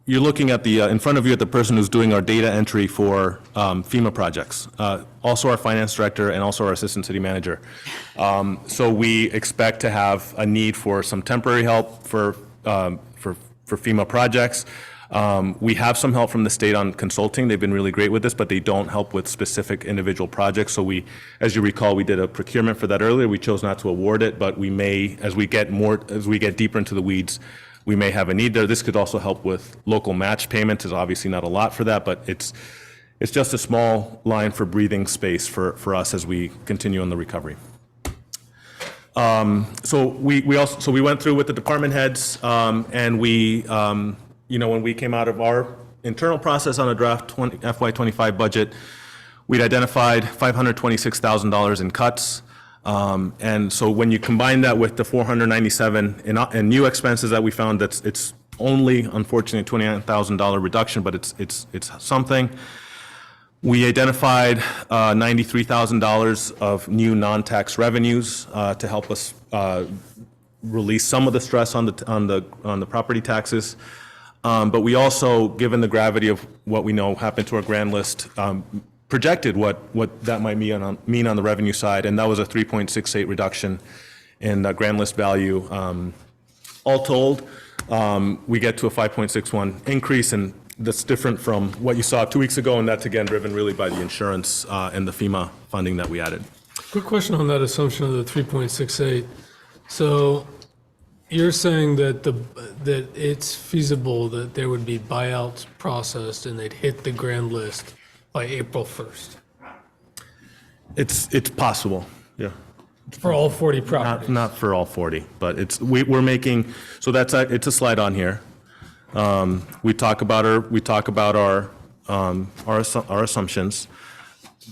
you're looking at in front of you at the person who's doing our data entry for FEMA projects, also our finance director and also our assistant city manager. So we expect to have a need for some temporary help for FEMA projects. We have some help from the state on consulting. They've been really great with this, but they don't help with specific individual projects. So as you recall, we did a procurement for that earlier. We chose not to award it, but we may, as we get deeper into the weeds, we may have a need there. This could also help with local match payments. There's obviously not a lot for that, but it's just a small line for breathing space for us as we continue on the recovery. So we went through with the department heads, and when we came out of our internal process on a draft FY25 budget, we'd identified $526,000 in cuts. And so when you combine that with the $497 in new expenses that we found, it's only, unfortunately, $29,000 reduction, but it's something. We identified $93,000 of new non-tax revenues to help us release some of the stress on the property taxes. But we also, given the gravity of what we know happened to our grand list, projected what that might mean on the revenue side, and that was a 3.68 reduction in grand list value. All told, we get to a 5.61 increase, and that's different from what you saw 2 weeks ago, and that's again driven really by the insurance and the FEMA funding that we added.
Quick question on that assumption of the 3.68. So you're saying that it's feasible that there would be buyouts processed and they'd hit the grand list by April 1st?
It's possible, yeah.
For all 40 properties?
Not for all 40, but we're making, so it's a slide on here. We talk about our assumptions.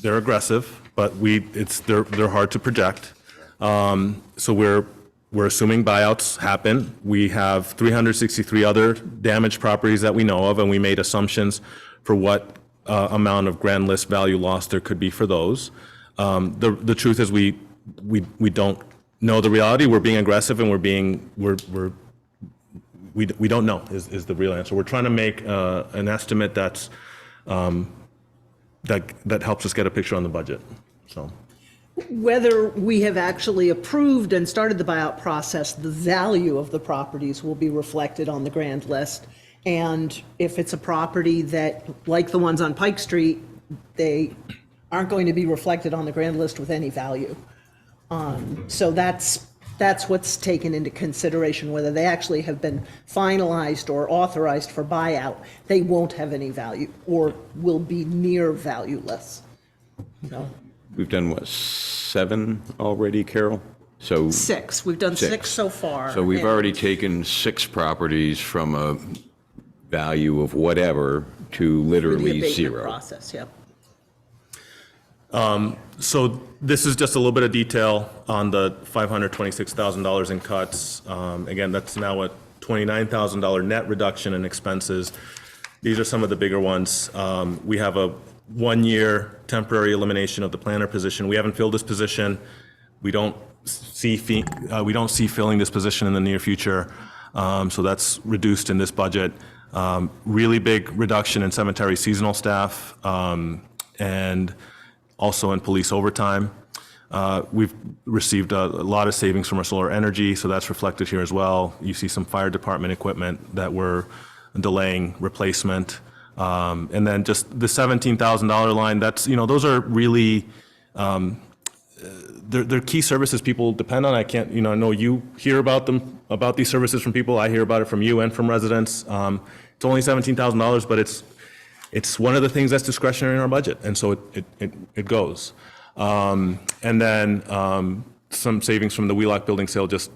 They're aggressive, but they're hard to project. So we're assuming buyouts happen. We have 363 other damaged properties that we know of, and we made assumptions for what amount of grand list value loss there could be for those. The truth is we don't know the reality. We're being aggressive, and we don't know is the real answer. We're trying to make an estimate that helps us get a picture on the budget. So
whether we have actually approved and started the buyout process, the value of the properties will be reflected on the grand list. And if it's a property that, like the ones on Pike Street, they aren't going to be reflected on the grand list with any value. So that's what's taken into consideration, whether they actually have been finalized or authorized for buyout. They won't have any value or will be near valueless. So.
We've done, 7 already, Carol? So
6. We've done 6 so far.
So we've already taken 6 properties from a value of whatever to literally
the
zero.
Process, yep.
So this is just a little bit of detail on the $526,000 in cuts. Again, that's now a $29,000 net reduction in expenses. These are some of the bigger ones. We have a 1-year temporary elimination of the planner position. We haven't filled this position. We don't see filling this position in the near future. So that's reduced in this budget. Really big reduction in cemetery seasonal staff, and also in police overtime. We've received a lot of savings from our solar energy, so that's reflected here as well. You see some fire department equipment that we're delaying replacement. And then just the $17,000 line, that's, those are really, they're key services people depend on. I can't, I know you hear about them, about these services from people. I hear about it from you and from residents. It's only $17,000, but it's one of the things that's discretionary in our budget, and so it goes. And then some savings from the Wheelock building sale, just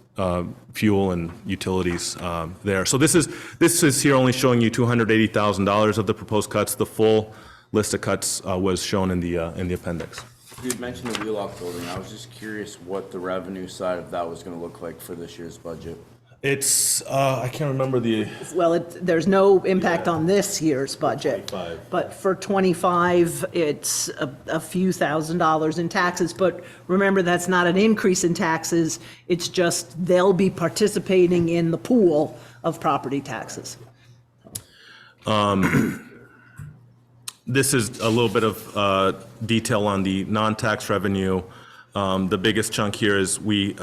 fuel and utilities there. So this is here only showing you $280,000 of the proposed cuts. The full list of cuts was shown in the appendix.
You had mentioned the Wheelock building. I was just curious what the revenue side of that was going to look like for this year's budget.
It's, I can't remember the,
Well, there's no impact on this year's budget.
25.
But for '25, it's a few $1,000s in taxes. But remember, that's not an increase in taxes. It's just they'll be participating in the pool of property taxes.
this is a little bit of detail on the non-tax revenue. The biggest chunk here is we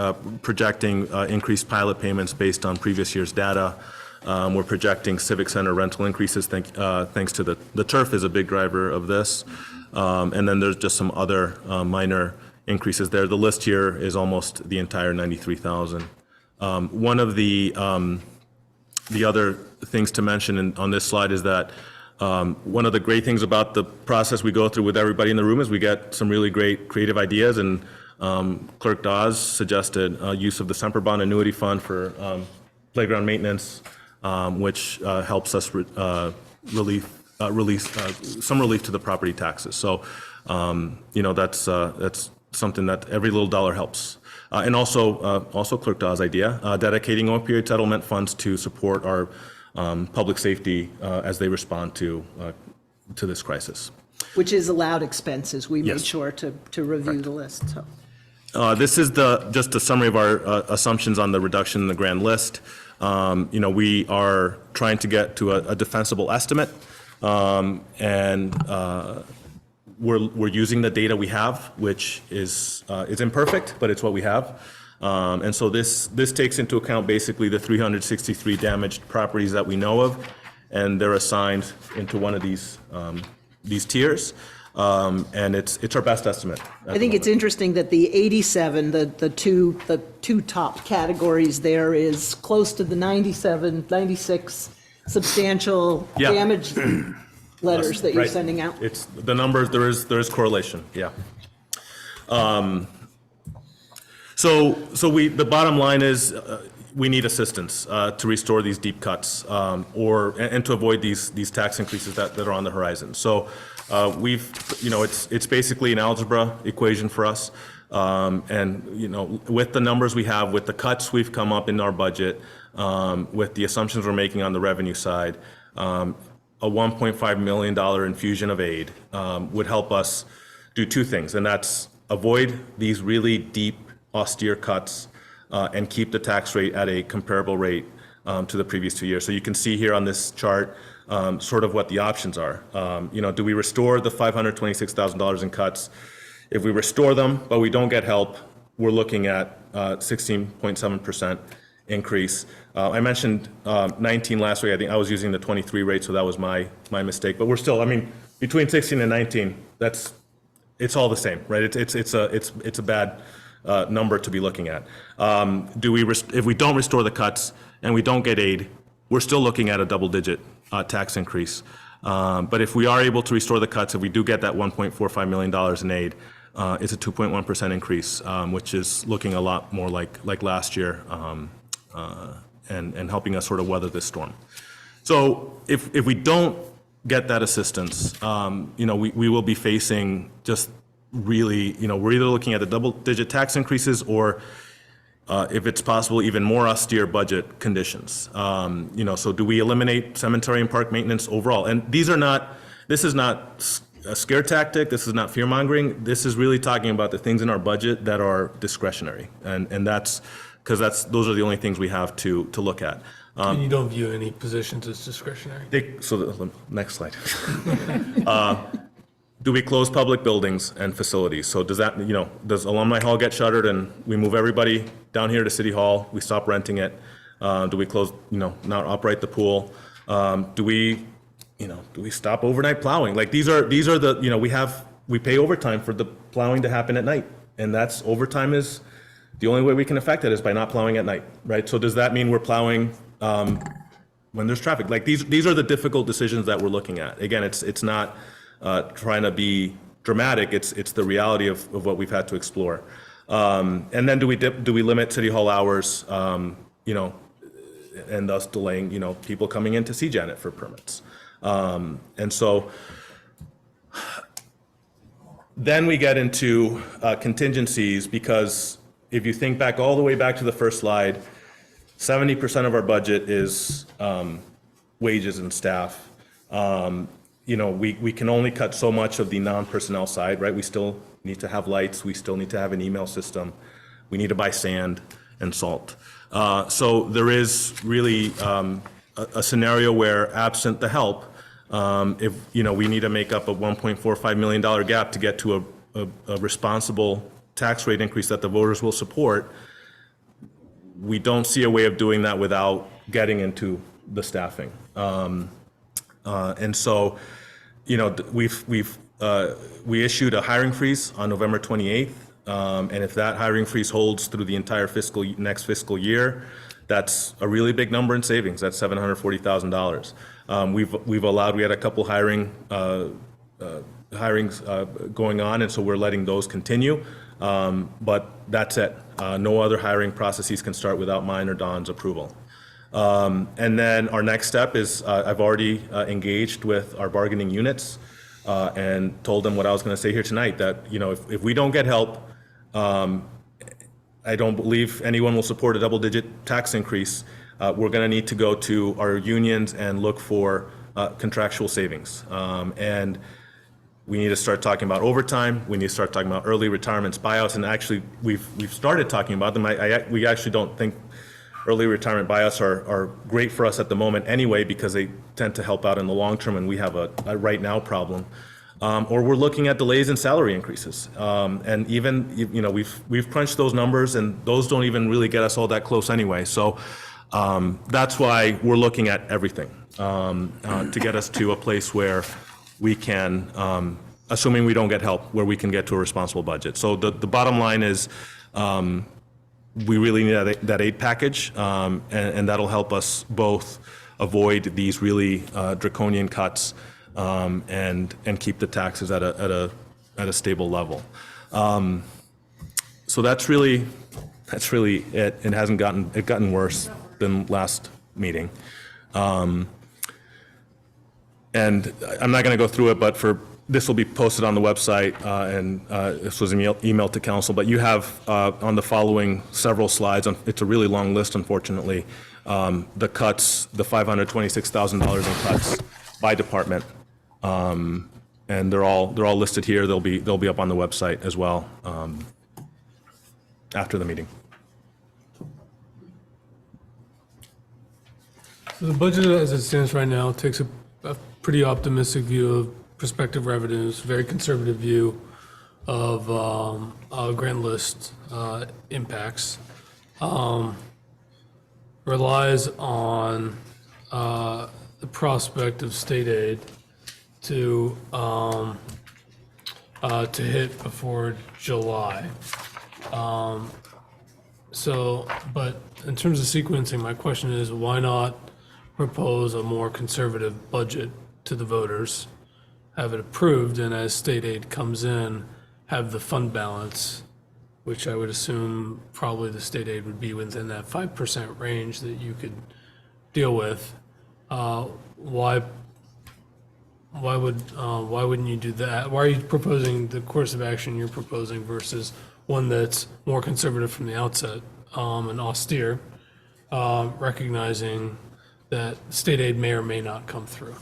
projecting increased pilot payments based on previous year's data. We're projecting Civic Center rental increases thanks to the turf is a big driver of this. And then there's just some other minor increases there. The list here is almost the entire 93,000. One of the other things to mention on this slide is that one of the great things about the process we go through with everybody in the room is we get some really great creative ideas, and Clerk Dawes suggested use of the Semper Bond annuity fund for playground maintenance, which helps us release some relief to the property taxes. So, that's something that every little dollar helps. And also Clerk Dawes' idea, dedicating opioid settlement funds to support our public safety as they respond to this crisis.
Which is allowed expenses. We made
Yes.
sure to review the list, so.
This is just a summary of our assumptions on the reduction in the grand list. We are trying to get to a defensible estimate, and we're using the data we have, which is imperfect, but it's what we have. And so this takes into account basically the 363 damaged properties that we know of, and they're assigned into one of these tiers. And it's our best estimate.
I think it's interesting that the 87, the two top categories there is close to the 97, 96 substantial
Yeah.
damage letters that you're
Right.
sending out.
It's the numbers, there is correlation, yeah. So the bottom line is we need assistance to restore these deep cuts and to avoid these tax increases that are on the horizon. So it's basically an algebra equation for us. And with the numbers we have, with the cuts we've come up in our budget, with the assumptions we're making on the revenue side, a $1.5 million infusion of aid would help us do two things, and that's avoid these really deep, austere cuts and keep the tax rate at a comparable rate to the previous 2 years. So you can see here on this chart sort of what the options are. Do we restore the $526,000 in cuts? If we restore them, but we don't get help, we're looking at 16.7% increase. I mentioned 19 last week. I think I was using the 23 rate, so that was my mistake. But we're still, between 16 and 19, it's all the same, right? It's a bad number to be looking at. If we don't restore the cuts and we don't get aid, we're still looking at a double-digit tax increase. But if we are able to restore the cuts, if we do get that $1.45 million in aid, it's a 2.1% increase, which is looking a lot more like last year, and helping us sort of weather this storm. So if we don't get that assistance, we will be facing just really, we're either looking at the double-digit tax increases or if it's possible, even more austere budget conditions. So do we eliminate cemetery and park maintenance overall? And this is not a scare tactic. This is not fear mongering. This is really talking about the things in our budget that are discretionary. And that's because those are the only things we have to look at.
And you don't view any positions as discretionary?
Next slide. Do we close public buildings and facilities? So does Alumni Hall get shuttered and we move everybody down here to City Hall? We stop renting it? Do we close, not operate the pool? Do we stop overnight plowing? Like these are the, we pay overtime for the plowing to happen at night. And overtime is, the only way we can affect it is by not plowing at night, right? So does that mean we're plowing when there's traffic? Like these are the difficult decisions that we're looking at. Again, it's not trying to be dramatic. It's the reality of what we've had to explore. And then do we limit City Hall hours, and thus delaying, people coming in to see Janet for permits. And so then we get into contingencies, because if you think back all the way back to the first slide, 70% of our budget is wages and staff. We can only cut so much of the non-personnel side, right? We still need to have lights, we still need to have an email system, we need to buy sand and salt. So there is really a scenario where, absent the help, if we need to make up a $1.45 million gap to get to a responsible tax rate increase that the voters will support, we don't see a way of doing that without getting into the staffing. And so, we issued a hiring freeze on November 28th. And if that hiring freeze holds through the entire next fiscal year, that's a really big number in savings. That's $740,000. We had a couple hirings going on, and so we're letting those continue. But that's it. No other hiring processes can start without mine or Don's approval. And then our next step is I've already engaged with our bargaining units and told them what I was going to say here tonight, that if we don't get help, I don't believe anyone will support a double-digit tax increase. We're going to need to go to our unions and look for contractual savings. And we need to start talking about overtime. We need to start talking about early retirements, buyouts, and actually we've started talking about them. We actually don't think early retirement buyouts are great for us at the moment anyway, because they tend to help out in the long term, and we have a right now problem. Or we're looking at delays in salary increases. And even, we've crunched those numbers, and those don't even really get us all that close anyway. So that's why we're looking at everything to get us to a place where we can, assuming we don't get help, where we can get to a responsible budget. So the bottom line is, we really need that aid package, and that'll help us both avoid these really draconian cuts and keep the taxes at a stable level. So that's really it. It hasn't gotten worse than last meeting. And I'm not going to go through it, but this will be posted on the website, and this was an email to council, but you have on the following several slides, it's a really long list, unfortunately, the cuts, the $526,000 in cuts by department. And they're all listed here. They'll be up on the website as well after the meeting.
So the budget as it stands right now takes a pretty optimistic view of prospective revenues, very conservative view of grant list impacts, relies on the prospect of state aid to hit before July. But in terms of sequencing, my question is, why not propose a more conservative budget to the voters, have it approved, and as state aid comes in, have the fund balance, which I would assume probably the state aid would be within that 5% range that you could deal with. Why wouldn't you do that? Why are you proposing the course of action you're proposing versus one that's more conservative from the outset and austere, recognizing that state aid may or may not come through?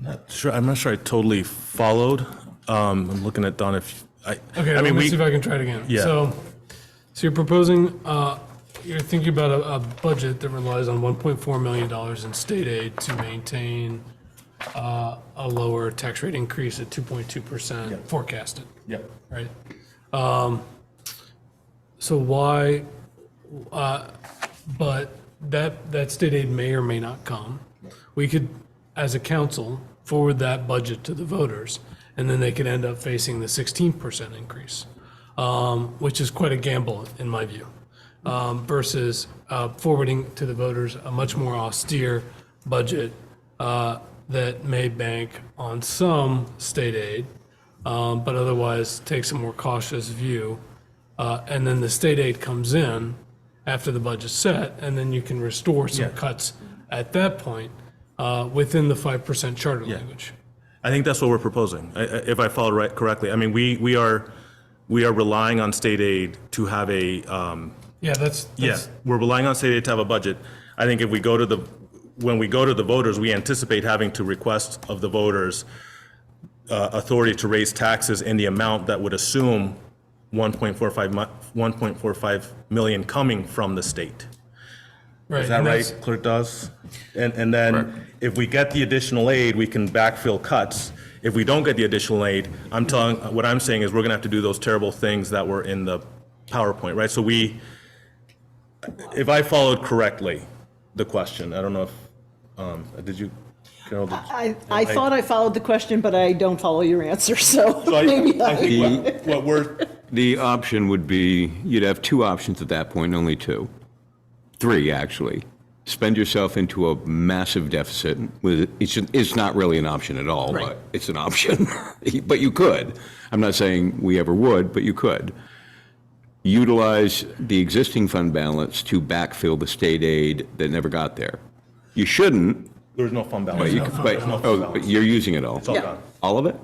I'm not sure I totally followed. I'm looking at Don.
Okay, let me see if I can try it again.
Yeah.
So you're proposing, you're thinking about a budget that relies on $1.4 million in state aid to maintain a lower tax rate increase at 2.2% forecasted.
Yep.
Right? So why, but that state aid may or may not come. We could, as a council, forward that budget to the voters, and then they could end up facing the 16% increase, which is quite a gamble in my view, versus forwarding to the voters a much more austere budget that may bank on some state aid, but otherwise takes a more cautious view. And then the state aid comes in after the budget's set, and then you can restore some cuts at that point within the 5% charter language.
I think that's what we're proposing, if I followed correctly. I mean, we are relying on state aid to have a
Yeah, that's.
Yeah, we're relying on state aid to have a budget. I think if we go to when we go to the voters, we anticipate having to request of the voters authority to raise taxes in the amount that would assume 1.45 million coming from the state.
Right,
Is that
and
right,
that's-
Clerk Dawes? And then if we get the additional aid, we can backfill cuts. If we don't get the additional aid, what I'm saying is we're gonna have to do those terrible things that were in the PowerPoint, right? So if I followed correctly, the question, I don't know if, did you, Carol?
I thought I followed the question, but I don't follow your answer, so
So
maybe
I think what we're,
The option would be, you'd have two options at that point, only two. Three, actually. Spend yourself into a massive deficit. It's not really an option at all, but it's an option. But you could. I'm not saying we ever would, but you could. Utilize the existing fund balance to backfill the state aid that never got there. You shouldn't.
there's no fund balance.
But you're using it all.
It's all gone.
All of it?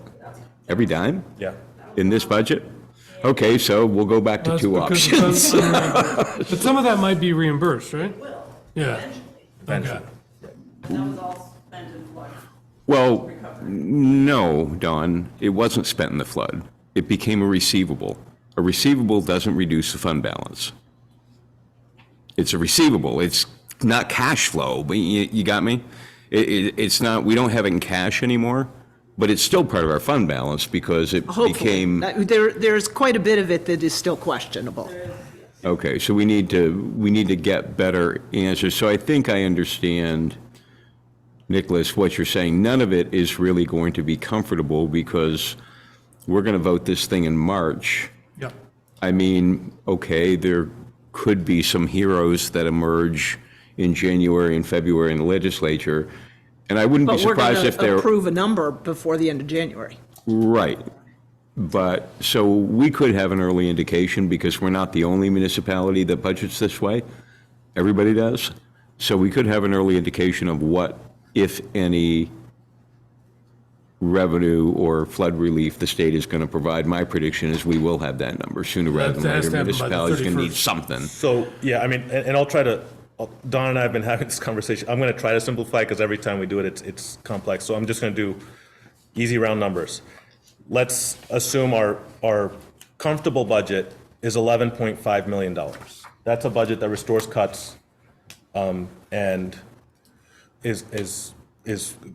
Every dime?
Yeah.
In this budget? Okay, so we'll go back to
That's
two
because
options.
But some of that might be reimbursed, right? Yeah. Okay.
That was all spent in flood.
Well, no, Don, it wasn't spent in the flood. It became a receivable. A receivable doesn't reduce the fund balance. It's a receivable. It's not cash flow, but you got me? It's not, we don't have it in cash anymore, but it's still part of our fund balance because it became.
There's quite a bit of it that is still questionable.
Okay, so we need to get better answers. So I think I understand, Nicholas, what you're saying. None of it is really going to be comfortable because we're going to vote this thing in March.
Yeah.
I mean, okay, there could be some heroes that emerge in January and February in the legislature, and I wouldn't be
But we're
surprised if
going
they're.
to approve a number before the end of January.
Right. But, so we could have an early indication because we're not the only municipality that budgets this way. Everybody does. So we could have an early indication of what, if any, revenue or flood relief the state is going to provide. My prediction is we will have that number sooner rather than later. Municipalities are going to need something.
So, yeah, I mean, and I'll try to, Don and I have been having this conversation. I'm going to try to simplify because every time we do it, it's complex. So I'm just going to do easy round numbers. Let's assume our comfortable budget is $11.5 million. That's a budget that restores cuts and is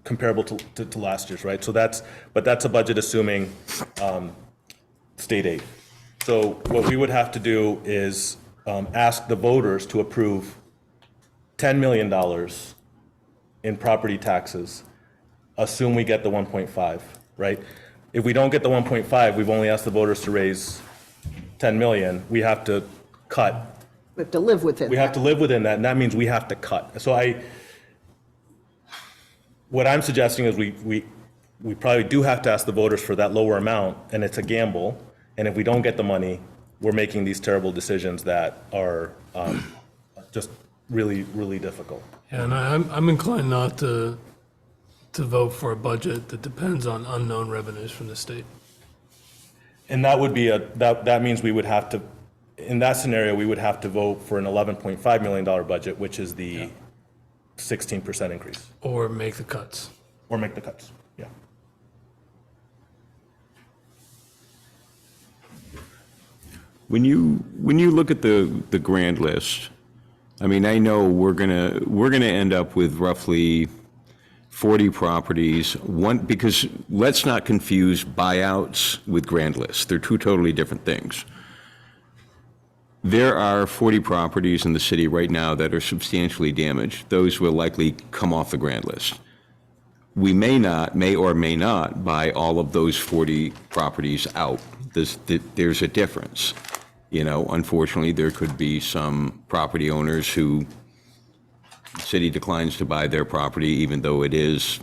comparable to last year's, right? So that's a budget assuming state aid. So what we would have to do is ask the voters to approve $10 million in property taxes, assume we get the 1.5, right? If we don't get the 1.5, we've only asked the voters to raise 10 million, we have to cut.
We have to live within
We have to live within that, and that means we have to cut. So what I'm suggesting is we probably do have to ask the voters for that lower amount, and it's a gamble. And if we don't get the money, we're making these terrible decisions that are just really, really difficult.
Yeah, and I'm inclined not to vote for a budget that depends on unknown revenues from the state.
And that would be that means we would have to, in that scenario, we would have to vote for an $11.5 million budget, which is the 16% increase.
Or make the cuts.
Or make the cuts, yeah.
When you look at the grand list, I mean, I know we're gonna end up with roughly 40 properties. Because let's not confuse buyouts with grand lists. They're two totally different things. There are 40 properties in the city right now that are substantially damaged. Those will likely come off the grand list. We may or may not buy all of those 40 properties out. There's a difference. You know, unfortunately, there could be some property owners who the city declines to buy their property even though it is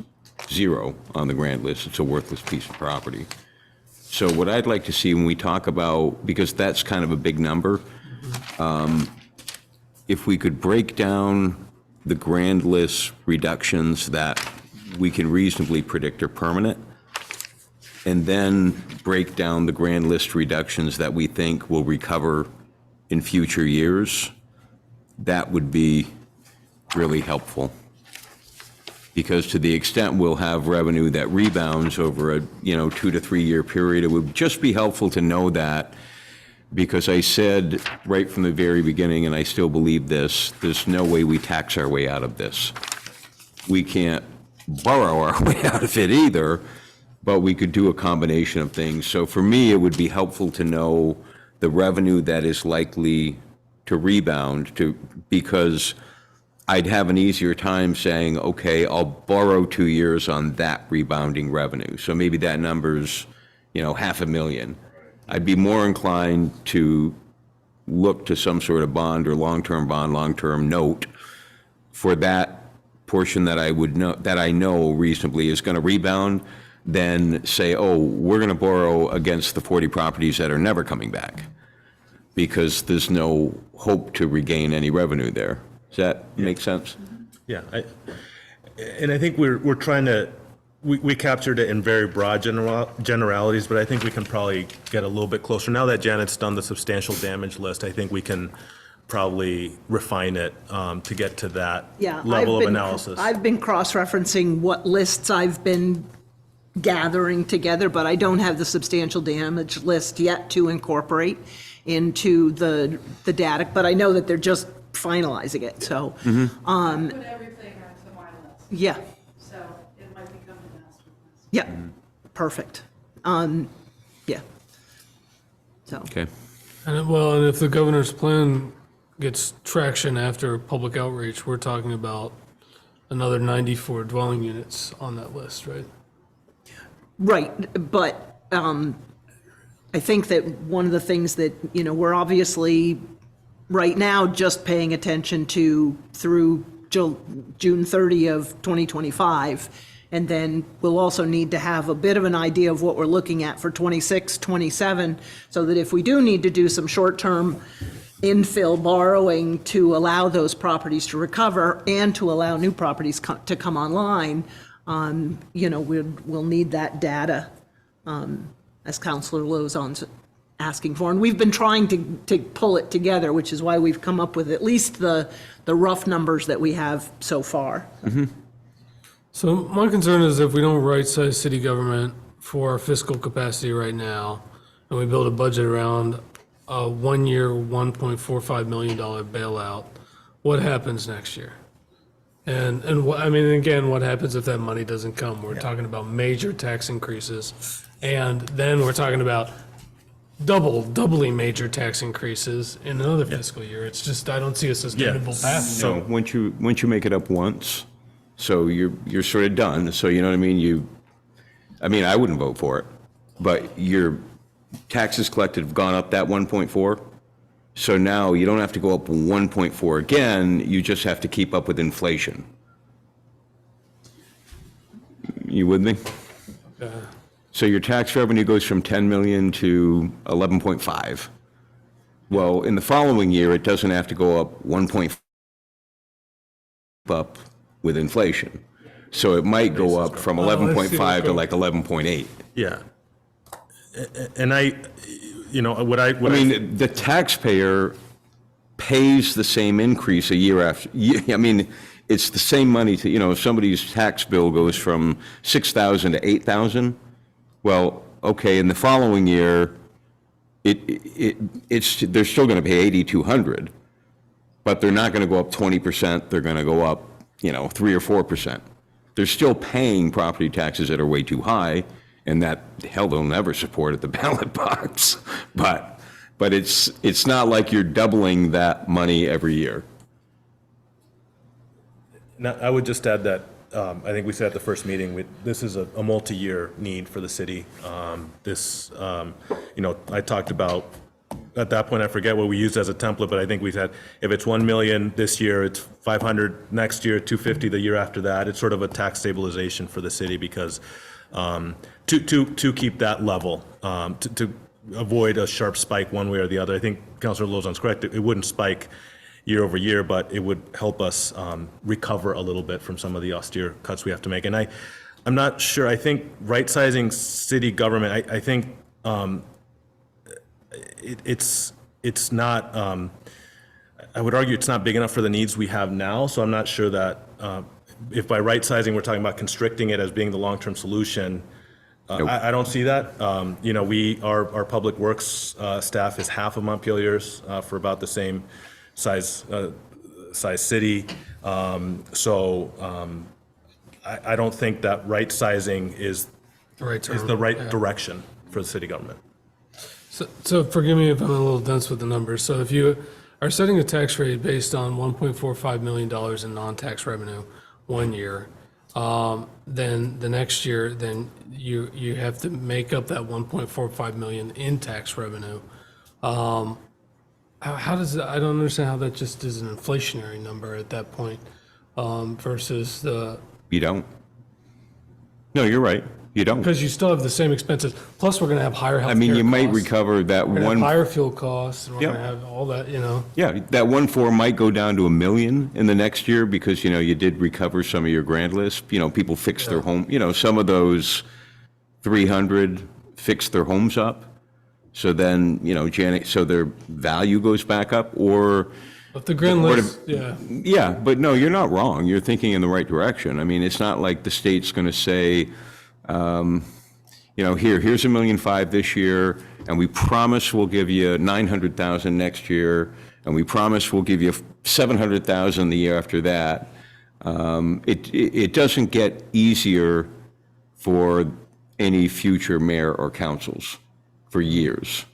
zero on the grand list. It's a worthless piece of property. So what I'd like to see when we talk about, because that's kind of a big number, if we could break down the grand list reductions that we can reasonably predict are permanent, and then break down the grand list reductions that we think will recover in future years, that would be really helpful. Because to the extent we'll have revenue that rebounds over a, 2 to 3 year period, it would just be helpful to know that, because I said right from the very beginning, and I still believe this, there's no way we tax our way out of this. We can't borrow our way out of it either, but we could do a combination of things. So for me, it would be helpful to know the revenue that is likely to rebound, because I'd have an easier time saying, okay, I'll borrow 2 years on that rebounding revenue. So maybe that number's, $500,000. I'd be more inclined to look to some sort of bond or long-term bond, long-term note for that portion that I know reasonably is going to rebound, than say, oh, we're going to borrow against the 40 properties that are never coming back, because there's no hope to regain any revenue there. Does that make sense?
Yeah, I think we're trying to, we captured it in very broad generalities, but I think we can probably get a little bit closer. Now that Janet's done the substantial damage list, I think we can probably refine it to get to that level of analysis.
I've been cross-referencing what lists I've been gathering together, but I don't have the substantial damage list yet to incorporate into the data, but I know that they're just finalizing it, so.
Put everything onto my list.
Yeah,
So it might become a master list.
yeah, perfect. Yeah. So.
Okay.
And if the governor's plan gets traction after public outreach, we're talking about another 94 dwelling units on that list, right?
Right, but I think that one of the things that, we're obviously right now just paying attention to through June 30 of 2025, and then we'll also need to have a bit of an idea of what we're looking at for 26, 27, so that if we do need to do some short-term infill borrowing to allow those properties to recover and to allow new properties to come online, we'll need that data, as Councilor Lozon's asking for. And we've been trying to pull it together, which is why we've come up with at least the rough numbers that we have so far.
So my concern is if we don't right-size city government for our fiscal capacity right now, and we build a budget around a 1 year, $1.45 million bailout, what happens next year? And again, what happens if that money doesn't come? We're talking about major tax increases, and then we're talking about doubly major tax increases in another fiscal year. It's just, I don't see a sustainable path.
So once you make it up once, so you're sort of done. So you know what I mean? I wouldn't vote for it, but your taxes collected have gone up that 1.4. So now you don't have to go up 1.4 again, you just have to keep up with inflation. You with me? So your tax revenue goes from 10 million to 11.5. Well, in the following year, it doesn't have to go up 1.5 up with inflation. So it might go up from 11.5 to like 11.8.
Yeah. And
the taxpayer pays the same increase a year after. It's the same money to, if somebody's tax bill goes from 6,000 to 8,000, well, okay, in the following year, they're still going to pay 8,200, but they're not going to go up 20%. They're going to go up, 3 or 4%. They're still paying property taxes that are way too high. And that, hell, they'll never support at the ballot box. But it's not like you're doubling that money every year.
Now, I would just add that I think we said at the first meeting, this is a multi-year need for the city. I talked about, at that point, I forget what we used as a template, but I think we said if it's 1 million this year, it's 500 next year, 250 the year after that. It's sort of a tax stabilization for the city, because to keep that level, to avoid a sharp spike one way or the other. I think Councilor Lozon's correct. It wouldn't spike year over year, but it would help us recover a little bit from some of the austere cuts we have to make. And I'm not sure. I think right-sizing city government, I think it's it's not, I would argue it's not big enough for the needs we have now, so I'm not sure that if by right sizing, we're talking about constricting it as being the long-term solution. I don't see that. You know, our public works staff is half of Montpelier's for about the same size city. I don't think that right sizing is the right direction for the city government.
So forgive me if I'm a little dense with the numbers. So if you are setting a tax rate based on $1.45 million in non-tax revenue 1 year, then the next year, then you have to make up that 1.45 million in tax revenue. How does that, I don't understand how that just is an inflationary number at that point versus the.
You don't. No, you're right. You don't.
Because you still have the same expenses. Plus, we're going to have higher healthcare costs.
I mean, you might recover that
We're gonna
one.
have higher fuel costs, and we're
Yep.
going to have all that, you know.
Yeah, that 1.4 might go down to $1 million in the next year because, you know, you did recover some of your grand list. You know, people fixed their home, you know, some of those 300 fixed their homes up. So then, you know, so their value goes back up or.
But the grand list, yeah.
Yeah, but no, you're not wrong. You're thinking in the right direction. I mean, it's not like the state's going to say, you know, here's $1.5 million this year, and we promise we'll give you 900,000 next year, and we promise we'll give you 700,000 the year after that. It doesn't get easier for any future mayor or councils for years,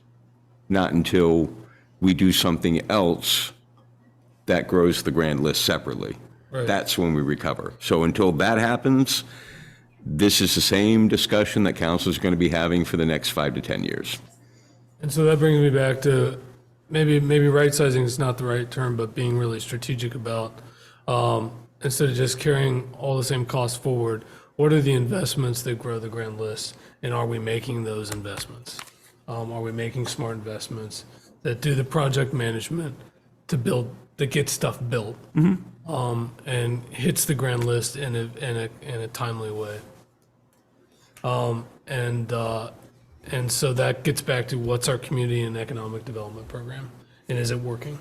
not until we do something else that grows the grand list separately.
Right.
That's when we recover. So until that happens, this is the same discussion that council is going to be having for the next 5 to 10 years.
And so that brings me back to maybe right sizing is not the right term, but being really strategic about, instead of just carrying all the same costs forward, what are the investments that grow the grand list? And are we making those investments? Are we making smart investments that do the project management to build, that get stuff built, and hits the grand list in a timely way? And so that gets back to what's our community and economic development program, and is it working?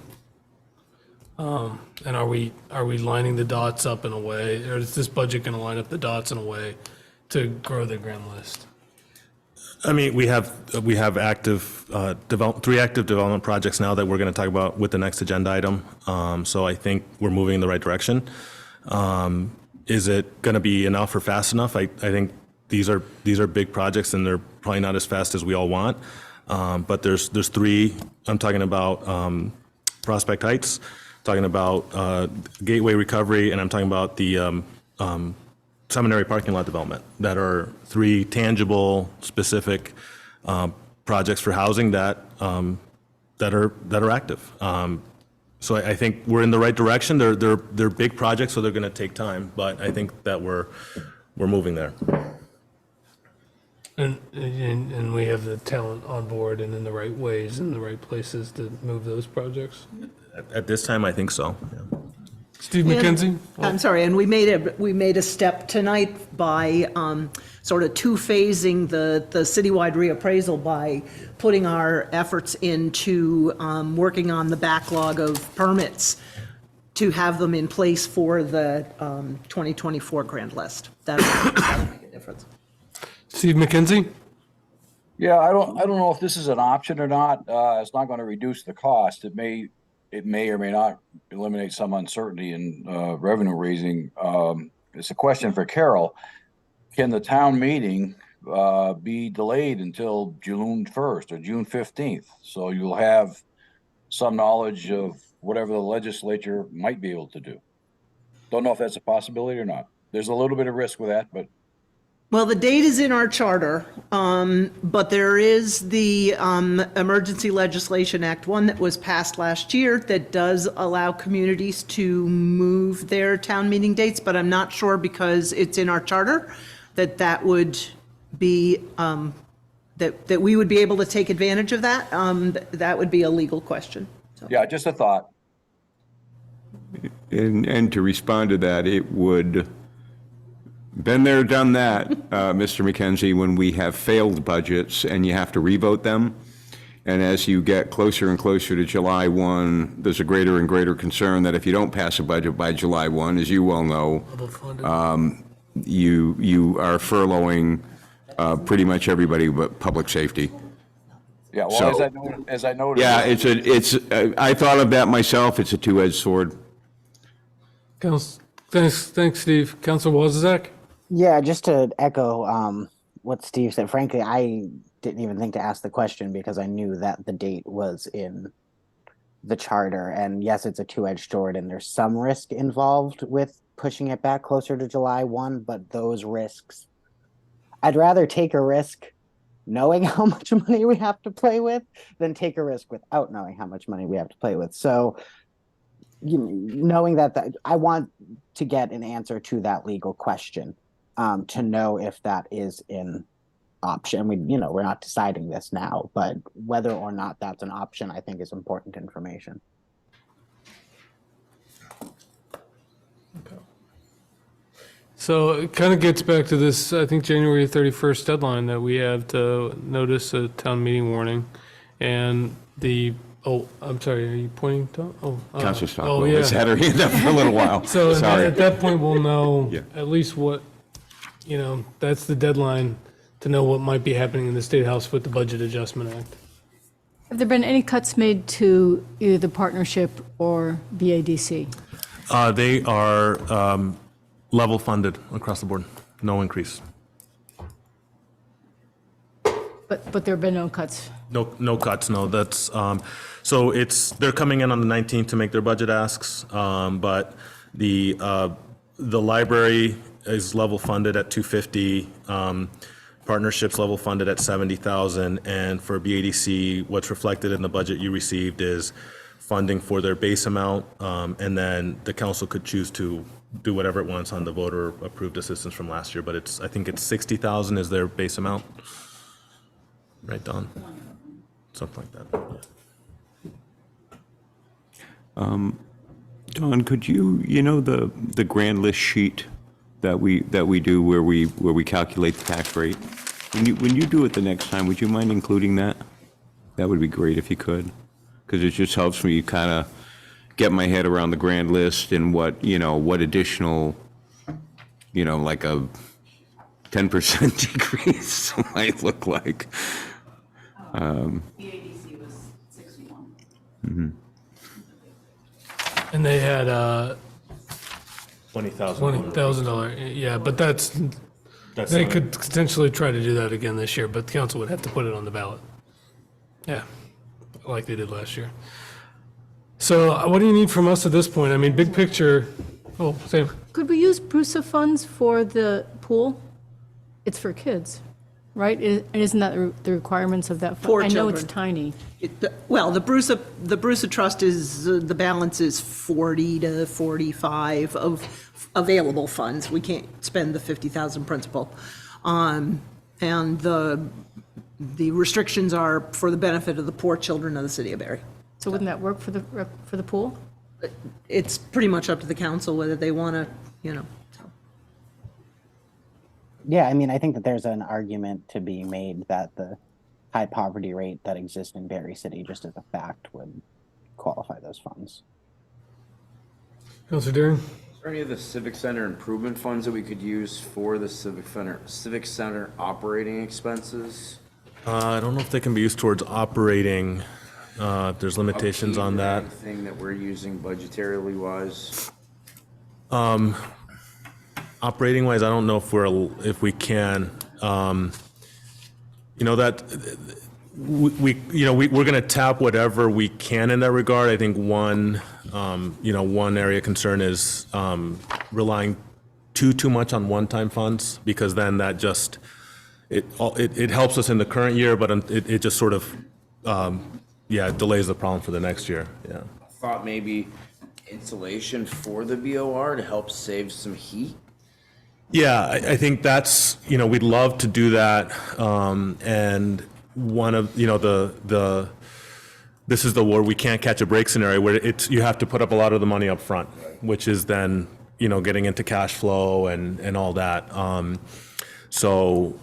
And are we lining the dots up in a way, or is this budget going to line up the dots in a way to grow the grand list?
I mean, we have active 3 active development projects now that we're going to talk about with the next agenda item. So I think we're moving in the right direction. Is it going to be enough or fast enough? I think these are big projects and they're probably not as fast as we all want. But there's 3. I'm talking about Prospect Heights, talking about Gateway Recovery, and I'm talking about the Seminary parking lot development. That are 3 tangible, specific projects for housing that are active. So I think we're in the right direction. They're big projects, so they're going to take time. But I think that we're moving there.
And we have the talent on board and in the right ways, in the right places to move those projects.
At this time, I think so. Yeah.
Steve McKenzie?
I'm sorry, and we made a step tonight by sort of two-phasing the citywide reappraisal by putting our efforts into working on the backlog of permits to have them in place for the 2024 grand list. That'll make a difference.
Steve McKenzie?
Yeah, I don't know if this is an option or not. It's not going to reduce the cost. It may or may not eliminate some uncertainty in revenue raising. It's a question for Carol. Can the town meeting be delayed until June 1st or June 15th? So you'll have some knowledge of whatever the legislature might be able to do. Don't know if that's a possibility or not. There's a little bit of risk with that, but.
Well, the date is in our charter, but there is the Emergency Legislation Act 1 that was passed last year that does allow communities to move their town meeting dates, but I'm not sure because it's in our charter that would be, that we would be able to take advantage of that. That would be a legal question. So.
Yeah, just a thought.
And to respond to that, it would. Been there, done that, Mr. McKenzie, when we have failed budgets and you have to revote them. And as you get closer and closer to July 1, there's a greater and greater concern that if you don't pass a budget by July 1, as you well know, you are furloughing pretty much everybody but public safety.
Yeah, well,
So-
as I noted.
Yeah, I thought of that myself. It's a two-edged sword.
Thanks, Steve. Council Wozniak?
Yeah, just to echo what Steve said, frankly, I didn't even think to ask the question because I knew that the date was in the charter. And yes, it's a two-edged sword, and there's some risk involved with pushing it back closer to July 1, but those risks, I'd rather take a risk knowing how much money we have to play with than take a risk without knowing how much money we have to play with. So knowing that I want to get an answer to that legal question, to know if that is an option. We're not deciding this now, but whether or not that's an option, I think is important information.
So it kind of gets back to this, I think, January 31st deadline that we have to notice a town meeting warning. And I'm sorry, are you pointing to?
Councilor Stockwell has had her hand up for a little while.
So
Sorry.
at that point, we'll know
Yeah.
at least what, that's the deadline to know what might be happening in the State House with the Budget Adjustment Act.
Have there been any cuts made to either the partnership or BADC?
They are level funded across the board, no increase.
But there have been no cuts.
No cuts, no. That's, so they're coming in on the 19th to make their budget asks, but the library is level funded at 250, partnerships level funded at 70,000, and for BADC, what's reflected in the budget you received is funding for their base amount, and then the council could choose to do whatever it wants on the voter approved assistance from last year, but I think it's 60,000 is their base amount. Right, Don? Something like that.
Don, could you the grand list sheet that we do where we calculate the tax rate? When you do it the next time, would you mind including that? That would be great if you could, because it just helps me kind of get my head around the grand list and what additional, like a 10% decrease might look like.
BADC was 61.
Mm-hmm.
And they had
$20,000.
Yeah, but they could potentially try to do that again this year, but the council would have to put it on the ballot. Yeah, like they did last year. So what do you need from us at this point? I mean, big picture, Sam.
Could we use BRUSA funds for the pool? It's for kids, right? Isn't that the requirements of that fund?
For
I know it's
children.
tiny.
Well, the BRUSA trust is, the balance is 40 to 45 of available funds. We can't spend the 50,000 principal. And the restrictions are for the benefit of the poor children of the city of Barre.
So wouldn't that work for the pool?
It's pretty much up to the council whether they want to, so.
Yeah, I mean, I think that there's an argument to be made that the high poverty rate that exists in Barre City, just as a fact, would qualify those funds.
Councilor Deering?
Is there any of the Civic Center improvement funds that we could use for the Civic Center operating expenses?
I don't know if they can be used towards operating. There's limitations on that.
Anything that we're using budgetarily wise?
Operating wise, I don't know if we can. That we're going to tap whatever we can in that regard. I think one area of concern is relying too much on one-time funds, because then that just it helps us in the current year, but it just sort of it delays the problem for the next year. Yeah.
I thought maybe insulation for the BOR to help save some heat.
Yeah, I think that's, we'd love to do that. And one of, this is the where we can't catch a break scenario where you have to put up a lot of the money up front, which is then, getting into cash flow and all that. So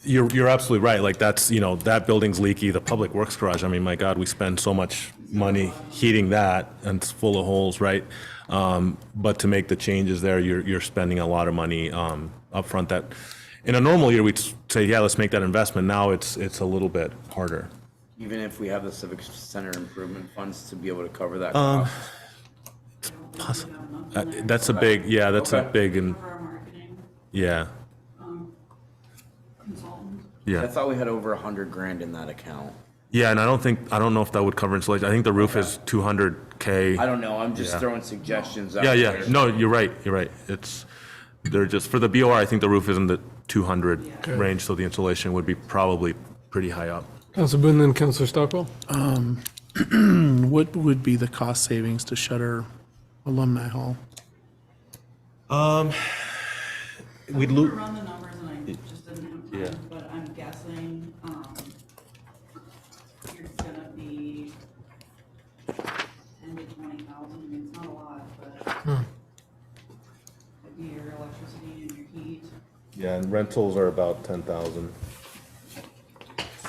you're absolutely right. Like that's, that building's leaky, the public works garage. I mean, my God, we spend so much money heating that and it's full of holes, right? But to make the changes there, you're spending a lot of money upfront that in a normal year, we'd say, yeah, let's make that investment. Now it's a little bit harder.
Even if we have the Civic Center improvement funds to be able to cover that cost?
That's a big, that's a big, and yeah. Yeah.
I thought we had over 100 grand in that account.
Yeah, and I don't know if that would cover insulation. I think the roof is 200K.
I don't know, I'm just throwing suggestions out
Yeah,
there.
no, you're right. They're just, for the BOR, I think the roof is in the 200 range, so the insulation would be probably pretty high up.
Councilor Boone, then Councilor Stockwell.
What would be the cost savings to shutter Alumni Hall?
We'd
lose. Run the numbers and I just didn't have time, but I'm guessing, you're gonna be 10 to 20,000. I mean, it's not a lot, but it'd be your electricity and your heat.
Yeah, and rentals are about 10,000.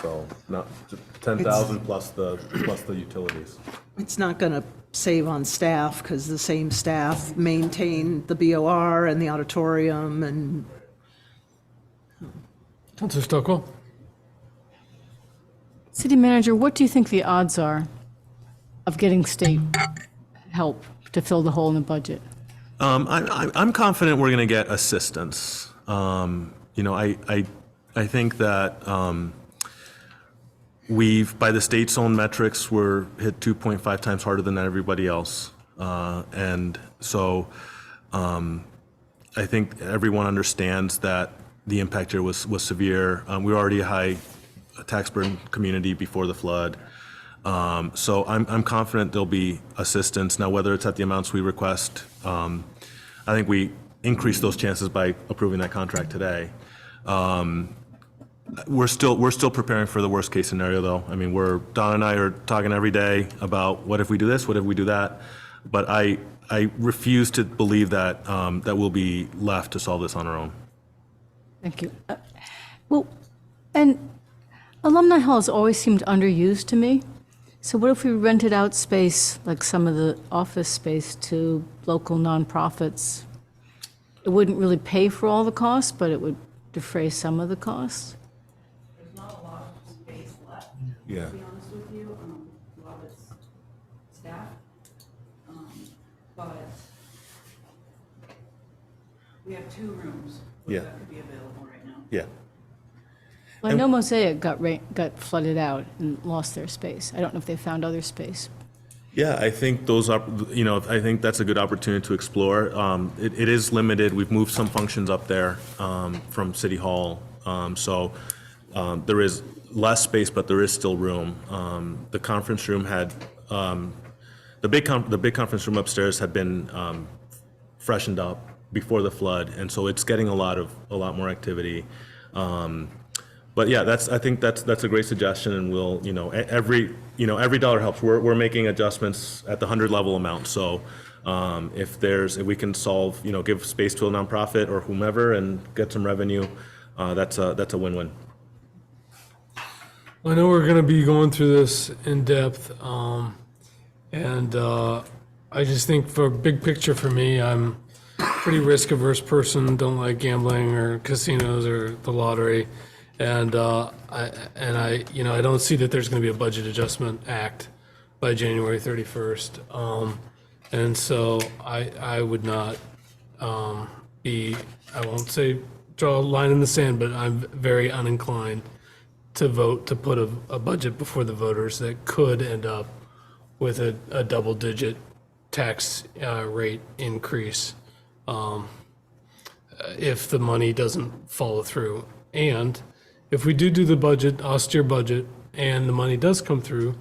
So not 10,000 plus the utilities.
It's not going to save on staff because the same staff maintain the BOR and the auditorium and.
Councilor Stockwell.
City Manager, what do you think the odds are of getting state help to fill the hole in the budget?
I'm confident we're going to get assistance. I think that by the state's own metrics, we're hit 2.5 times harder than everybody else. And so I think everyone understands that the impact here was severe. We were already a high tax burden community before the flood. So I'm confident there'll be assistance. Now, whether it's at the amounts we request, I think we increase those chances by approving that contract today. We're still preparing for the worst case scenario, though. I mean, Don and I are talking every day about what if we do this, what if we do that. But I refuse to believe that that we'll be left to solve this on our own.
Thank you. Well, and Alumni Hall has always seemed underused to me. So what if we rented out space, like some of the office space, to local nonprofits? It wouldn't really pay for all the costs, but it would defray some of the costs.
There's not a lot of space left,
Yeah.
to be honest with you. A lot of it's staff. But we have 2 rooms that could be available right now.
Yeah.
Well, I know Mosaic got flooded out and lost their space. I don't know if they found other space.
Yeah, I think I think that's a good opportunity to explore. It is limited. We've moved some functions up there from City Hall, so there is less space, but there is still room. The conference room had the big conference room upstairs had been freshened up before the flood, and so it's getting a lot more activity. But yeah, I think that's a great suggestion, and we'll, every dollar helps. We're making adjustments at the 100 level amount. So if we can solve, give space to a nonprofit or whomever and get some revenue, that's a win-win.
I know we're going to be going through this in depth, and I just think for big picture for me, I'm a pretty risk averse person. Don't like gambling or casinos or the lottery. And I don't see that there's going to be a budget adjustment act by January 31st. And so I would not I won't say draw a line in the sand, but I'm very uninclined to vote to put a budget before the voters that could end up with a double-digit tax rate increase if the money doesn't follow through. And if we do the budget, austere budget, and the money does come through,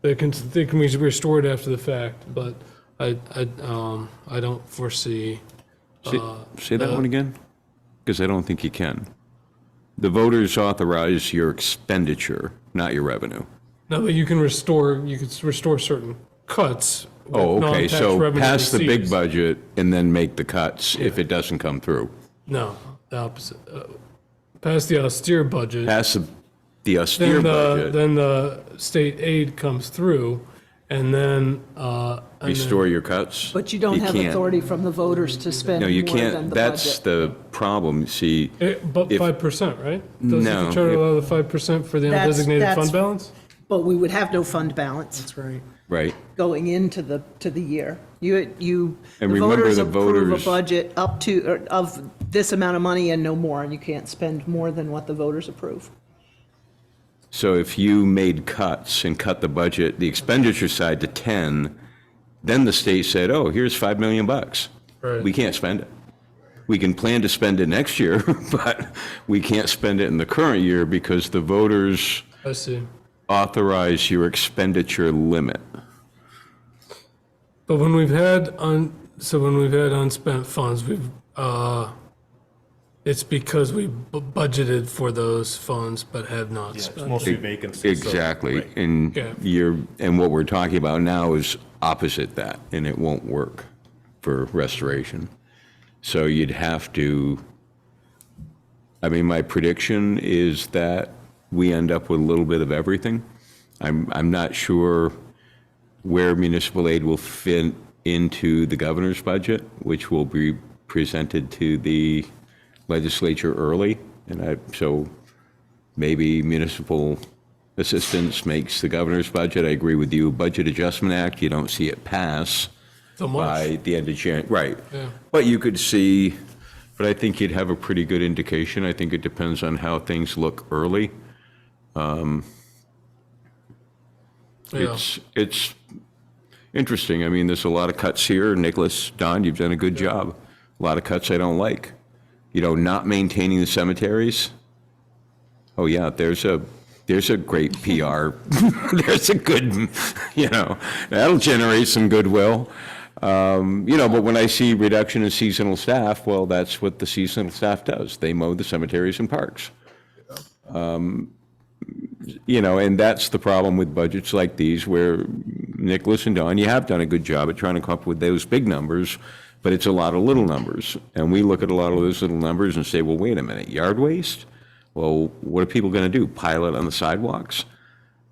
they can be restored after the fact. But I don't foresee.
Say that one again, because I don't think you can. The voters authorize your expenditure, not your revenue.
No, but you can restore certain cuts.
Oh, okay.
Non-tax
So
revenue
pass the big
receipts.
budget and then make the cuts if it doesn't come through.
No, the opposite. Past the austere budget.
Pass the austere budget,
Then the state aid comes through, and then.
restore your cuts.
But you don't have
can't.
authority from the voters to spend
No,
more
you
than
can't,
the
that's
budget.
the problem, see.
But
if-
5%, right? Doesn't
No,
the charter
if-
allow the 5% for the
That's-
undesignated
that's-
fund balance?
But we would have no fund balance. That's
right.
Right.
Going into the year. You,
And
the
remember
voters
the
approve a
voters-
budget up to, or of this amount of money and no more, and you can't spend more than what the voters approve.
So if you made cuts and cut the budget, the expenditure side to 10, then the state said, oh, here's $5 million.
Right.
We can't spend it. We can plan to spend it next year, but we can't spend it in the current year because the voters
I see.
authorize your expenditure limit.
But when we've had unspent funds, it's because we budgeted for those funds but have not spent.
mostly vacancies. so-
Exactly.
right.
And
Yeah.
and what we're talking about now is opposite that, and it won't work for restoration. So you'd have to, I mean, my prediction is that we end up with a little bit of everything. I'm not sure where municipal aid will fit into the governor's budget, which will be presented to the legislature early. And so maybe municipal assistance makes the governor's budget. I agree with you. Budget Adjustment Act, you don't see it pass
So much.
by the end of January. Right.
Yeah.
But you could see, but I think you'd have a pretty good indication. I think it depends on how things look early.
Yeah.
It's interesting. I mean, there's a lot of cuts here. Nicholas, Don, you've done a good job. A lot of cuts I don't like. You know, not maintaining the cemeteries. Oh yeah, there's a great PR. There's a good, that'll generate some goodwill. But when I see reduction in seasonal staff, well, that's what the seasonal staff does. They mow the cemeteries and parks. And that's the problem with budgets like these where Nicholas and Don, you have done a good job at trying to come up with those big numbers, but it's a lot of little numbers. And we look at a lot of those little numbers and say, well, wait a minute, yard waste? Well, what are people going to do? Pile it on the sidewalks?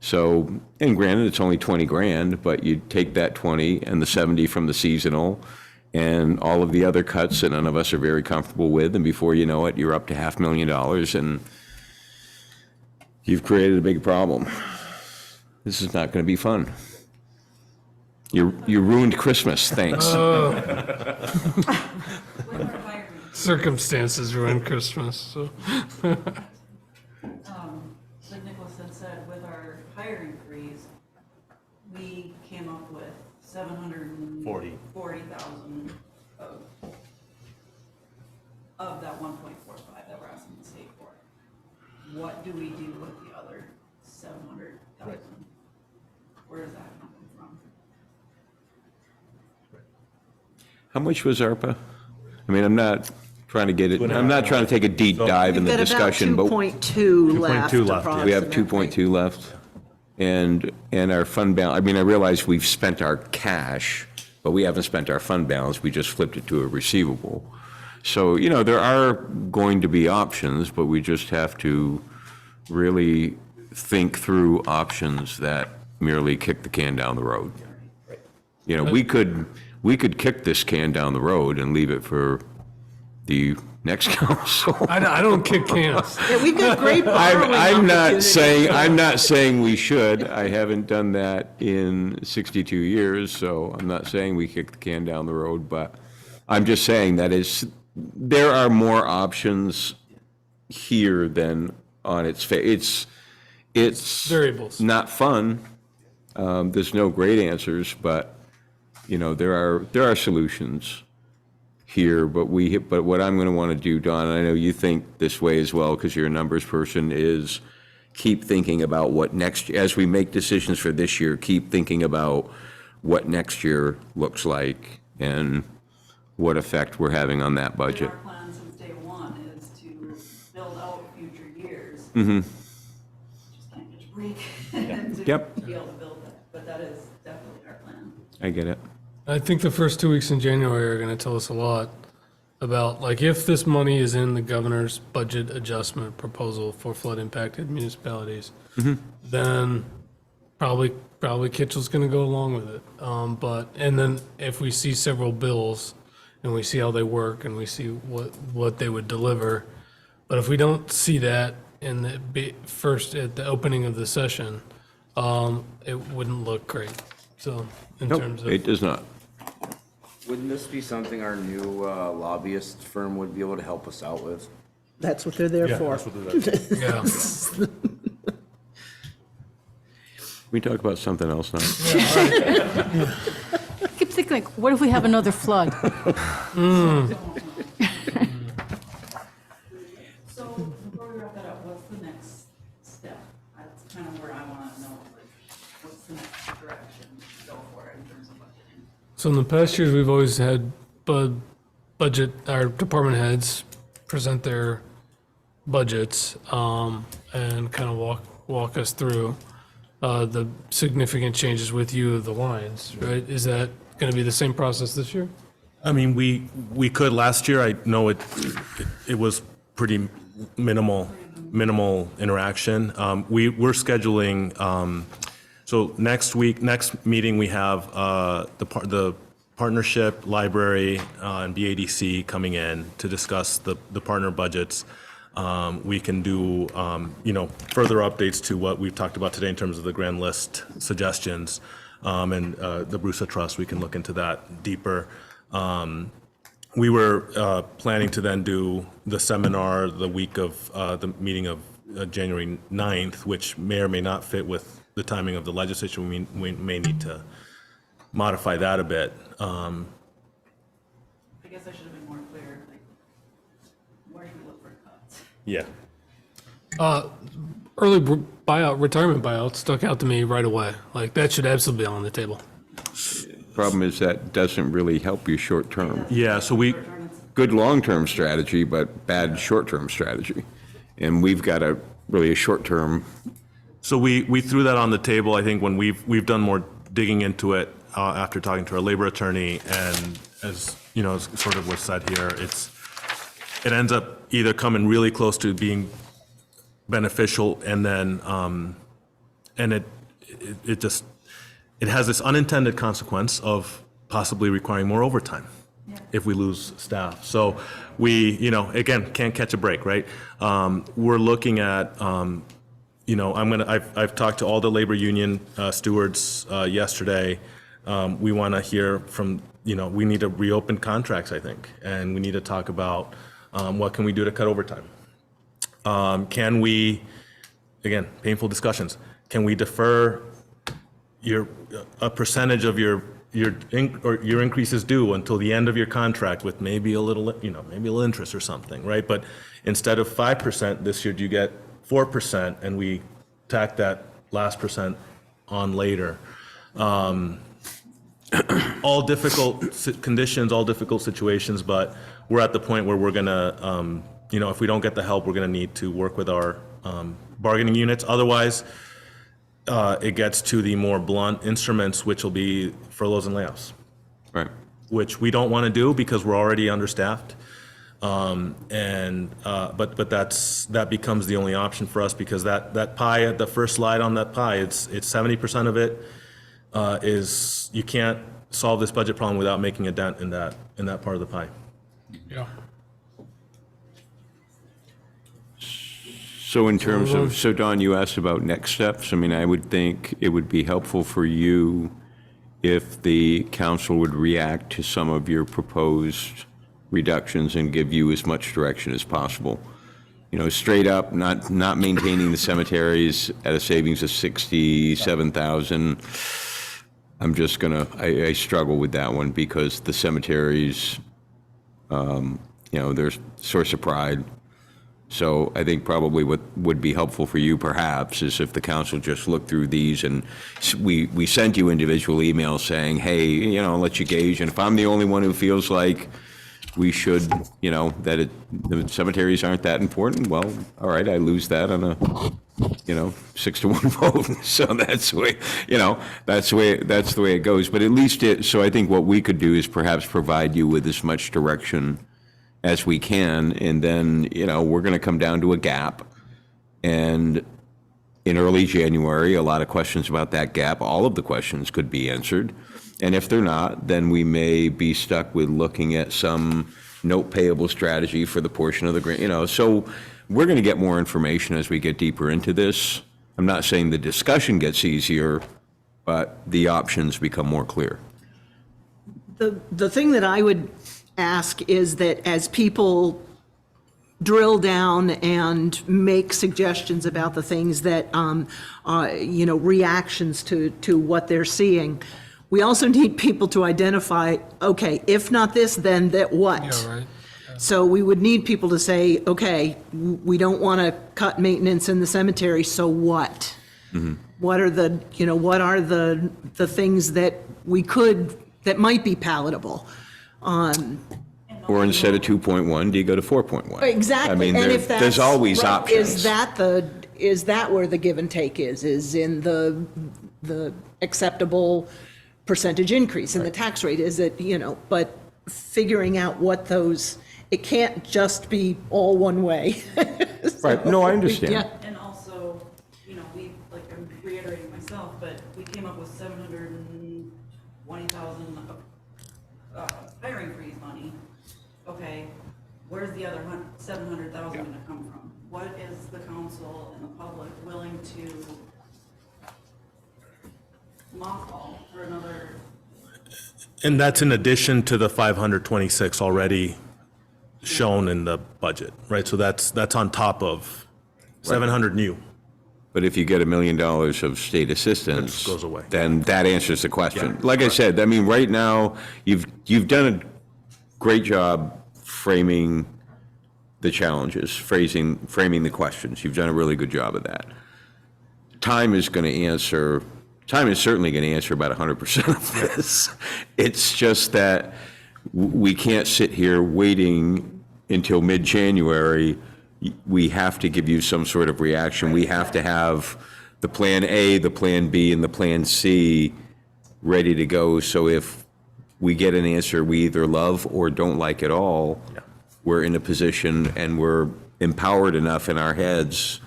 So, and granted, it's only 20 grand, but you take that 20 and the 70 from the seasonal and all of the other cuts that none of us are very comfortable with, and before you know it, you're up to $500,000 and you've created a big problem. This is not going to be fun. You ruined Christmas, thanks.
Circumstances ruin Christmas, so.
Like Nicholas had said, with our hiring freeze, we came up with 740,000 of that 1.45 that we're asking the state for. What do we do with the other 700,000? Where is that coming from?
How much was ARPA? I mean, I'm not trying to get it, I'm not trying to take a deep dive in the discussion, but.
We've got about 2.2 left
2.2 left, yeah.
We have
approximately.
2.2 left. And our fund balance, I mean, I realize we've spent our cash, but we haven't spent our fund balance. We just flipped it to a receivable. So, there are going to be options, but we just have to really think through options that merely kick the can down the road. We could kick this can down the road and leave it for the next council.
I don't kick cans.
Yeah, we've got great borrowing
I'm not
opportunities.
saying we should. I haven't done that in 62 years, so I'm not saying we kick the can down the road, but I'm just saying that there are more options here than on its face. It's
Variables.
not fun. There's no great answers, but there are solutions here. But what I'm going to want to do, Don, and I know you think this way as well because you're a numbers person, is keep thinking about what as we make decisions for this year, keep thinking about what next year looks like and what effect we're having on that budget.
Our plan since day one is to build out future years.
Mm-hmm.
Just can't catch a break and to
Yep.
be able to build that. But that is definitely our plan.
I get it.
I think the first 2 weeks in January are going to tell us a lot. about, like, if this money is in the governor's budget adjustment proposal for flood impacted municipalities, then probably Kitchell's gonna go along with it. And then if we see several bills and we see how they work and we see what they would deliver, but if we don't see that in first at the opening of the session, it wouldn't look great. So in terms of.
It does not.
Wouldn't this be something our new lobbyist firm would be able to help us out with?
That's what they're there for.
Yeah.
We talk about something else now.
I keep thinking, like, what if we have another flood?
So before we wrap that up, what's the next step? That's kind of where I want to know, like, what's the next direction to go for in terms of budgeting?
So in the past years, we've always had our department heads present their budgets and kind of walk us through the significant changes with you of the lines, right? Is that going to be the same process this year?
I mean, we could. Last year, I know it was pretty minimal interaction. We're scheduling, so next meeting, we have the partnership, library, and BADC coming in to discuss the partner budgets. We can do, further updates to what we've talked about today in terms of the grand list suggestions, and the Brusa Trust. We can look into that deeper. We were planning to then do the seminar the week of the meeting of January 9th, which may or may not fit with the timing of the legislature. We may need to modify that a bit.
I guess I should have been more clear, like, where should we look for cuts?
Yeah.
Early retirement buyout stuck out to me right away. Like, that should absolutely be on the table.
Problem is that doesn't really help you short term.
Yeah, so
good long-term strategy, but bad short-term strategy. And we've got a short-term.
So we threw that on the table. I think when we've done more digging into it after talking to our labor attorney, and as you know, as sort of was said here, it ends up either coming really close to being beneficial, and then and it has this unintended consequence of possibly requiring more overtime if we lose staff. So we, again, can't catch a break, right? We're looking at, I've talked to all the labor union stewards yesterday. We want to hear from, we need to reopen contracts, I think, and we need to talk about what can we do to cut overtime. Can we, again, painful discussions, can we defer a percentage of your increases due until the end of your contract with maybe a little interest or something, right? But instead of 5% this year, do you get 4%, and we tack that last percent on later? All difficult conditions, all difficult situations, but we're at the point where we're gonna, if we don't get the help, we're gonna need to work with our bargaining units. Otherwise, it gets to the more blunt instruments, which will be furloughs and layoffs.
Right.
Which we don't want to do because we're already understaffed. But that becomes the only option for us, because that pie, the first slide on that pie, it's 70% of it is, you can't solve this budget problem without making a dent in that part of the pie.
Yeah.
So in terms of, so Don, you asked about next steps. I mean, I would think it would be helpful for you if the council would react to some of your proposed reductions and give you as much direction as possible. Straight up, not maintaining the cemeteries at a savings of 67,000. I'm just I struggle with that one, because the cemeteries, they're a source of pride. So I think probably what would be helpful for you perhaps is if the council just looked through these, and we sent you individual emails saying, hey, let you gauge. And if I'm the only one who feels like we should, that the cemeteries aren't that important, well, all right, I lose that on a, 6-1 vote. So that's the way, that's the way it goes. But at least so I think what we could do is perhaps provide you with as much direction as we can, and then, we're going to come down to a gap. And in early January, a lot of questions about that gap, all of the questions could be answered. And if they're not, then we may be stuck with looking at some note payable strategy for the portion of the grant, so we're going to get more information as we get deeper into this. I'm not saying the discussion gets easier, but the options become more clear.
The thing that I would ask is that as people drill down and make suggestions about the things that, reactions to what they're seeing, we also need people to identify, okay, if not this, then that what?
Yeah, right.
So we would need people to say, okay, we don't want to cut maintenance in the cemetery, so what? What are the things that that might be palatable?
Or instead of 2.1, do you go to 4.1?
Exactly.
I mean,
And if that's
there's always
right,
options.
Is that where the give and take is in the acceptable percentage increase in the tax rate? Is it, but figuring out what those, it can't just be all one way.
Right, no, I understand.
Yeah.
And also, we, like, I'm reiterating myself, but we came up with 720,000 hiring freeze money. Okay, where's the other 700,000 gonna come from? What is the council and the public willing to mothball for another?
And that's in addition to the 526 already shown in the budget, right? So that's on top of 700 new.
But if you get $1 million of state assistance,
goes away.
then that answers the question.
Yeah,
Like I said, I mean, right now, you've done a great job framing the challenges, framing the questions. You've done a really good job of that. Time is certainly going to answer about 100% of this. It's just that we can't sit here waiting until mid-January. We have to give you some sort of reaction. We have to have the plan A, the plan B, and the plan C ready to go. So if we get an answer we either love or don't like at all, we're in a position and we're empowered enough in our heads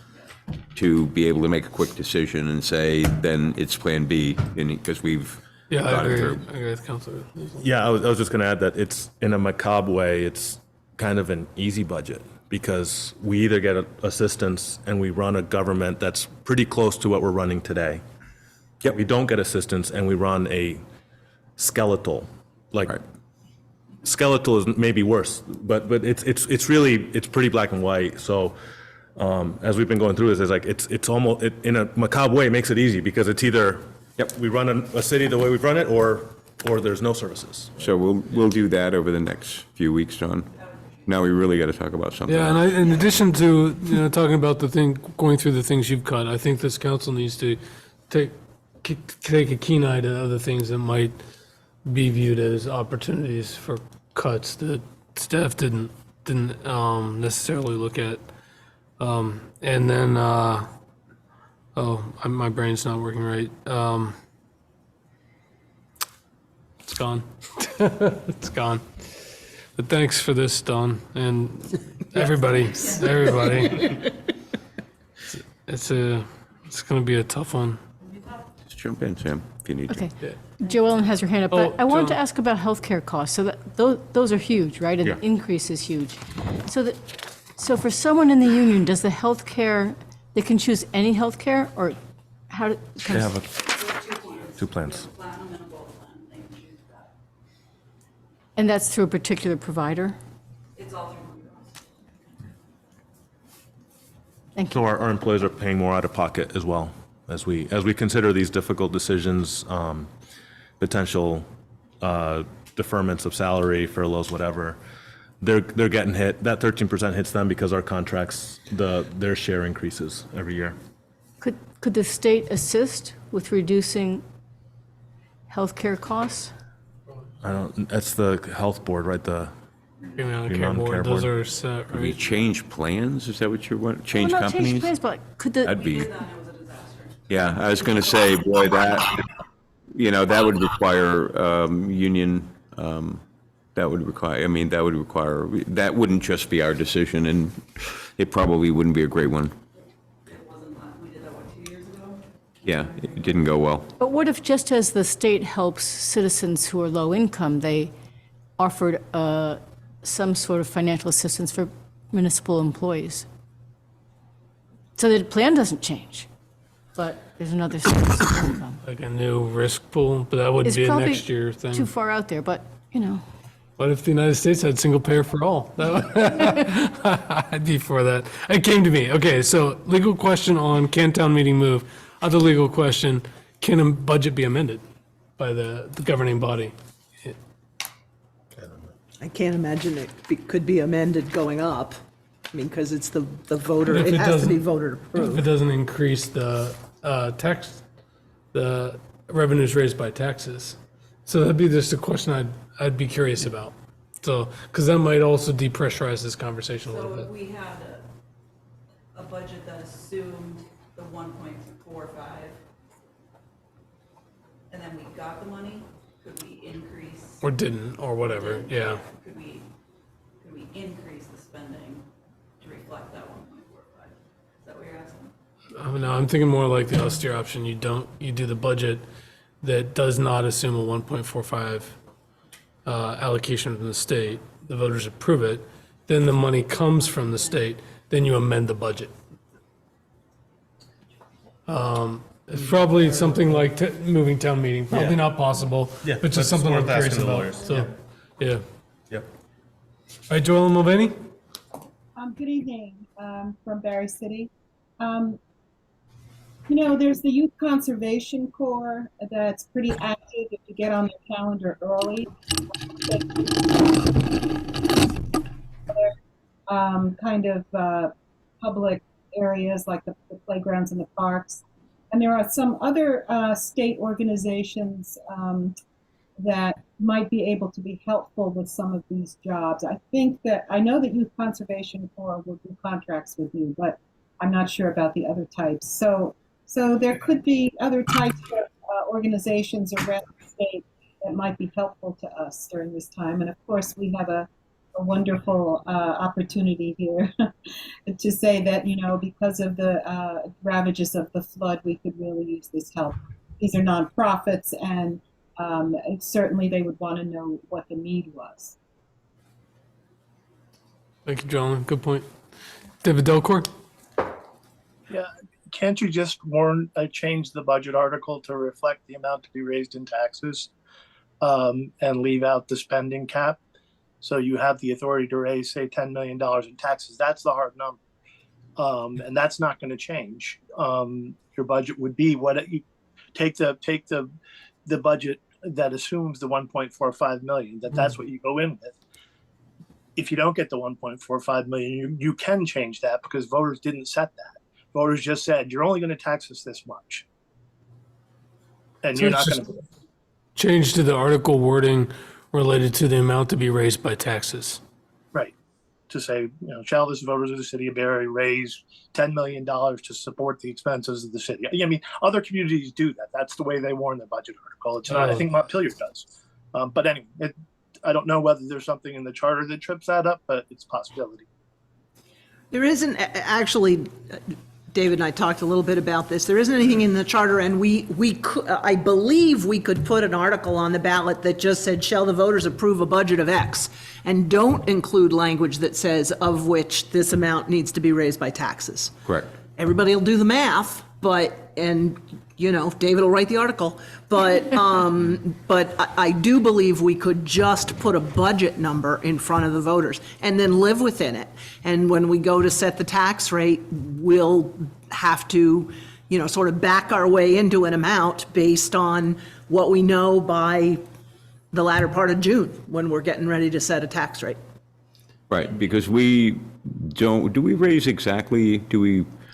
to be able to make a quick decision and say, then it's plan B, because we've thought it through.
I agree with Councilor.
Yeah, I was just going to add that it's, in a macabre way, it's kind of an easy budget, because we either get assistance and we run a government that's pretty close to what we're running today. Yep. We don't get assistance and we run a skeletal, skeletal is maybe worse, but it's really pretty black and white. So as we've been going through this, it's almost, in a macabre way, it makes it easy, because it's either we run a city the way we've run it, or there's no services.
So we'll do that over the next few weeks, John. Now we really got to talk about something.
Yeah, and in addition to talking about going through the things you've cut, I think this council needs to take a keen eye to other things that might be viewed as opportunities for cuts that staff didn't necessarily look at. And then, my brain's not working right. It's gone. It's gone. But thanks for this, Don, and everybody. It's going to be a tough one.
Just jump in, Sam, if you need to.
Okay. Joellen has her hand up, but I wanted to ask about healthcare costs. So those are huge, right? And the increase is huge. So for someone in the union, does the healthcare, they can choose any healthcare, or how?
They have two plans.
And that's through a particular provider?
It's all through.
Thank
So our employees are paying more out of pocket as well, as we consider these difficult decisions, potential deferments of salary, furloughs, whatever. They're getting hit. That 13% hits them because our contracts, their share increases every year.
Could the state assist with reducing healthcare costs?
That's the health board, right? The
Care board, those are set,
Could we
right?
change plans? Is that what you want? Change
Well, not
companies?
change plans, but could the?
That'd be. Yeah, I was going to say, boy, that would require union That would require, I mean, that wouldn't just be our decision, and it probably wouldn't be a great one.
We did that, what, 2 years ago?
Yeah, it didn't go well.
But what if, just as the state helps citizens who are low income, they offered some sort of financial assistance for municipal employees? So the plan doesn't change, but there's another source of income.
Like a new risk pool, but that wouldn't
It's
be a
probably
next year thing.
too far out there, but, you know.
What if the United States had single payer for all? I'd be for that. It came to me. Okay, so legal question on can town meeting move? Other legal question, can a budget be amended by the governing body?
I can't imagine could be amended going up. I mean, because it's the voter,
If
it has to be
doesn't-
voter
If it
approved.
doesn't increase the the revenues raised by taxes. So that'd be just a question I'd be curious about. So, because that might also depressurize this conversation a little
So
bit.
if we had a budget that assumed the 1.45, and then we got the money, could we increase?
Or didn't, or whatever, yeah.
Could we increase the spending to reflect that 1.45? Is that what you're asking?
No, I'm thinking more like the austere option. You do the budget that does not assume a 1.45 allocation from the state. The voters approve it, then the money comes from the state, then you amend the budget. It's probably something like moving town meeting, probably
Yeah.
not possible,
Yeah,
but
but
just
it's
something I'm
worth
curious
asking the
about.
lawyers.
So, yeah.
Yep.
All right, Joellen Mulvaney?
Good evening, from Barre City. You know, there's the Youth Conservation Corps that's pretty active if you get on their calendar early. Kind of public areas like the playgrounds and the parks. And there are some other state organizations that might be able to be helpful with some of these jobs. I know that Youth Conservation Corps will do contracts with you, but I'm not sure about the other types. So there could be other types of organizations around the state that might be helpful to us during this time. And of course, we have a wonderful opportunity here to say that, you know, because of the ravages of the flood, we could really use this help. These are nonprofits, and certainly they would want to know what the need was.
Thank you, Joellen. Good point. David Delcourt?
Yeah, can't you just change the budget article to reflect the amount to be raised in taxes, and leave out the spending cap? So you have the authority to raise, say, $10 million in taxes. That's the hard number. And that's not going to change. Your budget would be you take the budget that assumes the 1.45 million, that's what you go in with. If you don't get the 1.45 million, you can change that because voters didn't set that. Voters just said, you're only going to tax us this much. And
So
you're
it's
not
just
going to.
change to the article wording related to the amount to be raised by taxes.
Right. To say, you know, shall the voters of the city of Barre raise $10 million to support the expenses of the city? I mean, other communities do that. That's the way they warn their budget article. It's not, I think Montpelier does. But anyway, I don't know whether there's something in the charter that trips that up, but it's a possibility.
There isn't actually, David and I talked a little bit about this. There isn't anything in the charter, and I believe we could put an article on the ballot that just said, shall the voters approve a budget of X? And don't include language that says of which this amount needs to be raised by taxes.
Correct.
Everybody will do the math, and you know, David will write the article. But I do believe we could just put a budget number in front of the voters and then live within it. And when we go to set the tax rate, we'll have to, you know, sort of back our way into an amount based on what we know by the latter part of June when we're getting ready to set a tax rate.
Right, because we don't, do we raise exactly,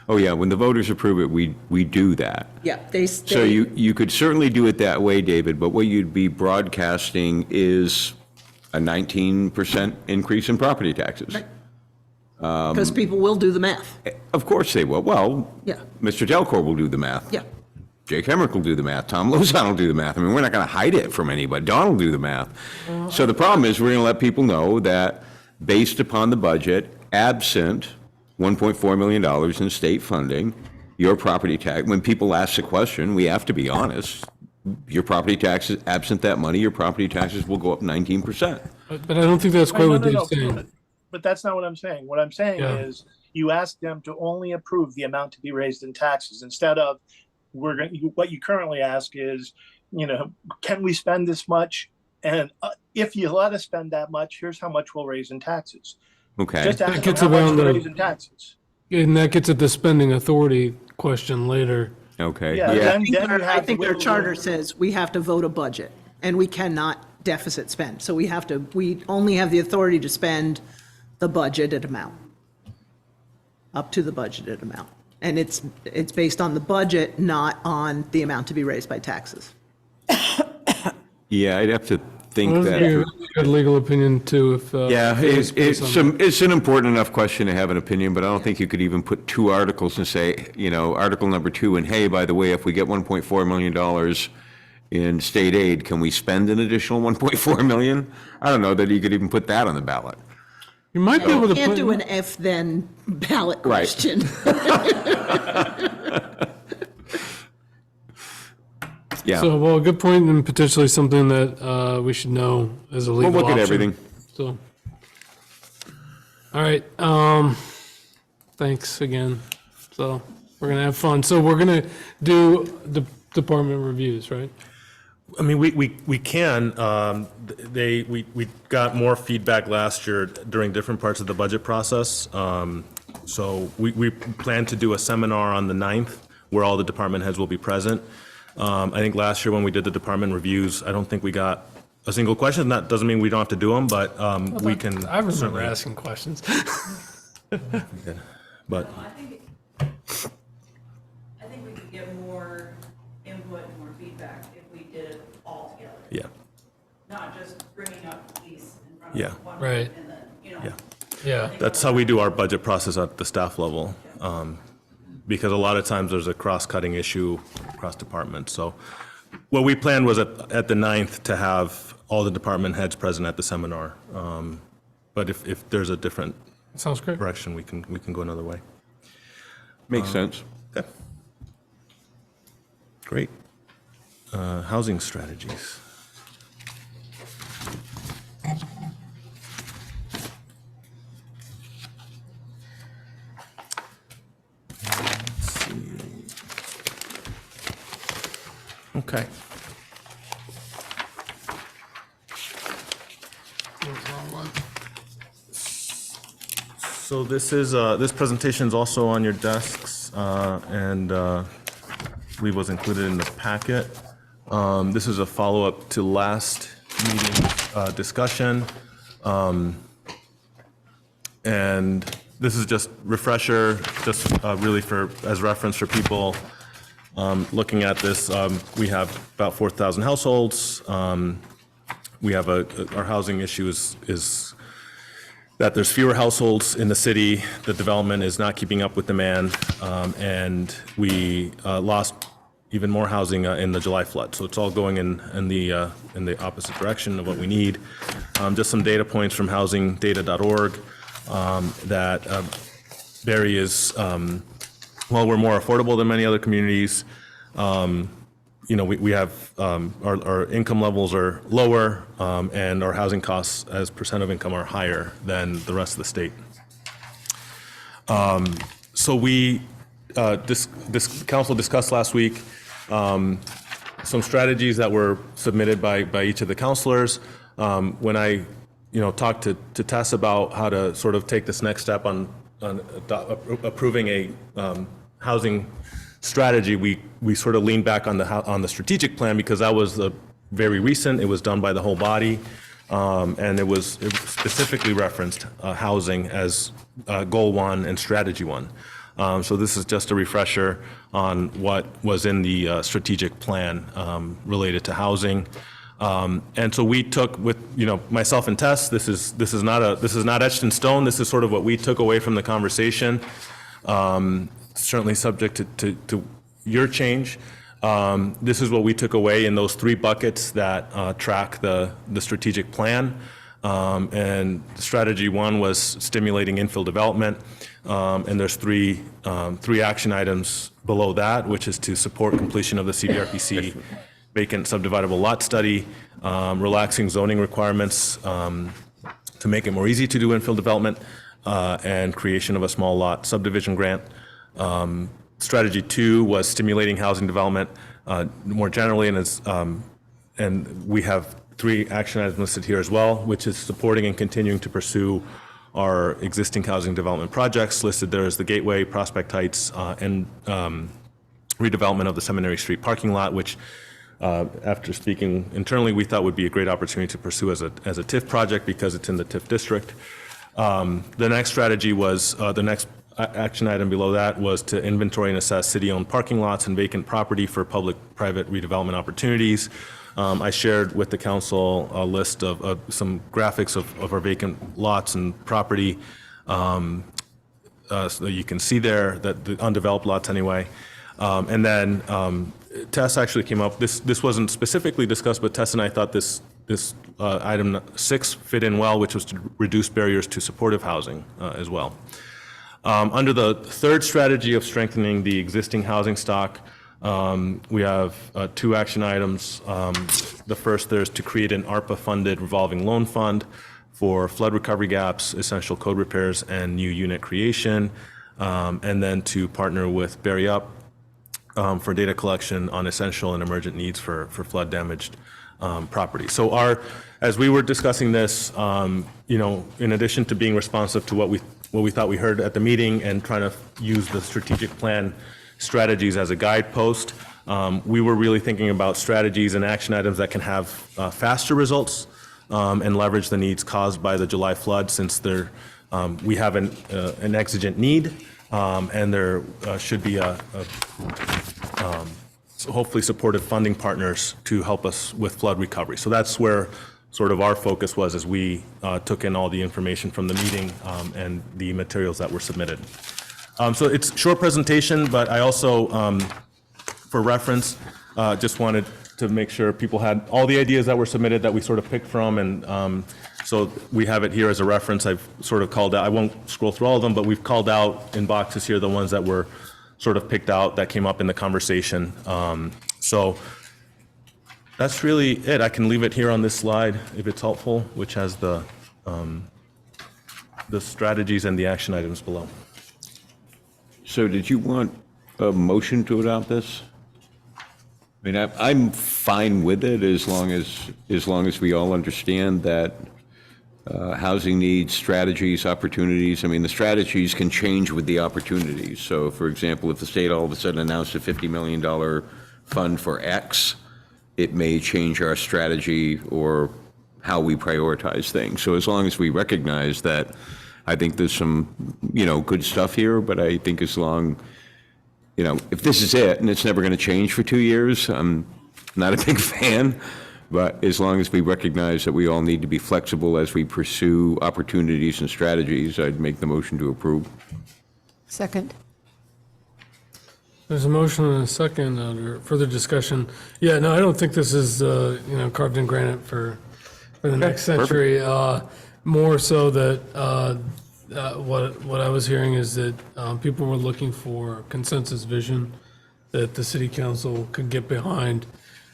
oh yeah, when the voters approve it, we do that.
Yeah,
So you could certainly do it that way, David, but what you'd be broadcasting is a 19% increase in property taxes.
Because people will do the math.
Of course they will. Well,
Yeah.
Mr. Delcor will do the math.
Yeah.
Jake Hemrick will do the math, Tom Lozano will do the math. I mean, we're not going to hide it from anybody. Don will do the math. So the problem is, we're going to let people know that based upon the budget, absent $1.4 million in state funding, your property tax, when people ask the question, we have to be honest, your property taxes, absent that money, your property taxes will go up 19%.
But I don't think that's quite
No,
what
no,
Dave's
no,
saying.
but that's not what I'm saying. What I'm saying
Yeah.
is you ask them to only approve the amount to be raised in taxes instead of what you currently ask is, can we spend this much? And if you let us spend that much, here's how much we'll raise in taxes.
Okay.
Just ask
That
them
gets
how much
around
to
the-
raise in taxes.
And that gets at the spending authority question later.
Okay.
Yeah,
Yeah.
then you
I
have
think
the
their
wiggle
charter
room.
says we have to vote a budget, and we cannot deficit spend. So we only have the authority to spend the budgeted amount, up to the budgeted amount. And it's based on the budget, not on the amount to be raised by taxes.
Yeah, I'd have to think
Well,
that.
that'd be a good legal opinion too, if.
Yeah,
if
it's
based on that.
it's an important enough question to have an opinion, but I don't think you could even put two articles and say, Article number 2, and hey, by the way, if we get $1.4 million in state aid, can we spend an additional $1.4 million? I don't know that you could even put that on the ballot.
You might be able to
Can't
put.
do an if then ballot
Right.
question.
Yeah.
So, well, a good point and potentially something that we should know as a legal
We'll look at
option.
everything.
So, all right. Thanks again. So we're gonna have fun. So we're gonna do the department reviews, right?
I mean, we can. We got more feedback last year during different parts of the budget process. So we plan to do a seminar on the 9th where all the department heads will be present. I think last year when we did the department reviews, I don't think we got a single question. That doesn't mean we don't have to do them, but we can.
I remember
certainly-
asking questions.
But
I think we could get more input and more feedback if we did it all together.
yeah,
Not just bringing up these in front
Yeah.
of one
Right.
and then,
yeah.
Yeah.
That's how we do our budget process at the staff level. Because a lot of times there's a cross-cutting issue across departments. So what we planned was at the 9th to have all the department heads present at the seminar. But if there's a different
Sounds great.
direction, we can go another way.
Makes sense.
Okay. Great. Housing strategies. Let's see. Okay. So this presentation is also on your desks, and I believe was included in the packet. This is a follow-up to last meeting discussion. And this is just refresher, just really as reference for people looking at this. We have about 4,000 households. We have our housing issue is that there's fewer households in the city, the development is not keeping up with demand, and we lost even more housing in the July flood. So it's all going in the opposite direction of what we need. Just some data points from housingdata.org that Barre is, while we're more affordable than many other communities, we have our income levels are lower, and our housing costs as percent of income are higher than the rest of the state. So this council discussed last week some strategies that were submitted by each of the councilors. When I talked to Tess about how to sort of take this next step on approving a housing strategy, we sort of leaned back on the strategic plan because that was very recent. It was done by the whole body, and it specifically referenced housing as goal 1 and strategy 1. So this is just a refresher on what was in the strategic plan related to housing. And so we took with myself and Tess. This is not etched in stone. This is sort of what we took away from the conversation. Certainly subject to your change. This is what we took away in those 3 buckets that track the strategic plan. And strategy 1 was stimulating infill development. And there's three action items below that, which is to support completion of the CDRPC vacant subdividable lot study, relaxing zoning requirements to make it more easy to do infill development, and creation of a small lot subdivision grant. Strategy 2 was stimulating housing development more generally, and we have 3 action items listed here as well, which is supporting and continuing to pursue our existing housing development projects. Listed there is the Gateway, Prospect Heights, and redevelopment of the Seminary Street parking lot, which after speaking internally, we thought would be a great opportunity to pursue as a TIF project because it's in the TIF district. The next strategy was, the next action item below that was to inventory and assess city-owned parking lots and vacant property for public-private redevelopment opportunities. I shared with the council a list of some graphics of our vacant lots and property, so that you can see there that the undeveloped lots anyway. And then Tess actually came up. This wasn't specifically discussed, but Tess and I thought this item 6 fit in well, which was to reduce barriers to supportive housing as well. Under the third strategy of strengthening the existing housing stock, we have 2 action items. The first, there's to create an ARPA-funded revolving loan fund for flood recovery gaps, essential code repairs, and new unit creation, and then to partner with Barre Up for data collection on essential and emergent needs for flood-damaged property. So as we were discussing this, in addition to being responsive to what we thought we heard at the meeting and trying to use the strategic plan strategies as a guidepost, we were really thinking about strategies and action items that can have faster results and leverage the needs caused by the July flood, since we have an exigent need, and there should be hopefully supportive funding partners to help us with flood recovery. So that's where sort of our focus was as we took in all the information from the meeting and the materials that were submitted. So it's a short presentation, but I also, for reference, just wanted to make sure people had all the ideas that were submitted that we sort of picked from, and so we have it here as a reference. I've sort of called out, I won't scroll through all of them, but we've called out in boxes here the ones that were sort of picked out that came up in the conversation. So that's really it. I can leave it here on this slide if it's helpful, which has the strategies and the action items below.
So did you want a motion to adopt this? I mean, I'm fine with it as long as we all understand that housing needs, strategies, opportunities. I mean, the strategies can change with the opportunities. So, for example, if the state all of a sudden announced a $50 million fund for X, it may change our strategy or how we prioritize things. So as long as we recognize that, I think there's some, good stuff here, but I think as long, if this is it and it's never going to change for 2 years, I'm not a big fan, but as long as we recognize that we all need to be flexible as we pursue opportunities and strategies, I'd make the motion to approve.
Second.
There's a motion and a second under further discussion. Yeah, no, I don't think this is, carved in granite for the next century. More so that what I was hearing is that people were looking for consensus vision that the city council could get behind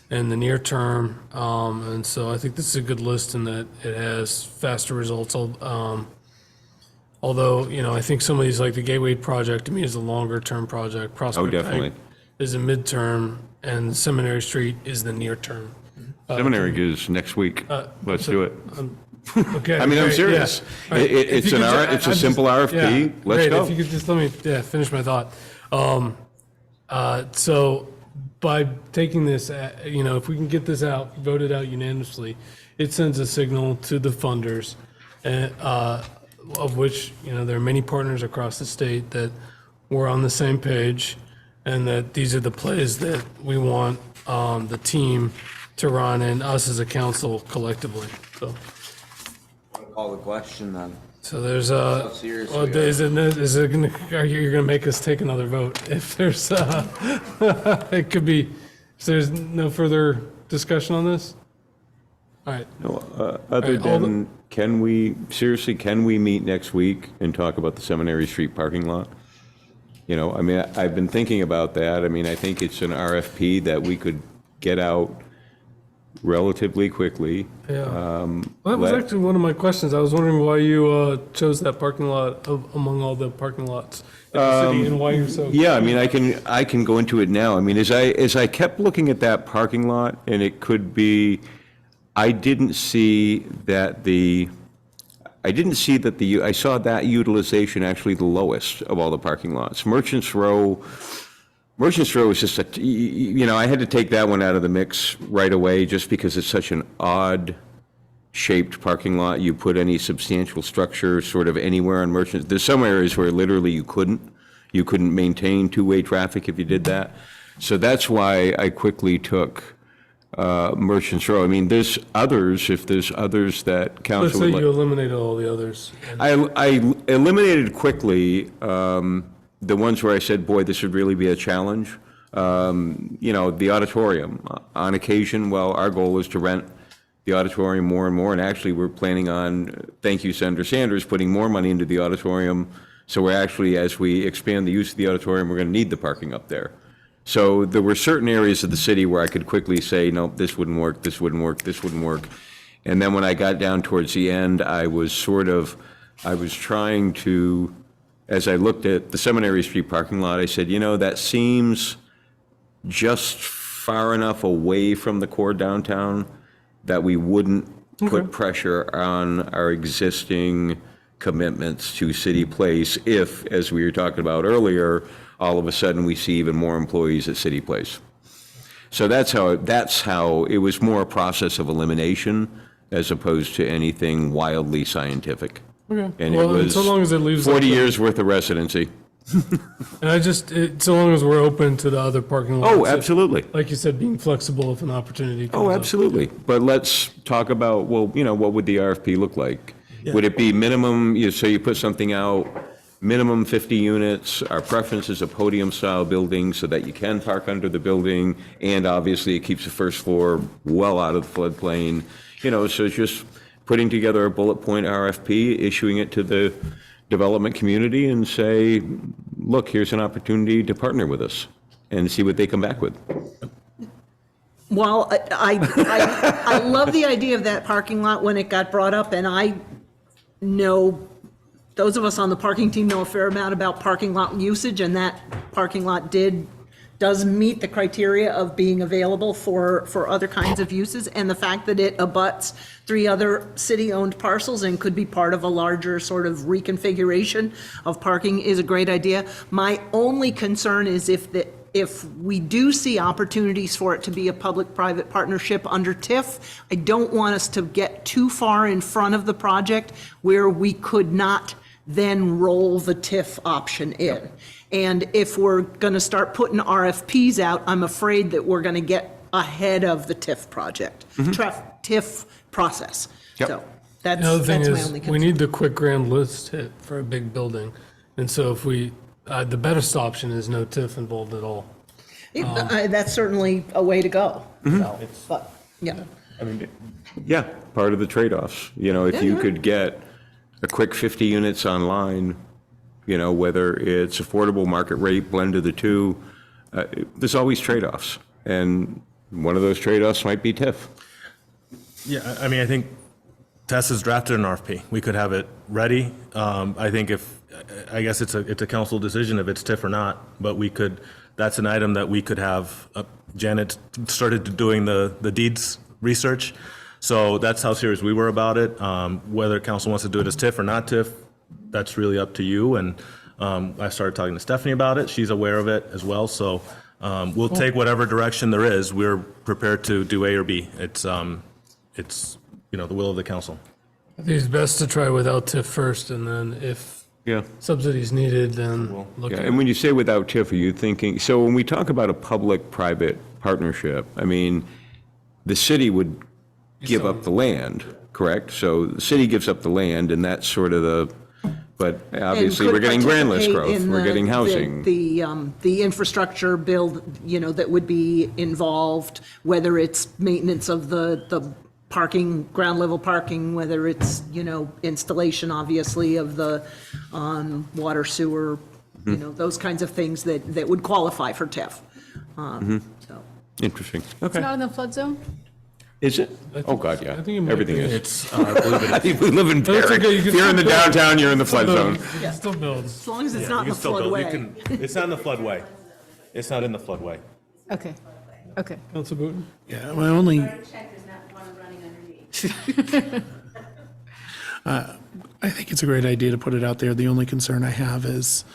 in the near term. And so I think this is a good list in that it has faster results. Although, I think some of these, like the Gateway project, to me is a longer term project. Prospect
definitely.
Heights is a midterm, and Seminary Street is the near term.
Seminary is next week. Let's do it.
Okay.
I mean, I'm
great,
serious.
yeah.
It's a simple RFP.
Yeah,
Let's
great.
go.
If you could just let me finish my thought. So by taking this, if we can get this out, voted out unanimously, it sends a signal to the funders, of which, there are many partners across the state that we're on the same page, and that these are the plays that we want the team to run and us as a council collectively. So.
Call the question then.
So there's
So seriously,
is it gonna, you're gonna make us take another vote if there's, it could be, So there's no further discussion on this? All right.
No, other
All right, all
than, can we meet next week and talk about the Seminary Street parking lot? You know, I mean, I've been thinking about that. I mean, I think it's an RFP that we could get out relatively quickly.
Yeah. Well, that was actually one of my questions. I was wondering why you chose that parking lot among all the parking lots in the city and why you're so.
Yeah, I mean, I can go into it now. I mean, as I kept looking at that parking lot, and it could be, I saw that utilization actually the lowest of all the parking lots. Merchants Row is just I had to take that one out of the mix right away just because it's such an odd shaped parking lot. You put any substantial structure sort of anywhere on Merchants. There's some areas where literally you couldn't maintain two-way traffic if you did that. So that's why I quickly took Merchants Row. I mean, there's others, if there's others that council
Let's say
would like.
you eliminated all the others.
I eliminated quickly the ones where I said, boy, this would really be a challenge. The auditorium. On occasion, well, our goal is to rent the auditorium more and more, and actually we're planning on, thank you, Senator Sanders, putting more money into the auditorium. So we're actually, as we expand the use of the auditorium, we're going to need the parking up there. So there were certain areas of the city where I could quickly say, no, this wouldn't work, this wouldn't work, this wouldn't work. And then when I got down towards the end, I was trying to, as I looked at the Seminary Street parking lot, I said, that seems just far enough away from the core downtown that we wouldn't put pressure on our existing commitments to City Place if, as we were talking about earlier, all of a sudden we see even more employees at City Place. So that's how it was more a process of elimination as opposed to anything wildly scientific.
Okay.
And
Well,
it was
so long as it leaves
40
like
years worth of residency.
And so long as we're open to the other parking lots.
Oh, absolutely.
Like you said, being flexible if an opportunity comes
Oh,
up.
absolutely. But let's talk about, well, what would the RFP look like?
Yeah.
Would it be minimum, so you put something out, minimum 50 units, our preference is a podium-style building so that you can park under the building, and obviously it keeps the first floor well out of the floodplain. So it's just putting together a bullet point RFP, issuing it to the development community and say, look, here's an opportunity to partner with us and see what they come back with.
Well, I love the idea of that parking lot when it got brought up, and I know, those of us on the parking team know a fair amount about parking lot usage, and that parking lot does meet the criteria of being available for other kinds of uses, and the fact that it abuts 3 other city-owned parcels and could be part of a larger sort of reconfiguration of parking is a great idea. My only concern is if we do see opportunities for it to be a public-private partnership under TIF, I don't want us to get too far in front of the project where we could not then roll the TIF option in. And if we're going to start putting RFPs out, I'm afraid that we're going to get ahead of the TIF project, TIF process.
Yep.
So that's
The other thing
my
is,
only
we
concern.
need the quick grand list hit for a big building. And so if we, the best option is no TIF involved at all.
That's certainly a way to go. So, but, yeah.
I mean, yeah, part of the trade-offs. If you could get a quick 50 units online, whether it's affordable market rate, blend of the two, there's always trade-offs. And one of those trade-offs might be TIF.
Yeah, I mean, I think Tess has drafted an RFP. We could have it ready. I think I guess it's a council decision if it's TIF or not, but that's an item that we could have. Janet started doing the deeds research. So that's how serious we were about it. Whether council wants to do it as TIF or not TIF, that's really up to you. And I started talking to Stephanie about it. She's aware of it as well. So we'll take whatever direction there is. We're prepared to do A or B. It's the will of the council.
I think it's best to try without TIF first, and then if subsidies needed, then look at it.
And when you say without TIF, are you thinking, so when we talk about a public-private partnership, I mean, the city would give up the land, correct? So the city gives up the land, and that's sort of But
And
obviously,
could
we're getting grand list
participate
growth,
in
we're getting housing.
The infrastructure build, that would be involved, whether it's maintenance of the parking, ground level parking, whether it's, installation, obviously, of the water, sewer, those kinds of things that would qualify for TIF. So.
Interesting,
It's
okay.
not in the flood zone?
Is it? Oh, God, yeah.
I think it might
Everything
be.
is.
It's, I believe it is.
I think we live in
But it's
Barre.
okay, you
If
can
you're in the
still build.
downtown, you're in the flood
Still
zone.
build. You can still build.
As long as it's
Yeah,
not in
you
the
can still build. You
floodway.
can- It's not in the floodway. It's not in the floodway.
Okay, okay.
Council Booton?
Yeah, my only,
Check, there's not one running underneath.
I think it's a great idea to put it out there. The only concern I have is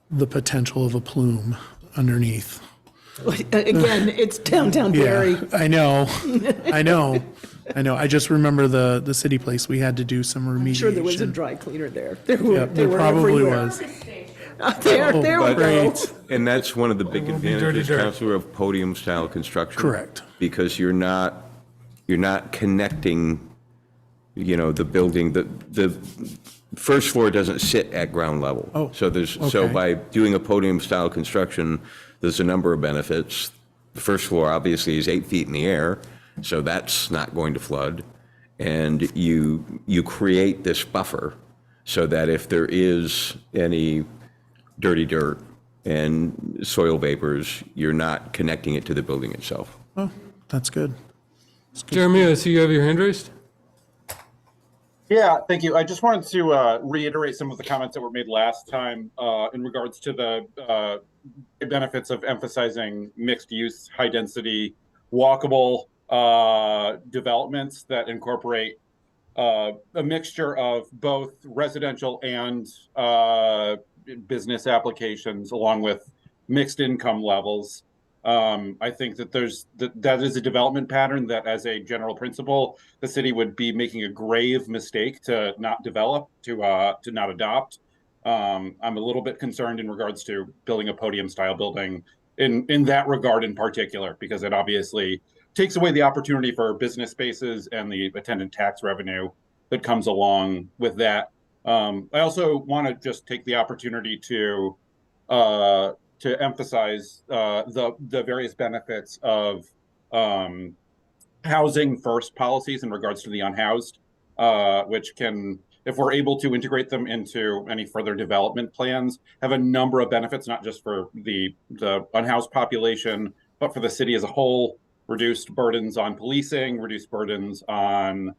the potential of a plume underneath.
Again, it's downtown Barre.
Yeah, I know, I know, I know. I just remember the city place, we had to do some remediation.
I'm sure there was a dry cleaner there. They were,
Yep,
they
there
were
probably
everywhere.
was.
There we
But-
go.
And that's one of the big
It will be dirty
advantages,
dirt.
Counselor, of podium-style construction.
Correct.
Because you're not connecting, the building, the first floor doesn't sit at ground level.
Oh,
So
okay.
by doing a podium-style construction, there's a number of benefits. The first floor obviously is 8 feet in the air, so that's not going to flood. And you create this buffer so that if there is any dirty dirt and soil vapors, you're not connecting it to the building itself.
Oh, that's good.
Jeremy, I see you have your hand raised.
Yeah, thank you. I just wanted to reiterate some of the comments that were made last time in regards to the benefits of emphasizing mixed use, high density, walkable developments that incorporate a mixture of both residential and business applications, along with mixed income levels. I think that that is a development pattern that, as a general principle, the city would be making a grave mistake to not develop, to not adopt. I'm a little bit concerned in regards to building a podium style building in that regard in particular, because it obviously takes away the opportunity for business spaces and the attendant tax revenue that comes along with that. I also want to just take the opportunity to emphasize the various benefits of housing first policies in regards to the unhoused, which can, if we're able to integrate them into any further development plans, have a number of benefits, not just for the unhoused population, but for the city as a whole. Reduced burdens on policing, reduced burdens on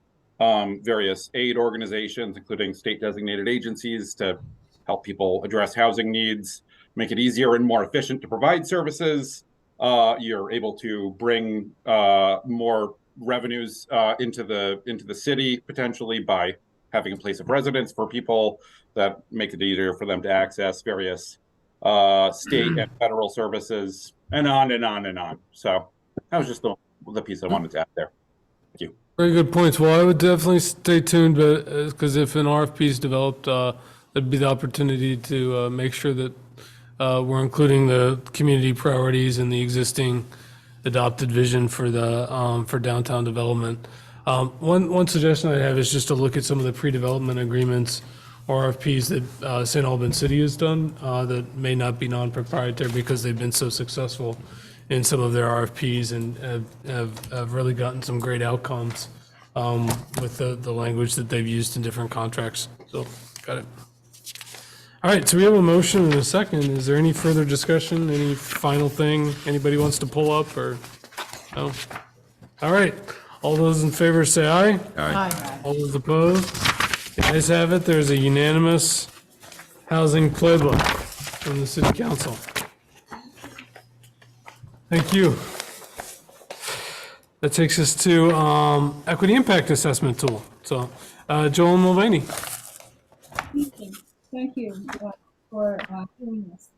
various aid organizations, including state designated agencies, to help people address housing needs, make it easier and more efficient to provide services. You're able to bring more revenues into the city, potentially by having a place of residence for people, that make it easier for them to access various state and federal services, and on and on and on. So that was just the piece I wanted to add there. Thank you.
Very good points. Well, I would definitely stay tuned, but because if an RFP is developed, there'd be the opportunity to make sure that we're including the community priorities and the existing adopted vision for the for downtown development. One suggestion I have is just to look at some of the pre-development agreements or RFPs that St. Albans City has done that may not be non-proprietary because they've been so successful in some of their RFPs and have really gotten some great outcomes with the language that they've used in different contracts. So, got it. All right, so we have a motion and a second. Is there any further discussion? Any final thing anybody wants to pull up or no? All right, all those in favor say aye.
Aye.
All those opposed? The ayes have it. There's a unanimous housing playbook from the city council. Thank you. That takes us to equity impact assessment tool. So, Joel Mulvaney.
Thank you for doing this.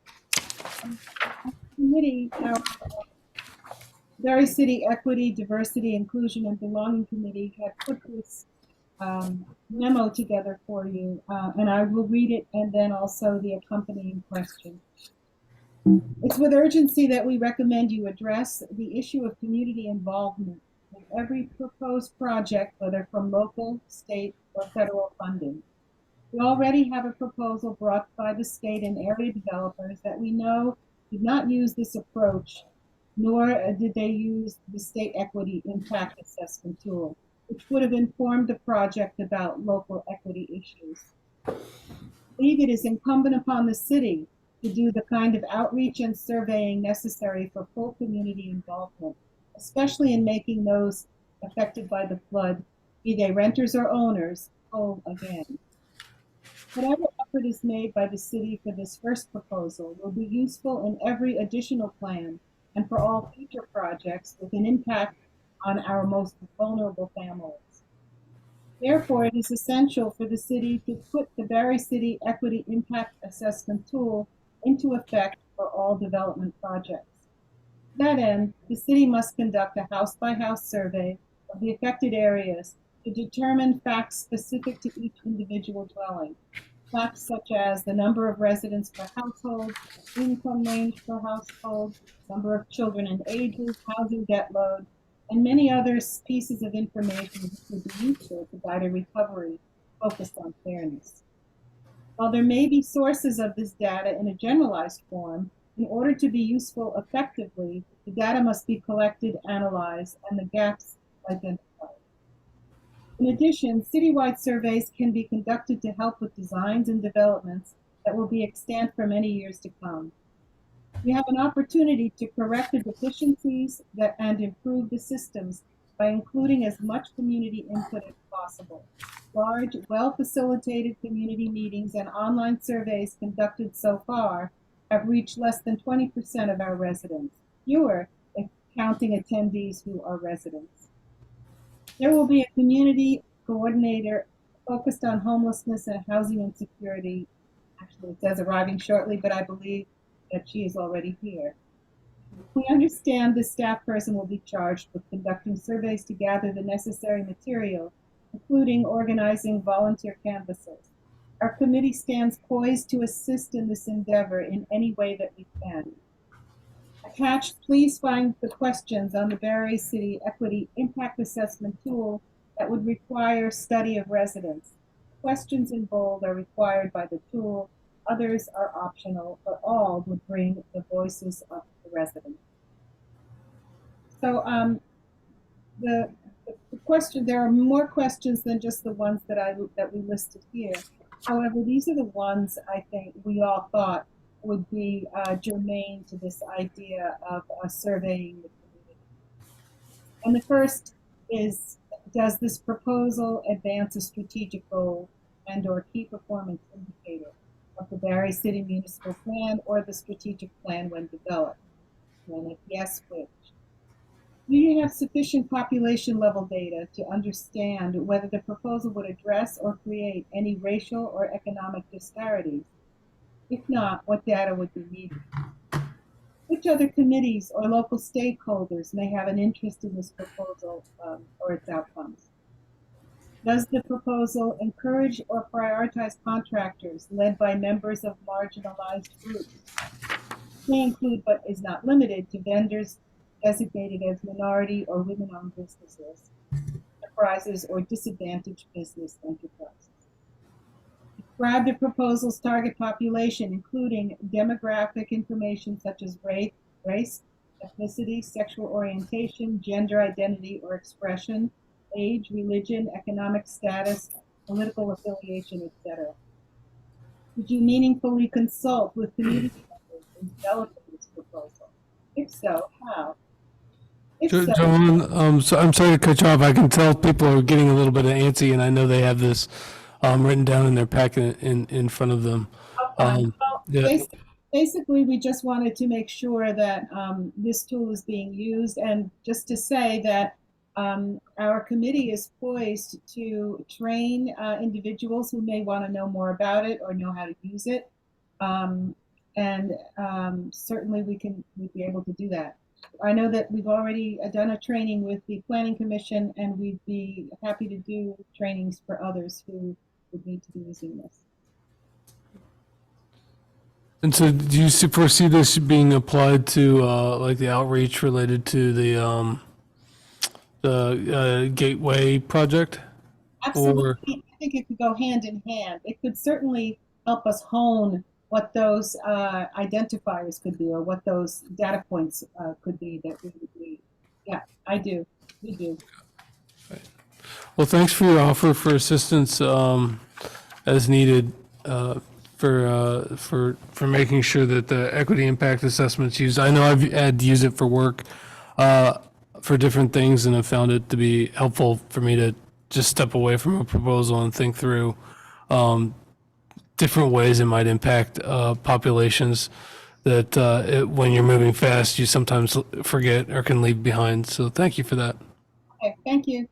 Committee, our Barre City Equity, Diversity, Inclusion, and Belonging Committee had put this memo together for you, and I will read it and then also the accompanying question. It's with urgency that we recommend you address the issue of community involvement in every proposed project, whether from local, state, or federal funding. We already have a proposal brought by the state and area developers that we know did not use this approach, nor did they use the state equity impact assessment tool, which would have informed the project about local equity issues. I believe it is incumbent upon the city to do the kind of outreach and surveying necessary for full community involvement, especially in making those affected by the flood, be they renters or owners, whole again. Whatever effort is made by the city for this first proposal will be useful in every additional plan and for all future projects with an impact on our most vulnerable families. Therefore, it is essential for the city to put the Barre City Equity Impact Assessment tool into effect for all development projects. To that end, the city must conduct a house-by-house survey of the affected areas to determine facts specific to each individual dwelling. Facts such as the number of residents per household, income range per household, number of children and ages, housing debt load, and many other pieces of information that would be useful to guide a recovery focused on fairness. While there may be sources of this data in a generalized form, in order to be useful effectively, the data must be collected, analyzed, and the gaps identified. In addition, citywide surveys can be conducted to help with designs and developments that will be extant for many years to come. We have an opportunity to correct the deficiencies and improve the systems by including as much community input as possible. Large, well-facilitated community meetings and online surveys conducted so far have reached less than 20% of our residents, fewer if counting attendees who are residents. There will be a community coordinator focused on homelessness and housing insecurity. Actually, it says arriving shortly, but I believe that she is already here. We understand the staff person will be charged with conducting surveys to gather the necessary material, including organizing volunteer canvassers. Our committee stands poised to assist in this endeavor in any way that we can. Attached, please find the questions on the Barre City Equity Impact Assessment tool that would require study of residents. Questions in bold are required by the tool. Others are optional, but all would bring the voices of the residents. So the question, there are more questions than just the ones that we listed here. However, these are the ones I think we all thought would be germane to this idea of surveying the community. And the first is, does this proposal advance a strategic goal and or key performance indicator of the Barre City Municipal Plan or the strategic plan when developed? And if yes, which? Do you have sufficient population level data to understand whether the proposal would address or create any racial or economic disparities? If not, what data would be needed? Which other committees or local stakeholders may have an interest in this proposal or its outcomes? Does the proposal encourage or prioritize contractors led by members of marginalized groups? May include, but is not limited to, vendors designated as minority or women-owned businesses, enterprises, or disadvantaged business enterprises. Describe the proposal's target population, including demographic information such as race, ethnicity, sexual orientation, gender identity or expression, age, religion, economic status, political affiliation, etc. Did you meaningfully consult with community members in developing this proposal? If so, how?
Joan, so I'm sorry to cut you off. I can tell people are getting a little bit antsy, and I know they have this written down in their packet in front of them.
Yeah. Basically, we just wanted to make sure that this tool is being used, and just to say that our committee is poised to train individuals who may want to know more about it or know how to use it, and certainly we'd be able to do that. I know that we've already done a training with the Planning Commission, and we'd be happy to do trainings for others who would need to be using this.
And so do you foresee this being applied to like the outreach related to the Gateway project?
Absolutely.
Or?
I think it could go hand in hand. It could certainly help us hone what those identifiers could be, or what those data points could be that we would need. Yeah, I do. We do.
Well, thanks for your offer for assistance as needed for making sure that the equity impact assessment's used. I know I've had to use it for work for different things, and have found it to be helpful for me to just step away from a proposal and think through different ways it might impact populations that when you're moving fast, you sometimes forget or can leave behind. So thank you for that.
Okay, thank you.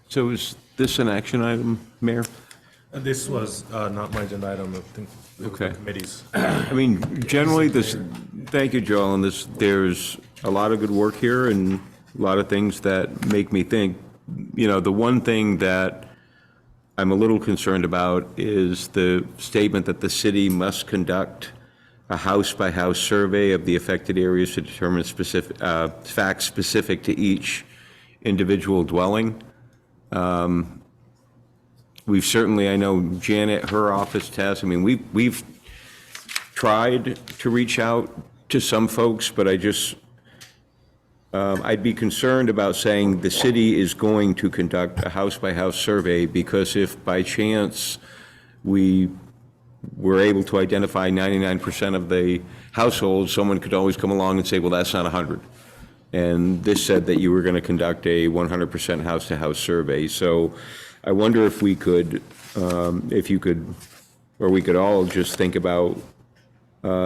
So is this an action item, Mayor?
This was not my agenda item, I think it was the committee's.
I mean, generally, thank you, Joel, and there's a lot of good work here and a lot of things that make me think, the one thing that I'm a little concerned about is the statement that the city must conduct a house-by-house survey of the affected areas to determine specific facts specific to each individual dwelling. We've certainly, I know Janet, her office task, I mean, we've tried to reach out to some folks, but I'd be concerned about saying the city is going to conduct a house-by-house survey, because if by chance we were able to identify 99% of the households, someone could always come along and say, well, that's not 100. And this said that you were going to conduct a 100% house-to-house survey. So I wonder if we could, if you could, or we could all just think about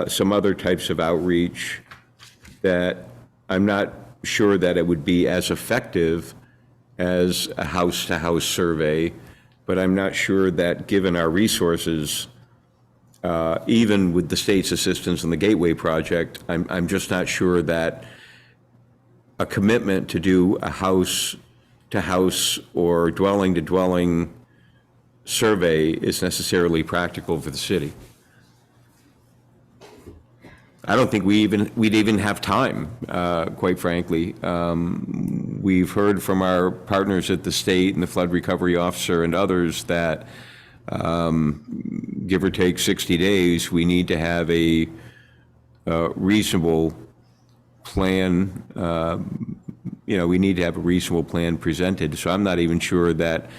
some other types of outreach that I'm not sure that it would be as effective as a house-to-house survey, but I'm not sure that given our resources, even with the state's assistance in the Gateway project, I'm just not sure that a commitment to do a house-to-house or dwelling-to-dwelling survey is necessarily practical for the city. I don't think we'd even have time, quite frankly. We've heard from our partners at the state and the flood recovery officer and others that give or take 60 days, we need to have a reasonable plan. We need to have a reasonable plan presented. So I'm not even sure that,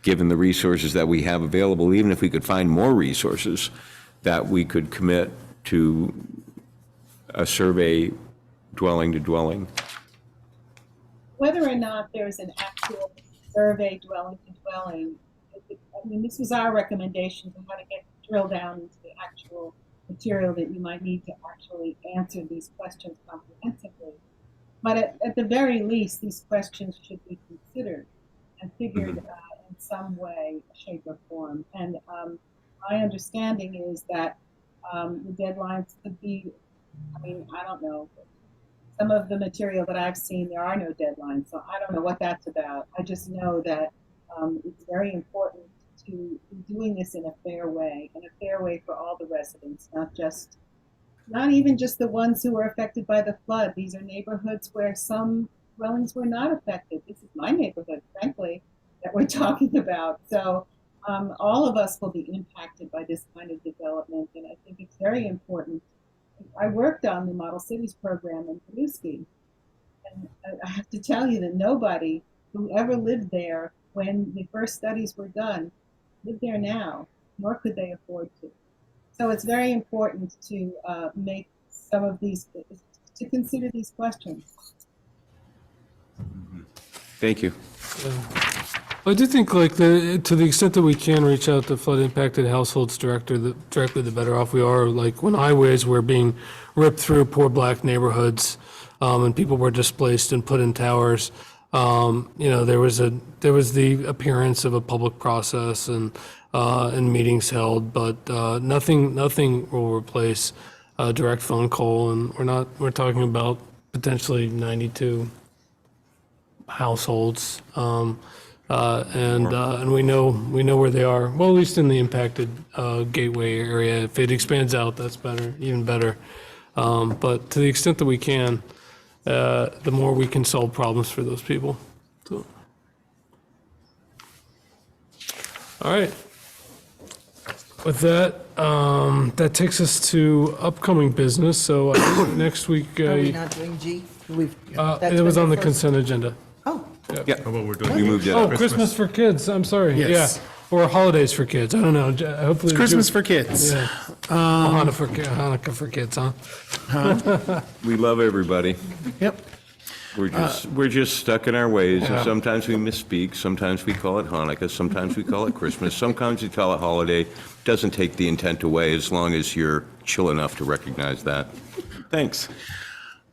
given the resources that we have available, even if we could find more resources, that we could commit to a survey dwelling to dwelling.
Whether or not there's an actual survey dwelling to dwelling, I mean, this was our recommendation for how to drill down into the actual material that you might need to actually answer these questions comprehensively. But at the very least, these questions should be considered and figured in some way, shape, or form. And my understanding is that the deadlines could be, I mean, I don't know. Some of the material that I've seen, there are no deadlines, so I don't know what that's about. I just know that it's very important to be doing this in a fair way, and a fair way for all the residents, not even just the ones who were affected by the flood. These are neighborhoods where some dwellings were not affected. This is my neighborhood, frankly, that we're talking about. So all of us will be impacted by this kind of development, and I think it's very important. I worked on the Model Cities program in Paluski, and I have to tell you that nobody who ever lived there when the first studies were done live there now, nor could they afford to. So it's very important to make some of these, to consider these questions.
Thank you.
I do think, to the extent that we can reach out to flood impacted households directly, the better off we are. Like when highways were being ripped through poor black neighborhoods, and people were displaced and put in towers. There was the appearance of a public process and meetings held, but nothing will replace a direct phone call. And we're talking about potentially 92 households. And we know where they are. Well, at least in the impacted Gateway area. If it expands out, that's better, even better. But to the extent that we can, the more we can solve problems for those people. So. All right. With that, that takes us to upcoming business. So I think next week,
Are we not doing G?
it was on the consent agenda.
Oh.
Yeah.
How about we're doing?
We moved that
Oh,
up.
Christmas for kids. I'm sorry.
Yes.
Yeah. Or holidays for kids. I don't know. Hopefully,
It's Christmas for kids.
Yeah. Hanukkah for kids, huh?
We love everybody.
Yep.
We're just stuck in our ways, and
Yeah.
sometimes we misspeak, sometimes we call it Hanukkah, sometimes we call it Christmas, sometimes we call it holiday. Doesn't take the intent away as long as you're chill enough to recognize that. Thanks.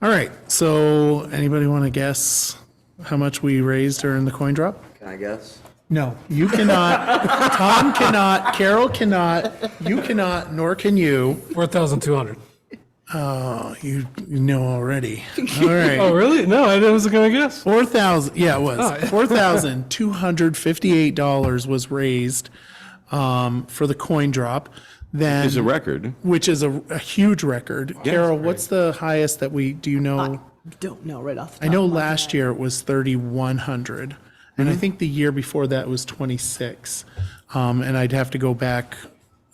All right. So anybody want to guess how much we raised during the coin drop?
Can I guess?
No, you cannot. Tom cannot. Carol cannot. You cannot, nor can you.
4,200.
Oh, you know already. All right.
Oh, really? No, I wasn't going to guess.
4,000. Yeah, it was.
Oh.
$4,258 was raised for the coin drop. Then
Is a record.
which is a huge record. Carol, what's the highest that do you know?
Don't know right off the
I
top
know
of my
last
head.
year it was 3,100, and I think the year before that was 26. And I'd have to go back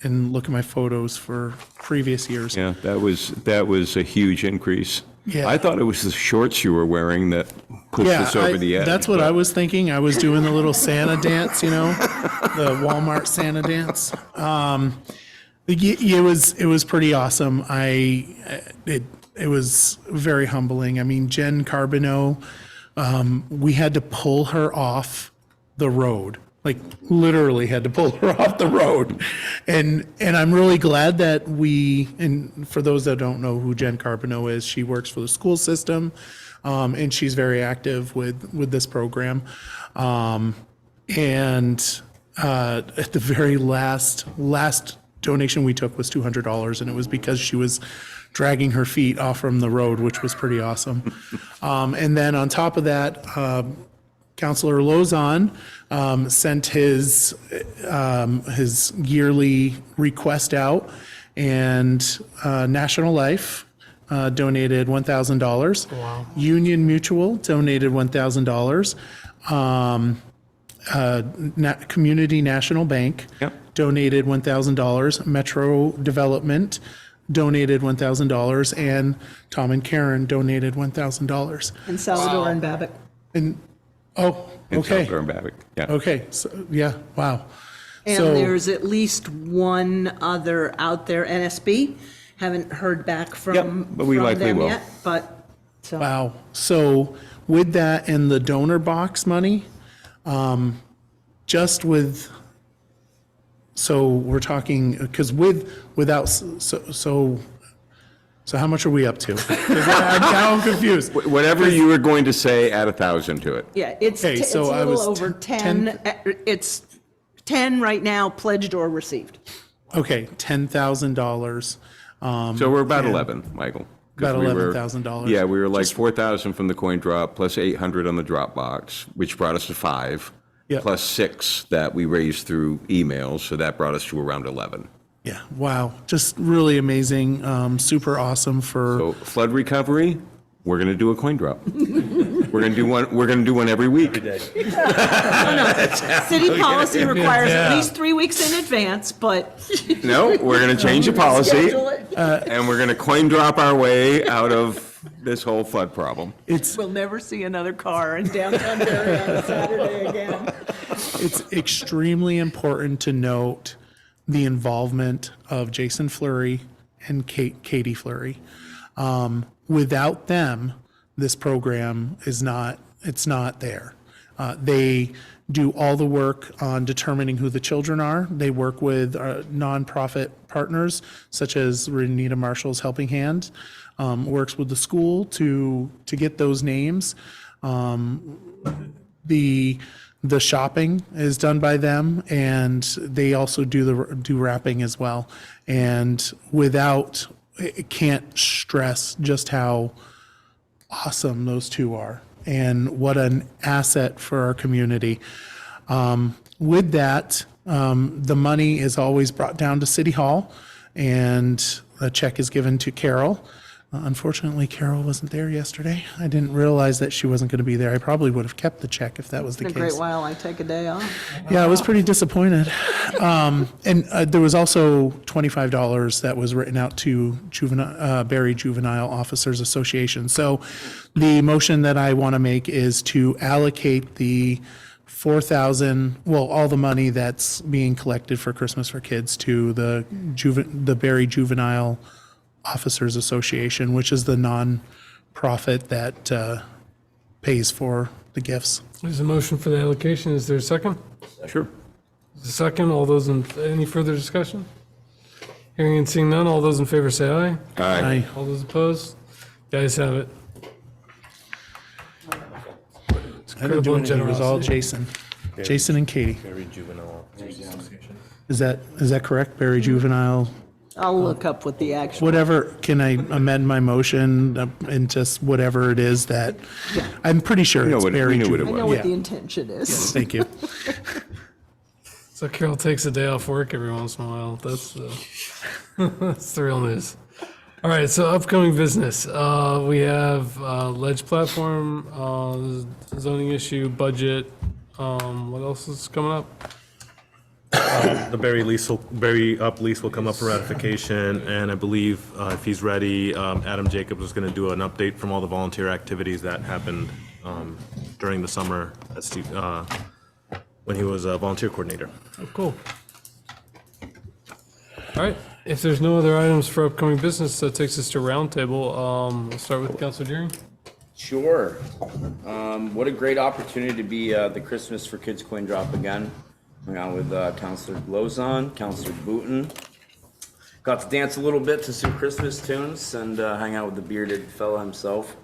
and look at my photos for previous years.
Yeah, that was a huge increase.
Yeah.
I thought it was the shorts you were wearing that pushed us over the edge.
That's what
but-
I was thinking. I was doing the little Santa dance, the Walmart Santa dance. It was pretty awesome. It was very humbling. I mean, Jen Carbonneau, we had to pull her off the road. Like literally had to pull her off the road. And I'm really glad that and for those that don't know who Jen Carbonneau is, she works for the school system, and she's very active with this program. At the very last donation we took was $200, and it was because she was dragging her feet off from the road, which was pretty awesome. And then on top of that, Councillor Lozon sent his yearly request out, and National Life donated $1,000.
Wow.
Union Mutual donated $1,000. Community National Bank donated $1,000. Metro Development donated $1,000, and Tom and Karen donated $1,000.
And Salvador and Babbitt.
And
And
okay.
Salvador and Babbitt, yeah.
Okay, so, yeah, wow.
And
So-
there's at least one other out there, NSB. Haven't heard back from,
but we
from
likely
them
will.
yet, but, so.
Wow. So with that and the donor box money, just with, so we're talking, because without, so how much are we up to? 'Cause I'm confused.
Whatever you were going to say, add 1,000 to it.
Yeah, it's
Okay,
it's a
so I was
little over 10, it's 10 right now, pledged or received.
Okay, $10,000.
So we're about 11, Michael. 'cause
About
we were-
$11,000.
Yeah, we were like 4,000 from the coin drop, plus 800 on the drop box, which brought us to 5,
Yep.
plus 6 that we raised through emails, so that brought us to around 11.
Yeah, wow, just really amazing, super awesome for.
So flood recovery, we're going to do a coin drop. We're going to do one. We're going to do one every week.
City policy requires at
Yeah.
least 3 weeks in advance, but.
No, we're going to change the policy,
Schedule it.
and we're going to coin drop our way out of this whole flood problem.
We'll never see another car in downtown Barre on a Saturday again.
It's extremely important to note the involvement of Jason Fleury and Katie Fleury. Without them, this program it's not there. They do all the work on determining who the children are. They work with nonprofit partners such as Renita Marshall's Helping Hand, works with the school to get those names. The shopping is done by them, and they also do wrapping as well. And can't stress just how awesome those two are and what an asset for our community. With that, the money is always brought down to City Hall, and a check is given to Carol. Unfortunately, Carol wasn't there yesterday. I didn't realize that she wasn't going to be there. I probably would have kept the check if that was the
In a
case.
great while, I take a day off.
Yeah, I was pretty disappointed. And there was also $25 that was written out to Barre Juvenile Officers Association. So the motion that I want to make is to allocate the all the money that's being collected for Christmas for Kids to the Barre Juvenile Officers Association, which is the non-profit that pays for the gifts.
There's a motion for the allocation. Is there a second?
Sure.
Is there a second? Any further discussion? Hearing and seeing none, all those in favor say aye.
Aye.
All those opposed? The ayes have it.
I didn't do anything. It was all Jason. Jason and Katie.
Barre Juvenile Association.
Is that correct? Barre Juvenile?
I'll look up what the actual.
Whatever, can I amend my motion and just whatever it is that, I'm pretty sure it's Barre Juvenile.
I know what the intention is.
Yes, thank you.
So Carol takes a day off work every once in a while. That's that's the real news. All right, so upcoming business. We have ledge platform, zoning issue, budget. What else is coming up?
The Barre Up lease will come up for ratification, and I believe if he's ready, Adam Jacobs is going to do an update from all the volunteer activities that happened during the summer when he was a volunteer coordinator.
Oh, cool. All right, if there's no other items for upcoming business, that takes us to roundtable. We'll start with Councilor Deering.
Sure. What a great opportunity to be the Christmas for Kids coin drop again. Hung out with Councilor Lozon, Councilor Booton. Got to dance a little bit to some Christmas tunes and hang out with the bearded fella himself.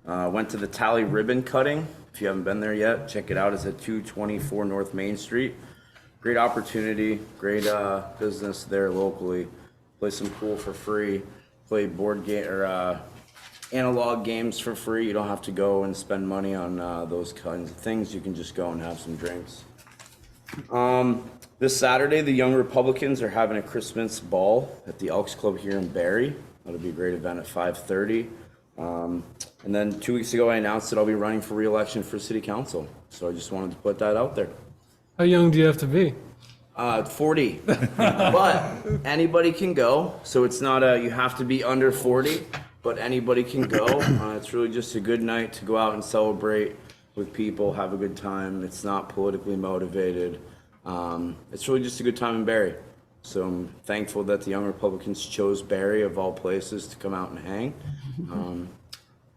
Went to the Tally Ribbon Cutting. If you haven't been there yet, check it out. It's at 224 North Main Street. Great opportunity, great business there locally. Play some pool for free. Play board game or analog games for free. You don't have to go and spend money on those kinds of things. You can just go and have some drinks. This Saturday, the Young Republicans are having a Christmas ball at the Elks Club here in Barre. That'll be a great event at 5:30. And then 2 weeks ago, I announced that I'll be running for re-election for City Council. So I just wanted to put that out there.
How young do you have to be?
40. But anybody can go. So it's not you have to be under 40, but anybody can go. It's really just a good night to go out and celebrate with people, have a good time. It's not politically motivated. It's really just a good time in Barre. So I'm thankful that the Young Republicans chose Barre of all places to come out and hang.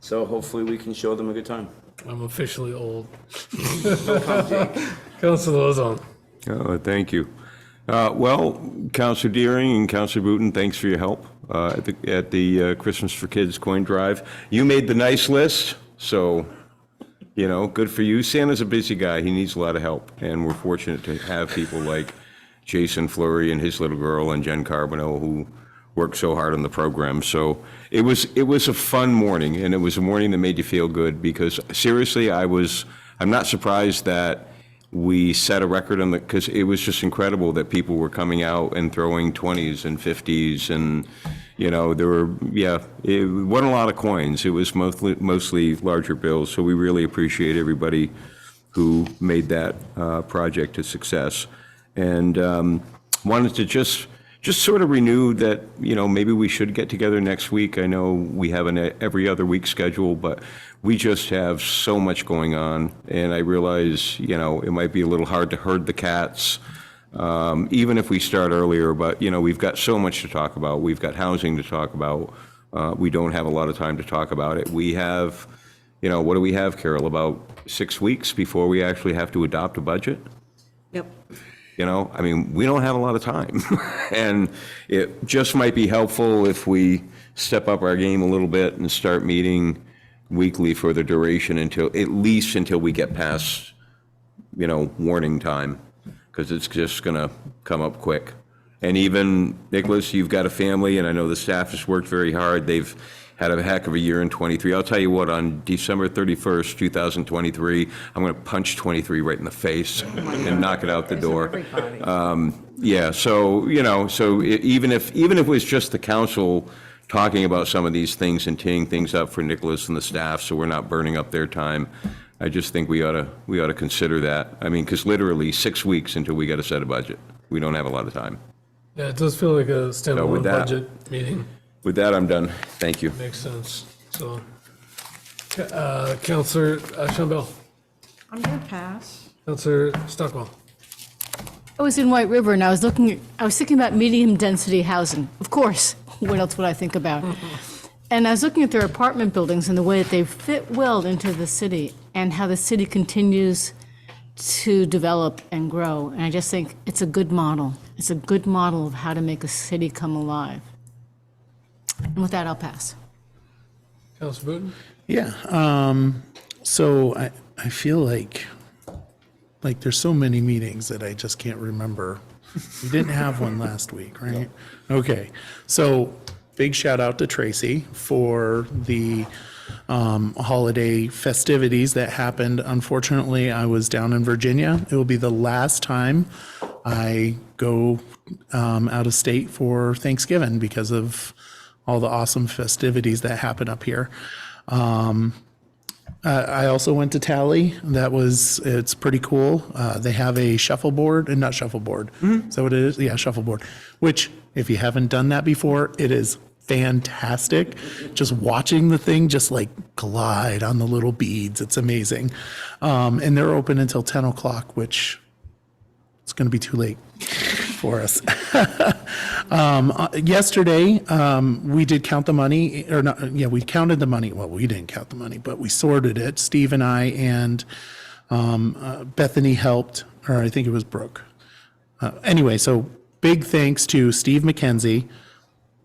So hopefully we can show them a good time.
I'm officially old.
Welcome, Jake.
Councilor Lozon.
Oh, thank you. Well, Councilor Deering and Councilor Booton, thanks for your help at the Christmas for Kids coin drive. You made the nice list, so good for you. Santa's a busy guy. He needs a lot of help, and we're fortunate to have people like Jason Fleury and his little girl and Jen Carbonell who worked so hard on the program. So it was a fun morning, and it was a morning that made you feel good because seriously, I'm not surprised that we set a record on because it was just incredible that people were coming out and throwing 20s and 50s and there were, it wasn't a lot of coins. It was mostly larger bills. So we really appreciate everybody who made that project a success. And wanted to just sort of renew that, maybe we should get together next week. I know we have an every other week schedule, but we just have so much going on. And I realize, it might be a little hard to herd the cats. Even if we start earlier, but we've got so much to talk about. We've got housing to talk about. We don't have a lot of time to talk about it. We have, what do we have, Carol? About 6 weeks before we actually have to adopt a budget?
Yep.
We don't have a lot of time. And it just might be helpful if we step up our game a little bit and start meeting weekly for the duration until we get past, warning time. Because it's just going to come up quick. And even, Nicholas, you've got a family, and I know the staff has worked very hard. They've had a heck of a year in 23. I'll tell you what, on December 31st, 2023, I'm going to punch 23 right in the face and knock it out the door. So even if it was just the council talking about some of these things and teeing things up for Nicholas and the staff, so we're not burning up their time. I just think we ought to consider that. I mean, because literally 6 weeks until we got to set a budget. We don't have a lot of time.
Yeah, it does feel like a standalone
with that-
budget meeting.
With that, I'm done. Thank you.
Makes sense. So, Counselor Shambell,
I'm going to pass.
Counselor Stockwell.
I was in White River and I was thinking about medium-density housing. Of course, what else would I think about? And I was looking at their apartment buildings and the way that they fit well into the city and how the city continues to develop and grow. And I just think it's a good model. It's a good model of how to make a city come alive. And with that, I'll pass.
Counselor Booten?
Yeah, so I feel like there's so many meetings that I just can't remember. We didn't have one last week, right? Okay, so big shout out to Tracy for the holiday festivities that happened. Unfortunately, I was down in Virginia. It will be the last time I go out of state for Thanksgiving because of all the awesome festivities that happen up here. I also went to Tally. It's pretty cool. They have a shuffleboard, and not shuffleboard. Is that what it is? Yeah, shuffleboard. Which, if you haven't done that before, it is fantastic. Just watching the thing just like glide on the little beads. It's amazing. And they're open until 10 o'clock, which it's going to be too late for us. Yesterday, we did count the money, or not, yeah, we counted the money. Well, we didn't count the money, but we sorted it. Steve and I and Bethany helped, or I think it was Brooke. Anyway, so big thanks to Steve McKenzie,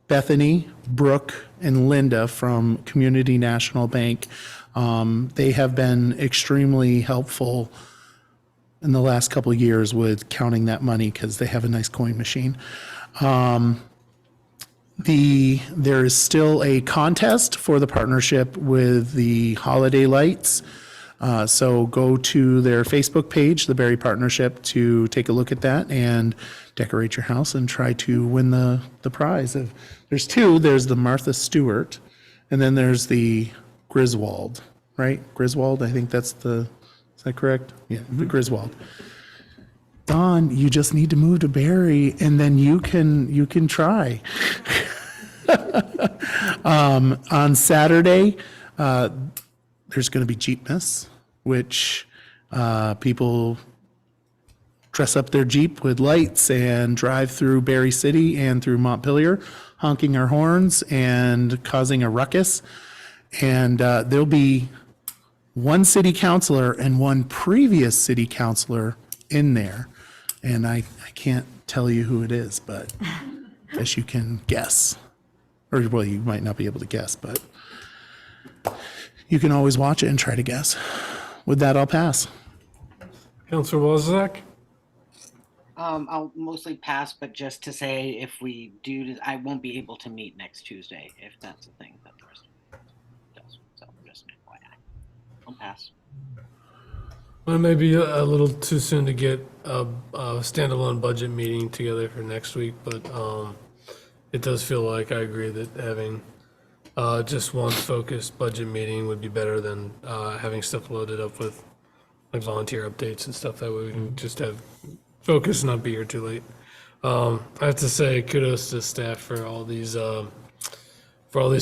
Bethany, Brooke, and Linda from Community National Bank. They have been extremely helpful in the last couple of years with counting that money because they have a nice coin machine. There is still a contest for the partnership with the holiday lights. So go to their Facebook page, the Barre Partnership, to take a look at that and decorate your house and try to win the prize. There's two. There's the Martha Stewart, and then there's the Griswold, right? Griswold, I think is that correct? Yeah, the Griswold. Don, you just need to move to Barre, and then you can try. On Saturday, there's going to be Jeepmas, which people dress up their Jeep with lights and drive through Barre City and through Montpelier, honking our horns and causing a ruckus. And there'll be one city councilor and one previous city councilor in there. And I can't tell you who it is, but I guess you can guess. Or, well, you might not be able to guess, but you can always watch it and try to guess. With that, I'll pass.
Counselor Wozniak?
I'll mostly pass, but just to say, if we do, I won't be able to meet next Tuesday, if that's a thing that the rest of it does. So just an FYI. I'll pass.
Well, it may be a little too soon to get a standalone budget meeting together for next week, but it does feel like I agree that having just one focused budget meeting would be better than having stuff loaded up with like volunteer updates and stuff. That way we can just have focus and not be here too late. I have to say kudos to staff for all these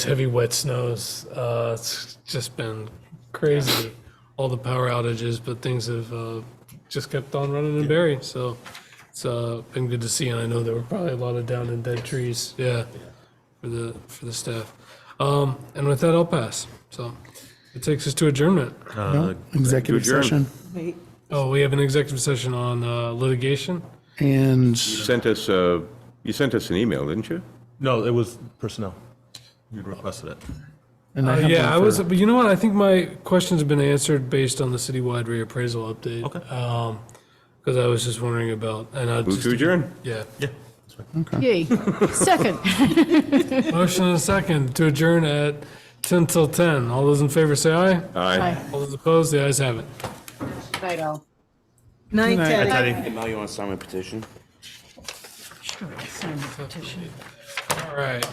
heavy wet snows. It's just been crazy. All the power outages, but things have just kept on running in Barre. So it's been good to see, and I know there were probably a lot of down and dead trees. Yeah, for the staff. And with that, I'll pass. So it takes us to adjournment.
Executive session.
Wait.
Oh, we have an executive session on litigation.
And
You sent us an email, didn't you?
No, it was personnel. You requested it.
and I have
Yeah,
one
I was,
for-
but you know what? I think my questions have been answered based on the citywide reappraisal update.
Okay.
Because I was just wondering about, and I
Move
just.
to adjourn.
Yeah.
Yeah.
Yay. Second.
Motion and a second to adjourn at 10 till 10. All those in favor say aye.
Aye.
All those opposed, the ayes have it.
Night, all.
Night,
Night.
Teddy.
Hey, Mel, you want to sign my petition?
Sure, sign the petition.
All right.